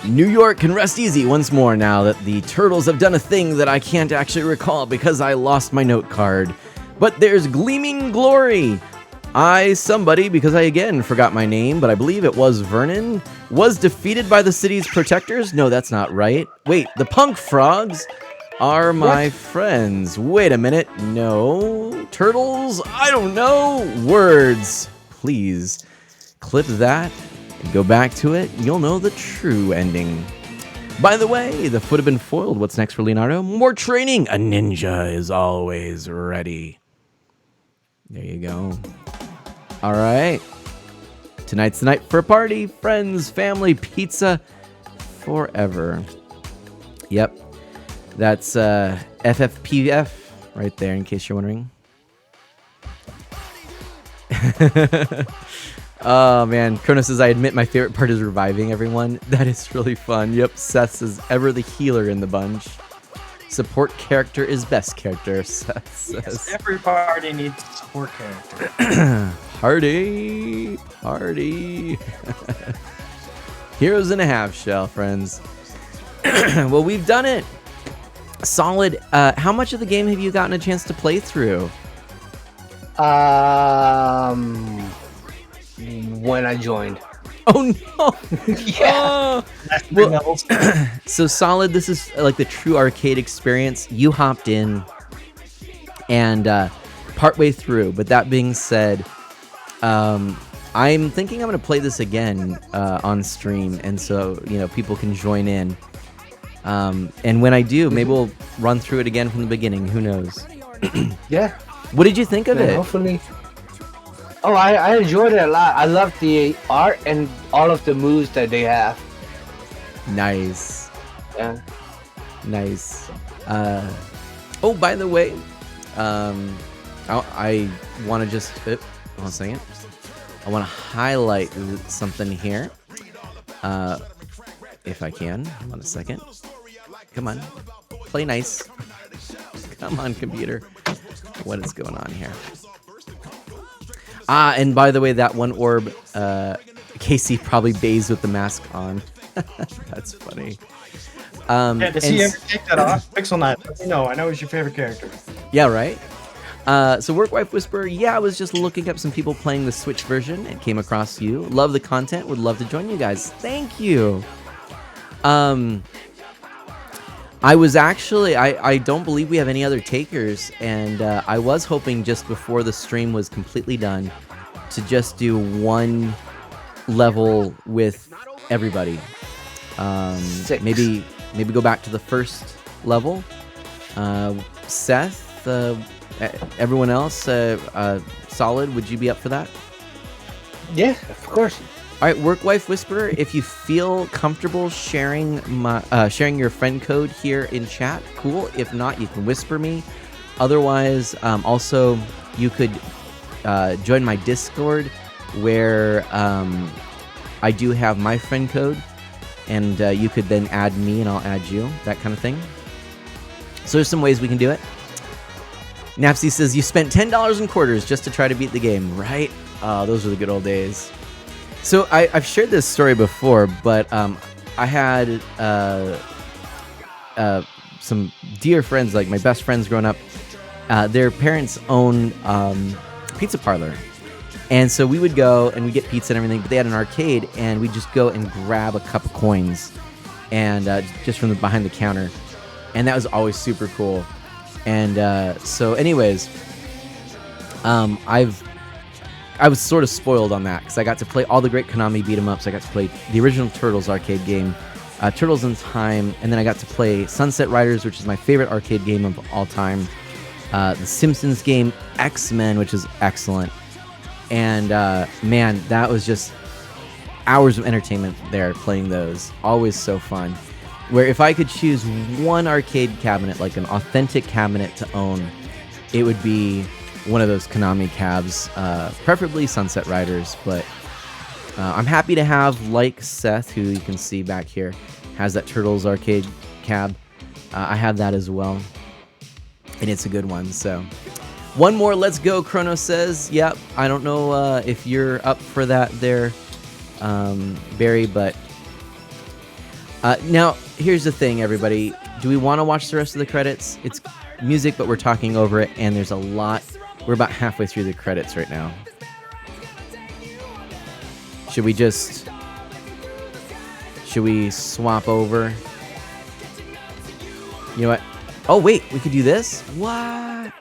A: New York can rest easy once more now that the turtles have done a thing that I can't actually recall because I lost my note card. But there's gleaming glory. Somebody, because I again forgot my name, but I believe it was Vernon, was defeated by the city's protectors. No, that's not right. Wait, the punk frogs are my friends. Wait a minute. No. Turtles? I don't know. Words. Please. Clip that and go back to it. You'll know the true ending. By the way, the foot have been foiled. What's next for Leonardo? More training. A ninja is always ready. There you go. All right. Tonight's the night for a party. Friends, family, pizza, forever. Yep. That's FFPF right there, in case you're wondering. Oh, man. Kronos says, I admit my favorite part is reviving everyone. That is really fun. Yep. Seth says, ever the healer in the bunch. Support character is best character, Seth says.
H: Yes, every party needs a support character.
A: Party. Heroes in a half shell, friends. Well, we've done it. Solid. How much of the game have you gotten a chance to play through?
J: When I joined.
A: Oh no!
J: Yeah.
A: Well, so Solid, this is like the true arcade experience. You hopped in and partway through, but that being said, I I'm thinking I'm gonna play this again on stream, and so people can join in. And when I do, maybe we'll run through it again from the beginning. Who knows?
J: Yeah.
A: What did you think of it?
J: Hopefully. Oh, I enjoyed it a lot. I love the art and all of the moves that they have.
A: Nice.
J: Yeah.
A: Nice. Oh, by the way, I want to just hold on a second. I want to highlight something here, if I can. Hold on a second. Come on, play nice. Come on, computer. What is going on here? And by the way, that one orb, Casey probably bathes with the mask on. That's funny.
H: Yeah, does he ever take that off? Pixel Knight, let me know. I know he's your favorite character.
A: Yeah, right? So Workwife Whisperer, yeah, I was just looking up some people playing the Switch version and came across you. Love the content, would love to join you guys. Thank you. I was actually, I don't believe we have any other takers, and I was hoping just before the stream was completely done to just do one level with everybody. Maybe go back to the first level. Seth, everyone else, solid. Would you be up for that?
J: Yeah, of course.
A: All right, Workwife Whisperer, if you feel comfortable sharing your friend code here in chat, cool. If not, you can whisper me. Otherwise, also you could join my Discord, where I do have my friend code, and you could then add me and I'll add you, that kind of thing. So there's some ways we can do it. Napsy says, you spent $10 in quarters just to try to beat the game, right? Oh, those were the good old days. So I've shared this story before, but I had some dear friends, like my best friends growing up. Their parents own pizza parlor. And so we would go and we'd get pizza and everything, but they had an arcade, and we'd just go and grab a cup of coins and just from behind the counter. And that was always super cool. And so anyways, I was sort of spoiled on that because I got to play all the great Konami beat 'em ups. I got to play the original Turtles arcade game, Turtles in Time, and then I got to play Sunset Riders, which is my favorite arcade game of all time. The Simpsons game, X-Men, which is excellent. And man, that was just hours of entertainment there playing those. Always so fun. Where if I could choose one arcade cabinet, like an authentic cabinet to own, it would be one of those Konami cabs, preferably Sunset Riders, but I'm happy to have, like Seth, who you can see back here, has that Turtles arcade cab. I have that as well, and it's a good one. So one more, let's go, Chrono says. Yep, I don't know if you're up for that there, Barry, but now here's the thing, everybody. Do we want to watch the rest of the credits? It's music, but we're talking over it, and there's a lot. We're about halfway through the credits right now. Should we swap over? You know what? Oh, wait, we could do this? What?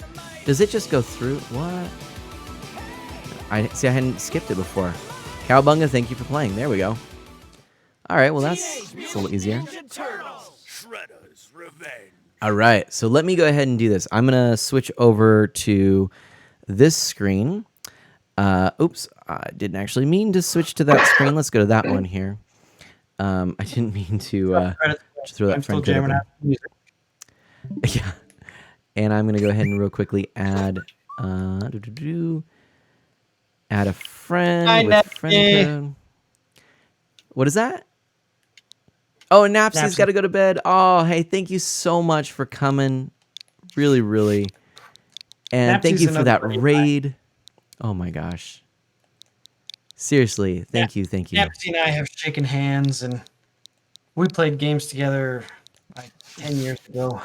A: Does it just go through? What? I hadn't skipped it before. Cowbunga, thank you for playing. There we go. All right, well, that's a little easier. All right, so let me go ahead and do this. I'm going to switch over to this screen. Oops, I didn't actually mean to switch to that screen. Let's go to that one here. I didn't mean to throw that friend code up. Yeah, and I'm gonna go ahead and real quickly add add a friend with friend code. What is that? Oh, Napsy's got to go to bed. Oh, hey, thank you so much for coming. Really, really. And thank you for that raid. Oh my gosh. Seriously, thank you.
H: Napsy and I have shaken hands, and we played games together like 10 years ago.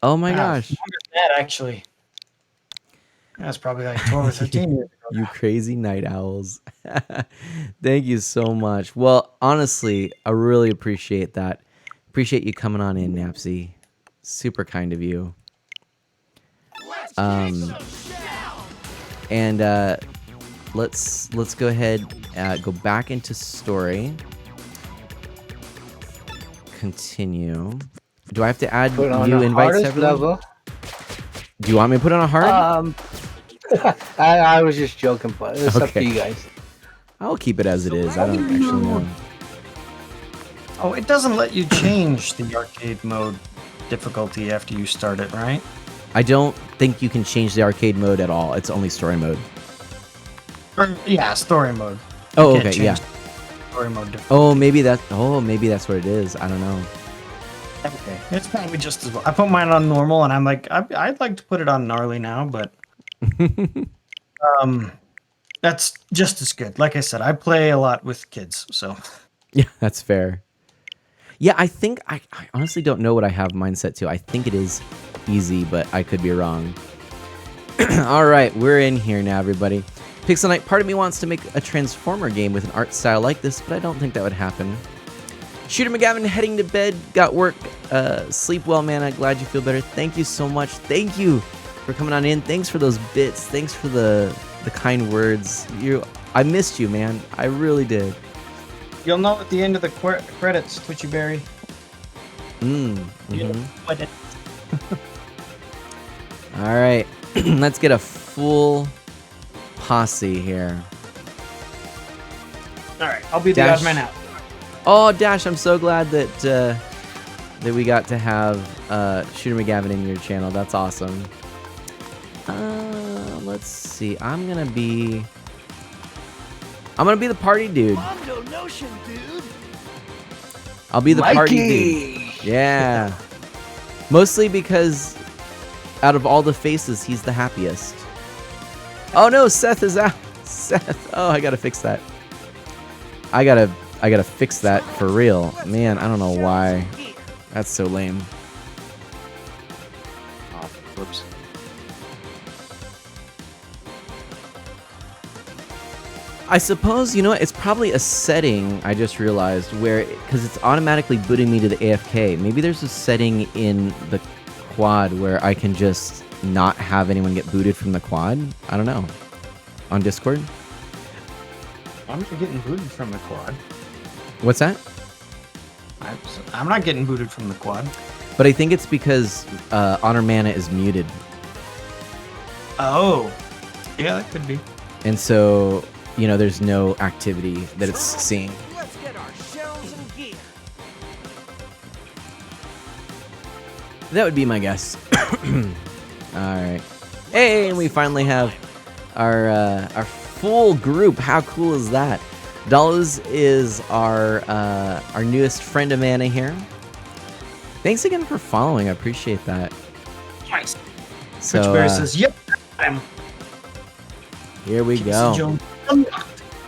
A: Oh my gosh.
H: Longer than that, actually. That's probably like 12 or 13 years ago.
A: You crazy night owls. Thank you so much. Well, honestly, I really appreciate that. Appreciate you coming on in, Napsy. Super kind of you. And let's go ahead, go back into story. Continue. Do I have to add
J: Put on
A: new
J: the
A: invites
J: hardest
A: everyone?
J: level.
A: Do you want me to put on a hard?
J: I was just joking, but it's up to
A: Okay.
J: you guys.
A: I'll keep it as it is. I don't actually know.
H: Oh, it doesn't let you change the arcade mode difficulty after you start it, right?
A: I don't think you can change the arcade mode at all. It's only story mode.
H: Yeah, story mode.
A: Oh,
H: You can't
A: okay, yeah.
H: change Story mode difficulty.
A: Oh, maybe that's what it is. I don't know.
H: Okay, it's probably just as well. I put mine on normal, and I'm like, I'd like to put it on gnarly now, but that's just as good. Like I said, I play a lot with kids, so
A: Yeah, that's fair. Yeah, I think I honestly don't know what I have mine set to. I think it is easy, but I could be wrong. All right, we're in here now, everybody. Pixel Knight, part of me wants to make a Transformer game with an art style like this, but I don't think that would happen. Shooter McGavin heading to bed, got work. Sleep well, man. I'm glad you feel better. Thank you so much. Thank you for coming on in. Thanks for those bits. Thanks for the kind words. I missed you, man. I really did.
H: you'll know at the end of the credits, Twitchy Berry.
A: All right, let's get a full posse here.
H: All right, I'll be the
A: Dash.
H: odd man out.
A: Oh, Dash, I'm so glad that that we got to have Shooter McGavin in your channel. That's awesome. Let's see. I'm gonna be the party dude. I'll be the party dude. Yeah. Mostly because out of all the faces, he's the happiest. Oh no, Seth is out. Seth. Oh, I gotta fix that. I gotta fix that for real. Man, I don't know why. That's so lame.
H: Oh, whoops.
A: I suppose, you know what, it's probably a setting, I just realized, where, because it's automatically booting me to the AFK. Maybe there's a setting in the quad where I can just not have anyone get booted from the quad. I don't know. On Discord?
H: I'm not getting booted from the quad.
A: What's that?
H: I'm not getting booted from the quad.
A: But I think it's because Honor Mana is muted.
H: Oh. Yeah, that could be.
A: And so, you know, there's no activity that it's seeing.
E: Let's get our shells and gear.
A: That would be my guess. Alright. Hey, and we finally have our full group. How cool is that? Dallas is our newest friend of Mana here. Thanks again for following. I appreciate that.
H: Nice.
A: So,
H: Twitchberry says, "Yep, I'm."
A: here we go.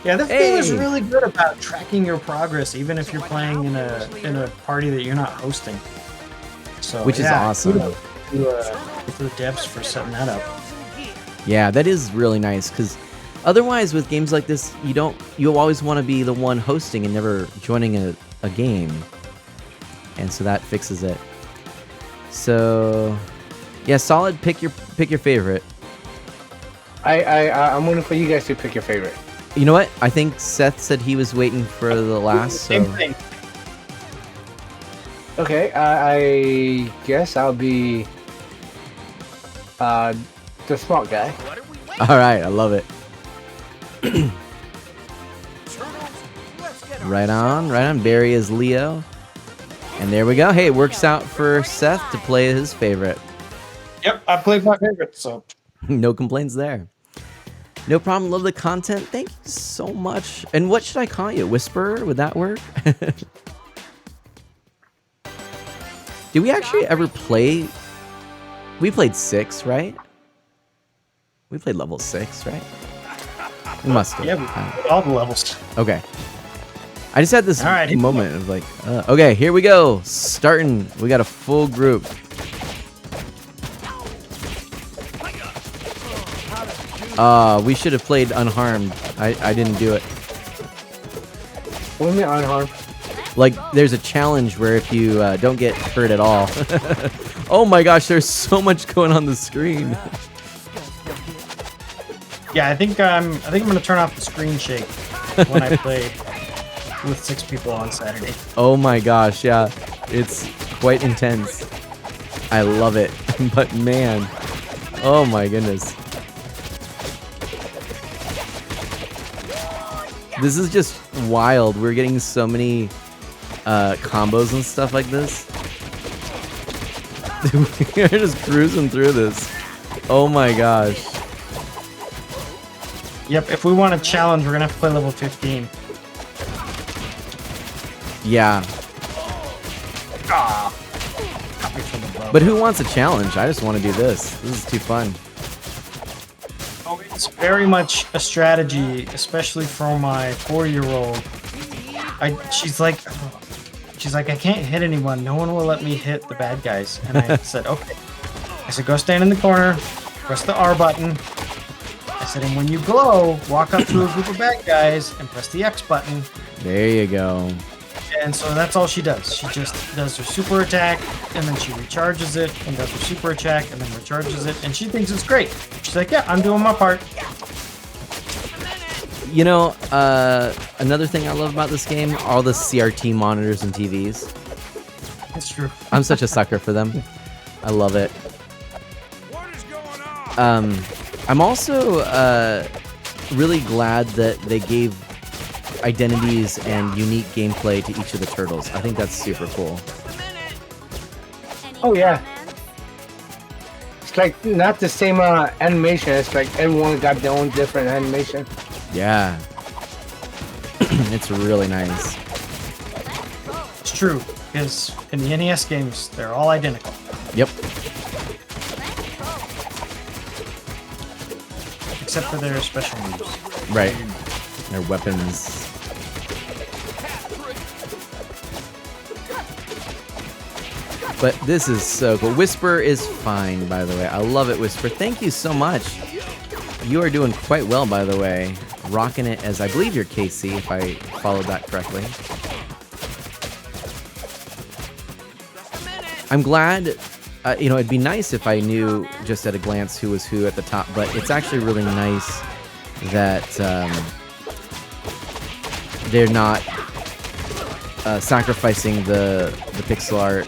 H: Yeah, this game is really good about tracking your progress, even if you're playing in a party that you're not hosting. So,
A: Which is awesome.
H: kudos to the devs for setting that up.
A: Yeah, that is really nice, because otherwise with games like this, you'll always want to be the one hosting and never joining a game. And so that fixes it. So yeah, solid. Pick your favorite.
J: I'm waiting for you guys to pick your favorite.
A: You know what? I think Seth said he was waiting for the last.
H: Same
A: So
H: thing.
J: Okay, I guess I'll be the smart guy.
A: all right, I love it. Right on. Barry is Leo. And there we go. Hey, it works out for Seth to play his favorite.
H: Yep, I played my favorite, so.
A: No complaints there. No problem. Love the content. Thank you so much. And what should I call you? Whisperer? Would that work? Did we actually ever play? We played 6, right? We played level 6, right? We must have.
H: Yeah, we played all the levels.
A: Okay. I just had this
H: All right,
A: moment of like, okay, here we go. Starting. We got a full group. We should have played unharmed. I didn't do it.
J: What do you mean unharmed?
A: Like, there's a challenge where if you don't get hurt at all. Oh my gosh, there's so much going on the screen.
H: Yeah, I think I'm gonna turn off the screen shake when I play with 6 people on Saturday.
A: Oh my gosh, yeah. It's quite intense. I love it. But man, oh my goodness. This is just wild. We're getting so many combos and stuff like this. We're just cruising through this. Oh my gosh.
H: Yep, if we want a challenge, we're gonna have to play level 15.
A: Yeah.
H: Ah.
A: But who wants a challenge? I just want to do this. This is too fun.
H: Oh, it's very much a strategy, especially for my 4-year-old. She's like, I can't hit anyone. No one will let me hit the bad guys. And I said, okay. I said, go stand in the corner, press the R button. I said, and when you glow, walk up to a group of bad guys and press the X button.
A: There you go.
H: And so that's all she does. She just does her super attack, and then she recharges it, and does her super attack, and then recharges it, and she thinks it's great. She's like, yeah, I'm doing my part.
A: You know, another thing I love about this game, all the CRT monitors and TVs.
H: It's true.
A: I'm such a sucker for them. I love it. I'm also really glad that they gave identities and unique gameplay to each of the turtles. I think that's super cool.
J: Oh yeah. It's like not the same animation. It's like everyone got their own different animation.
A: Yeah. It's really nice.
H: It's true, because in the NES games, they're all identical.
A: Yep.
H: Except for their special moves.
A: Right. Their weapons. But this is so cool. Whisper is fine, by the way. I love it, Whisper. Thank you so much. You are doing quite well, by the way. Rocking it as I believe you're KC, if I followed that correctly. I'm glad, you know, it'd be nice if I knew just at a glance who was who at the top, but it's actually really nice that they're not sacrificing the pixel art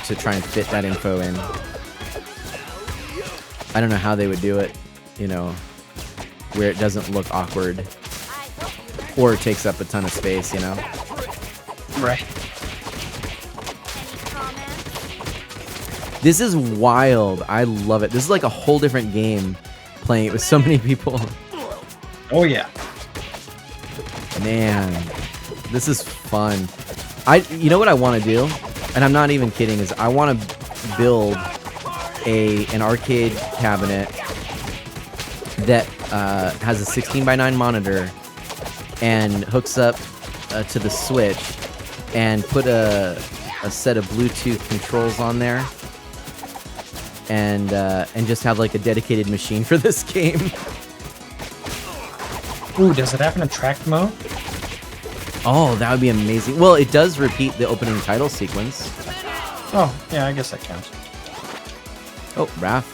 A: to try and fit that info in. I don't know how they would do it, you know, where it doesn't look awkward or takes up a ton of space, you know?
H: Right.
A: This is wild. I love it. This is like a whole different game playing it with so many people.
H: Oh yeah.
A: Man, this is fun. You know what I want to do? And I'm not even kidding, is I want to build an arcade cabinet that has a 16:9 monitor and hooks up to the Switch and put a set of Bluetooth controls on there and just have like a dedicated machine for this game.
H: Ooh, does it have an attract mode?
A: Oh, that would be amazing. Well, it does repeat the opening title sequence.
H: Oh, yeah, I guess that counts.
A: Oh, Raph.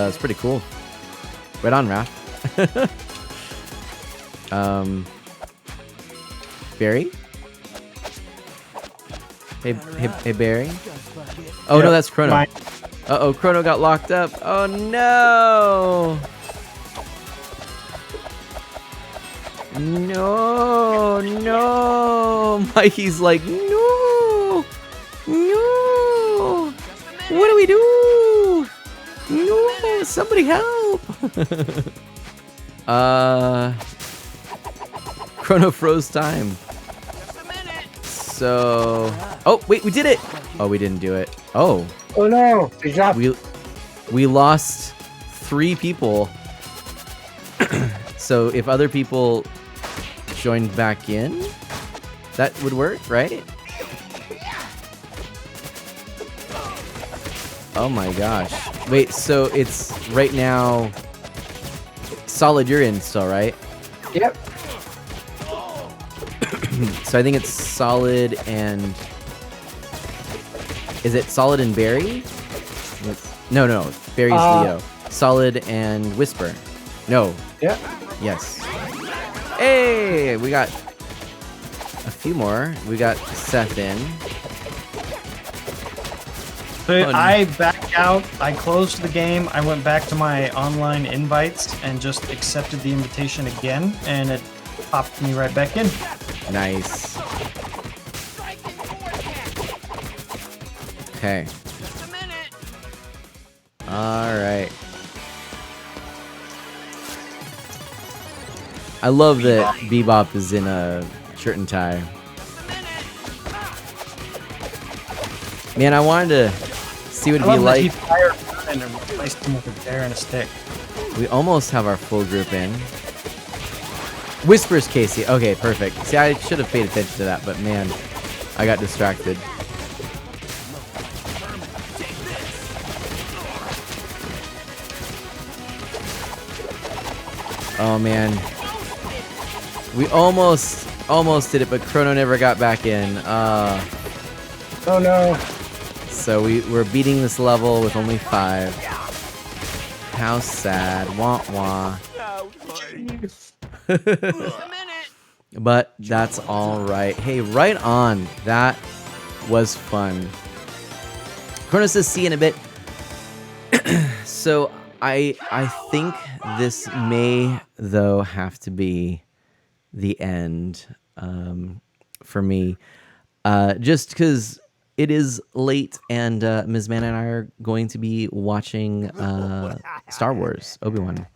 A: It's pretty cool. Right on, Raph. Barry? Hey, Barry? Oh, no, that's Chrono. Uh-oh, Chrono got locked up. Oh, no! No! Mikey's like, no! No! What do we do? No! Somebody help! Chrono froze time. So... Oh, wait, we did it! Oh, we didn't do it. Oh.
J: Oh no!
A: We lost 3 people. So if other people joined back in, that would work, right? Oh my gosh. Wait, so it's right now... Solid, you're in still, right?
J: Yep.
A: So I think it's Solid and... Is it Solid and Barry? No, Barry's Leo. Solid and Whisper. No.
J: Yeah.
A: Yes. Hey, we got a few more. We got Seth in.
H: So I backed out. I closed the game. I went back to my online invites and just accepted the invitation again, and it popped me right back in.
A: Nice. Okay. All right. I love that Bebop is in a shirt and tie. Man, I wanted to see what it'd be like.
H: He fired and replaced him with a bear and a stick.
A: We almost have our full group in. Whispers Casey. Okay, perfect. See, I should have paid attention to that, but man, I got distracted. Oh man. We almost did it, but Chrono never got back in.
J: Oh no.
A: So we're beating this level with only 5. How sad. Wah wah. But that's all right. Hey, right on. That was fun. Chrono says see in a bit. So I think this may though have to be the end for me. Just because it is late and Ms. Mana and I are going to be watching Star Wars, Obi-Wan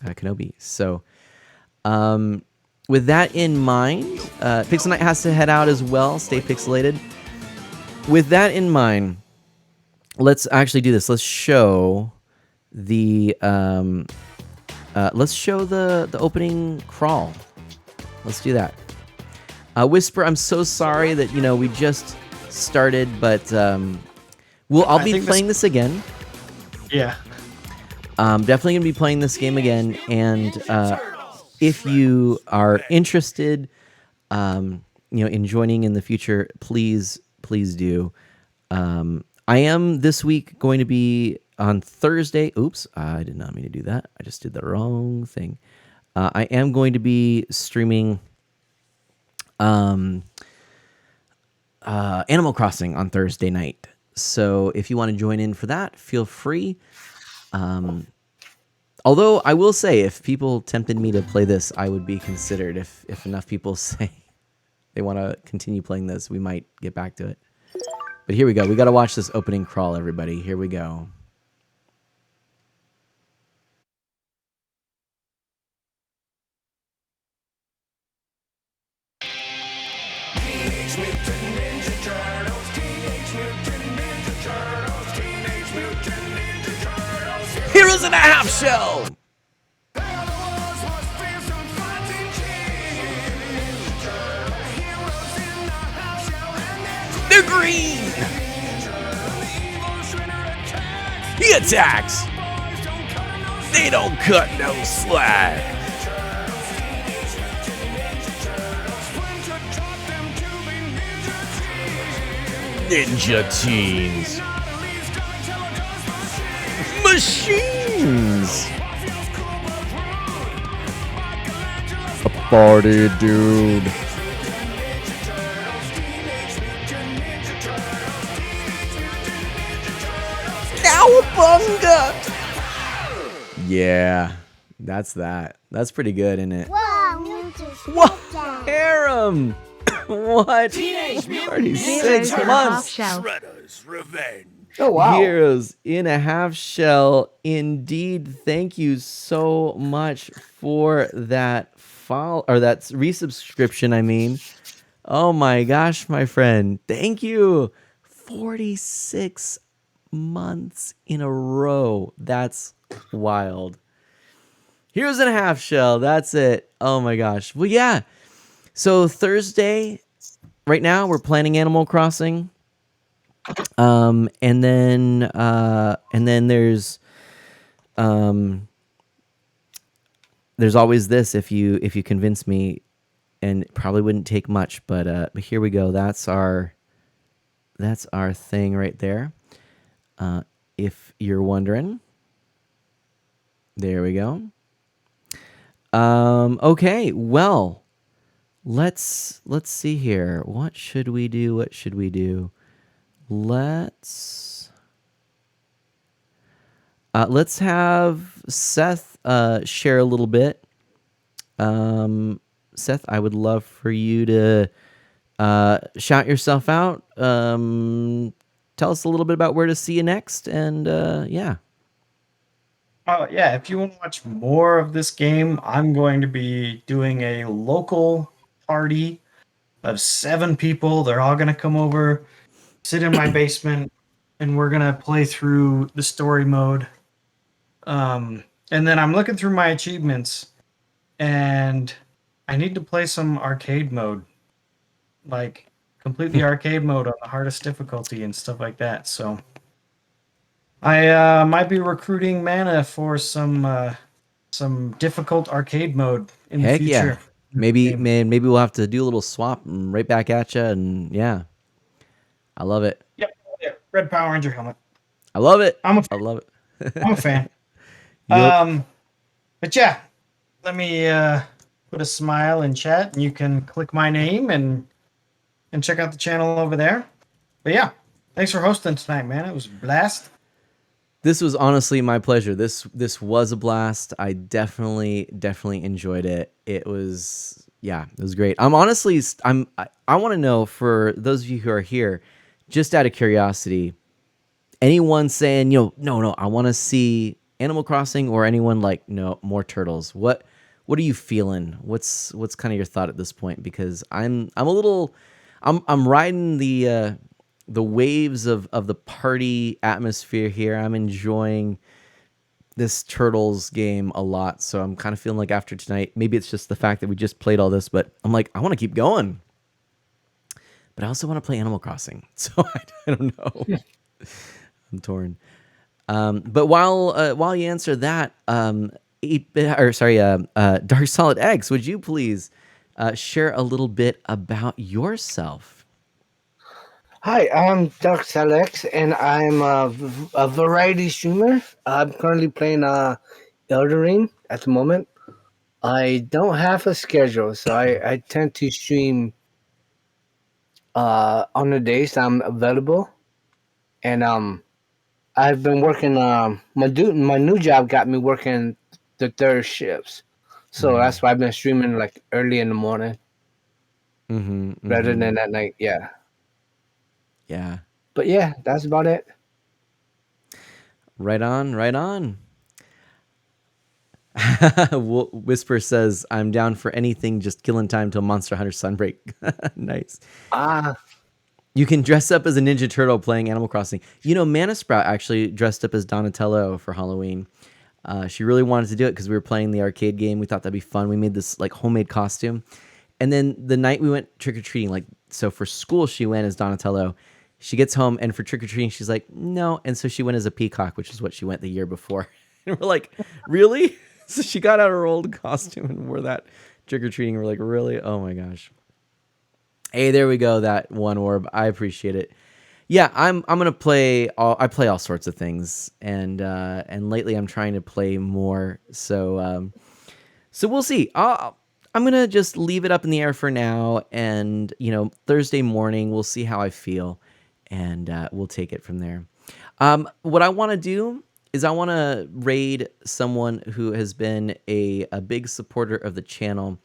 A: Kenobi. So with that in mind, Pixel Knight has to head out as well. Stay pixelated. With that in mind, let's actually do this. Let's show the opening crawl. Let's do that. Whisper, I'm so sorry that we just started, but I'll be playing this again.
H: Yeah.
A: Definitely gonna be playing this game again, and if you are interested, in joining in the future, please do. I am this week going to be on Thursday. Oops, I did not mean to do that. I just did the wrong thing. I am going to be streaming Animal Crossing on Thursday night. So if you want to join in for that, feel free. Although I will say, if people tempted me to play this, I would be considered. If enough people say they want to continue playing this, we might get back to it. But here we go. We got to watch this opening crawl, everybody. Here we go. Heroes in a Half Shell! They're green! He attacks! They don't cut no slack! Ninja teens! Machines! A party dude. Cowabunga! Yeah, that's that. That's pretty good, isn't it? What? Harem! What? 36 months.
C: Shredder's
F: Revenge.
J: Oh wow.
A: Heroes in a Half Shell. Indeed. Thank you so much for that follow or that resubscription, I mean. Oh my gosh, my friend. Thank you. 46 months in a row. That's wild. Heroes in a Half Shell. That's it. Oh my gosh. Well, yeah. So Thursday, right now, we're planning Animal Crossing. And then there's always this if you convince me, and it probably wouldn't take much, but here we go. That's our thing right there. If you're wondering. There we go. Okay, well, let's see here. What should we do? What should we do? Let's have Seth share a little bit. Seth, I would love for you to shout yourself out. Tell us a little bit about where to see you next, and yeah.
H: Yeah, if you want to watch more of this game, I'm going to be doing a local party of 7 people. They're all going to come over, sit in my basement, and we're going to play through the story mode. And then I'm looking through my achievements, and I need to play some arcade mode, like completely arcade mode on the hardest difficulty and stuff like that. So I might be recruiting Mana for some difficult arcade mode in the
A: Heck
H: future.
A: yeah. Maybe we'll have to do a little swap and right back at you, and yeah. I love it.
H: Yep. Yeah, red Power Ranger helmet.
A: I love it.
H: I'm a
A: I love it.
H: I'm a fan.
A: Yep.
H: But yeah, let me put a smile in chat, and you can click my name and check out the channel over there. But yeah, thanks for hosting tonight, man. It was a blast.
A: This was honestly my pleasure. This was a blast. I definitely enjoyed it. It was it was great. I want to know, for those of you who are here, just out of curiosity, anyone saying, no, I want to see Animal Crossing, or anyone like, no, more turtles. What are you feeling? What's kind of your thought at this point? Because I'm riding the waves of the party atmosphere here. I'm enjoying this Turtles game a lot. So I'm kind of feeling like after tonight, maybe it's just the fact that we just played all this, but I'm like, I want to keep going. But I also want to play Animal Crossing. So I don't know. I'm torn. But while you answer that, Dark Solid X, would you please share a little bit about yourself?
J: Hi, I'm Dark Alex, and I'm a variety streamer. I'm currently playing Elden Ring at the moment. I don't have a schedule, so I tend to stream on the days I'm available. And I've been working. My new job got me working the third shifts, so that's why I've been streaming like early in the morning, rather than at night. Yeah.
A: Yeah.
J: But yeah, that's about it.
A: Right on, right on. Whisper says, I'm down for anything, just killing time till Monster Hunter Sunbreak. Nice. You can dress up as a Ninja Turtle playing Animal Crossing. Mana Sprout actually dressed up as Donatello for Halloween. She really wanted to do it because we were playing the arcade game. We thought that'd be fun. We made this like homemade costume. And then the night we went trick-or-treating, so for school, she went as Donatello. She gets home, and for trick-or-treating, she's like, no. And so she went as a peacock, which is what she went the year before. And we're like, really? So she got out her old costume and wore that trick-or-treating. We're like, really? Oh my gosh. Hey, there we go. That one orb. I appreciate it. Yeah, I'm gonna play. I play all sorts of things, and lately I'm trying to play more. So we'll see. I'm gonna just leave it up in the air for now, and Thursday morning we'll see how I feel, and we'll take it from there. What I want to do is I want to raid someone who has been a big supporter of the channel.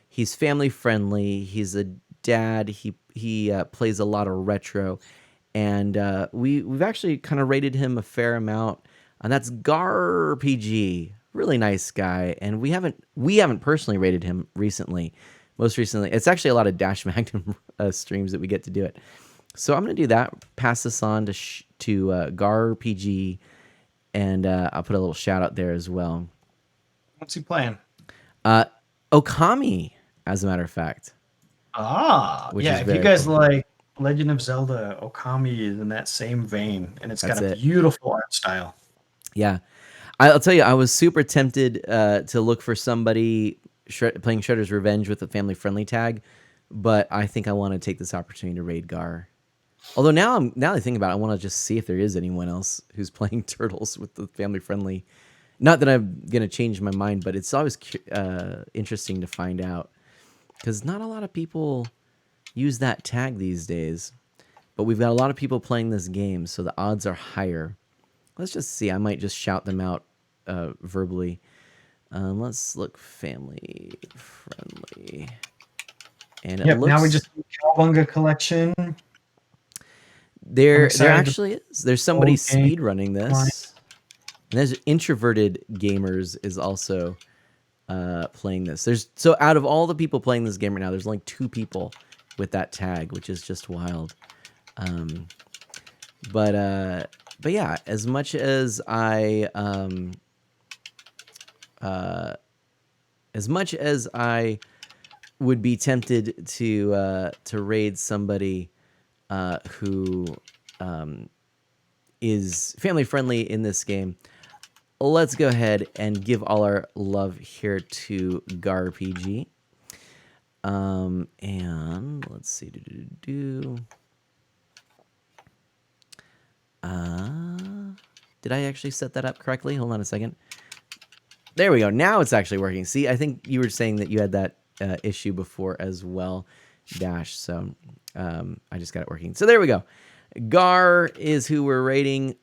A: He's family friendly. He's a dad. He plays a lot of retro, and we've actually kind of rated him a fair amount, and that's GarPG. Really nice guy, and we haven't personally rated him recently. Most recently, it's actually a lot of Dash Magnum streams that we get to do it. So I'm gonna do that. Pass this on to GarPG, and I'll put a little shout out there as well.
H: What's he playing?
A: Okami, as a matter of fact.
H: Which yeah. If you guys like Legend of Zelda, Okami is in that same vein, and it's got a beautiful art style.
A: Yeah. I'll tell you, I was super tempted to look for somebody playing Shredder's Revenge with a family-friendly tag, but I think I want to take this opportunity to raid Gar. Although now that I think about it, I want to just see if there is anyone else who's playing Turtles with the family-friendly. Not that I'm gonna change my mind, but it's always interesting to find out because not a lot of people use that tag these days. But we've got a lot of people playing this game, so the odds are higher. Let's just see. I might just shout them out verbally. Let's look family friendly. And it looks...
H: Now we just do Cowabunga collection.
A: There actually is. There's somebody speed running this. And there's Introverted Gamers is also playing this. So out of all the people playing this game right now, there's only 2 people with that tag, which is just wild. But yeah, as much as I would be tempted to raid somebody who is family friendly in this game, let's go ahead and give all our love here to GarPG. And let's see. Did I actually set that up correctly? Hold on a second. There we go. Now it's actually working. See, I think you were saying that you had that issue before as well, Dash. So I just got it working. So there we go. Gar is who we're rating.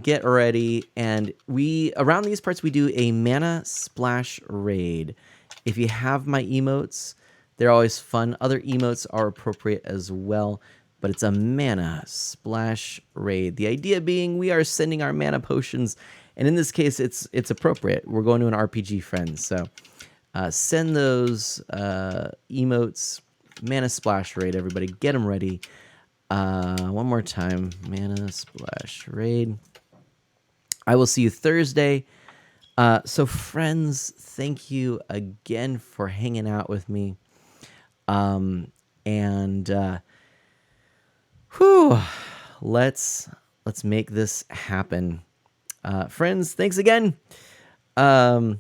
A: Get ready. And around these parts, we do a mana splash raid. If you have my emotes, they're always fun. Other emotes are appropriate as well. But it's a mana splash raid. The idea being we are sending our mana potions, and in this case, it's appropriate. We're going to an RPG friend, so send those emotes. Mana splash raid, everybody, get them ready. One more time, mana splash raid. I will see you Thursday. So friends, thank you again for hanging out with me. Let's make this happen. Friends, thanks again. Yeah.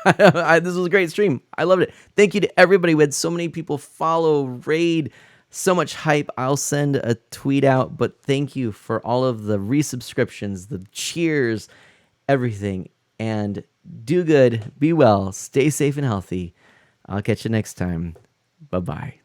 A: This was a great stream. I loved it. Thank you to everybody. We had so many people follow, raid, so much hype. I'll send a tweet out, but thank you for all of the resubscriptions, the cheers, everything. And do good, be well, stay safe and healthy. I'll catch you next time. Bye-bye.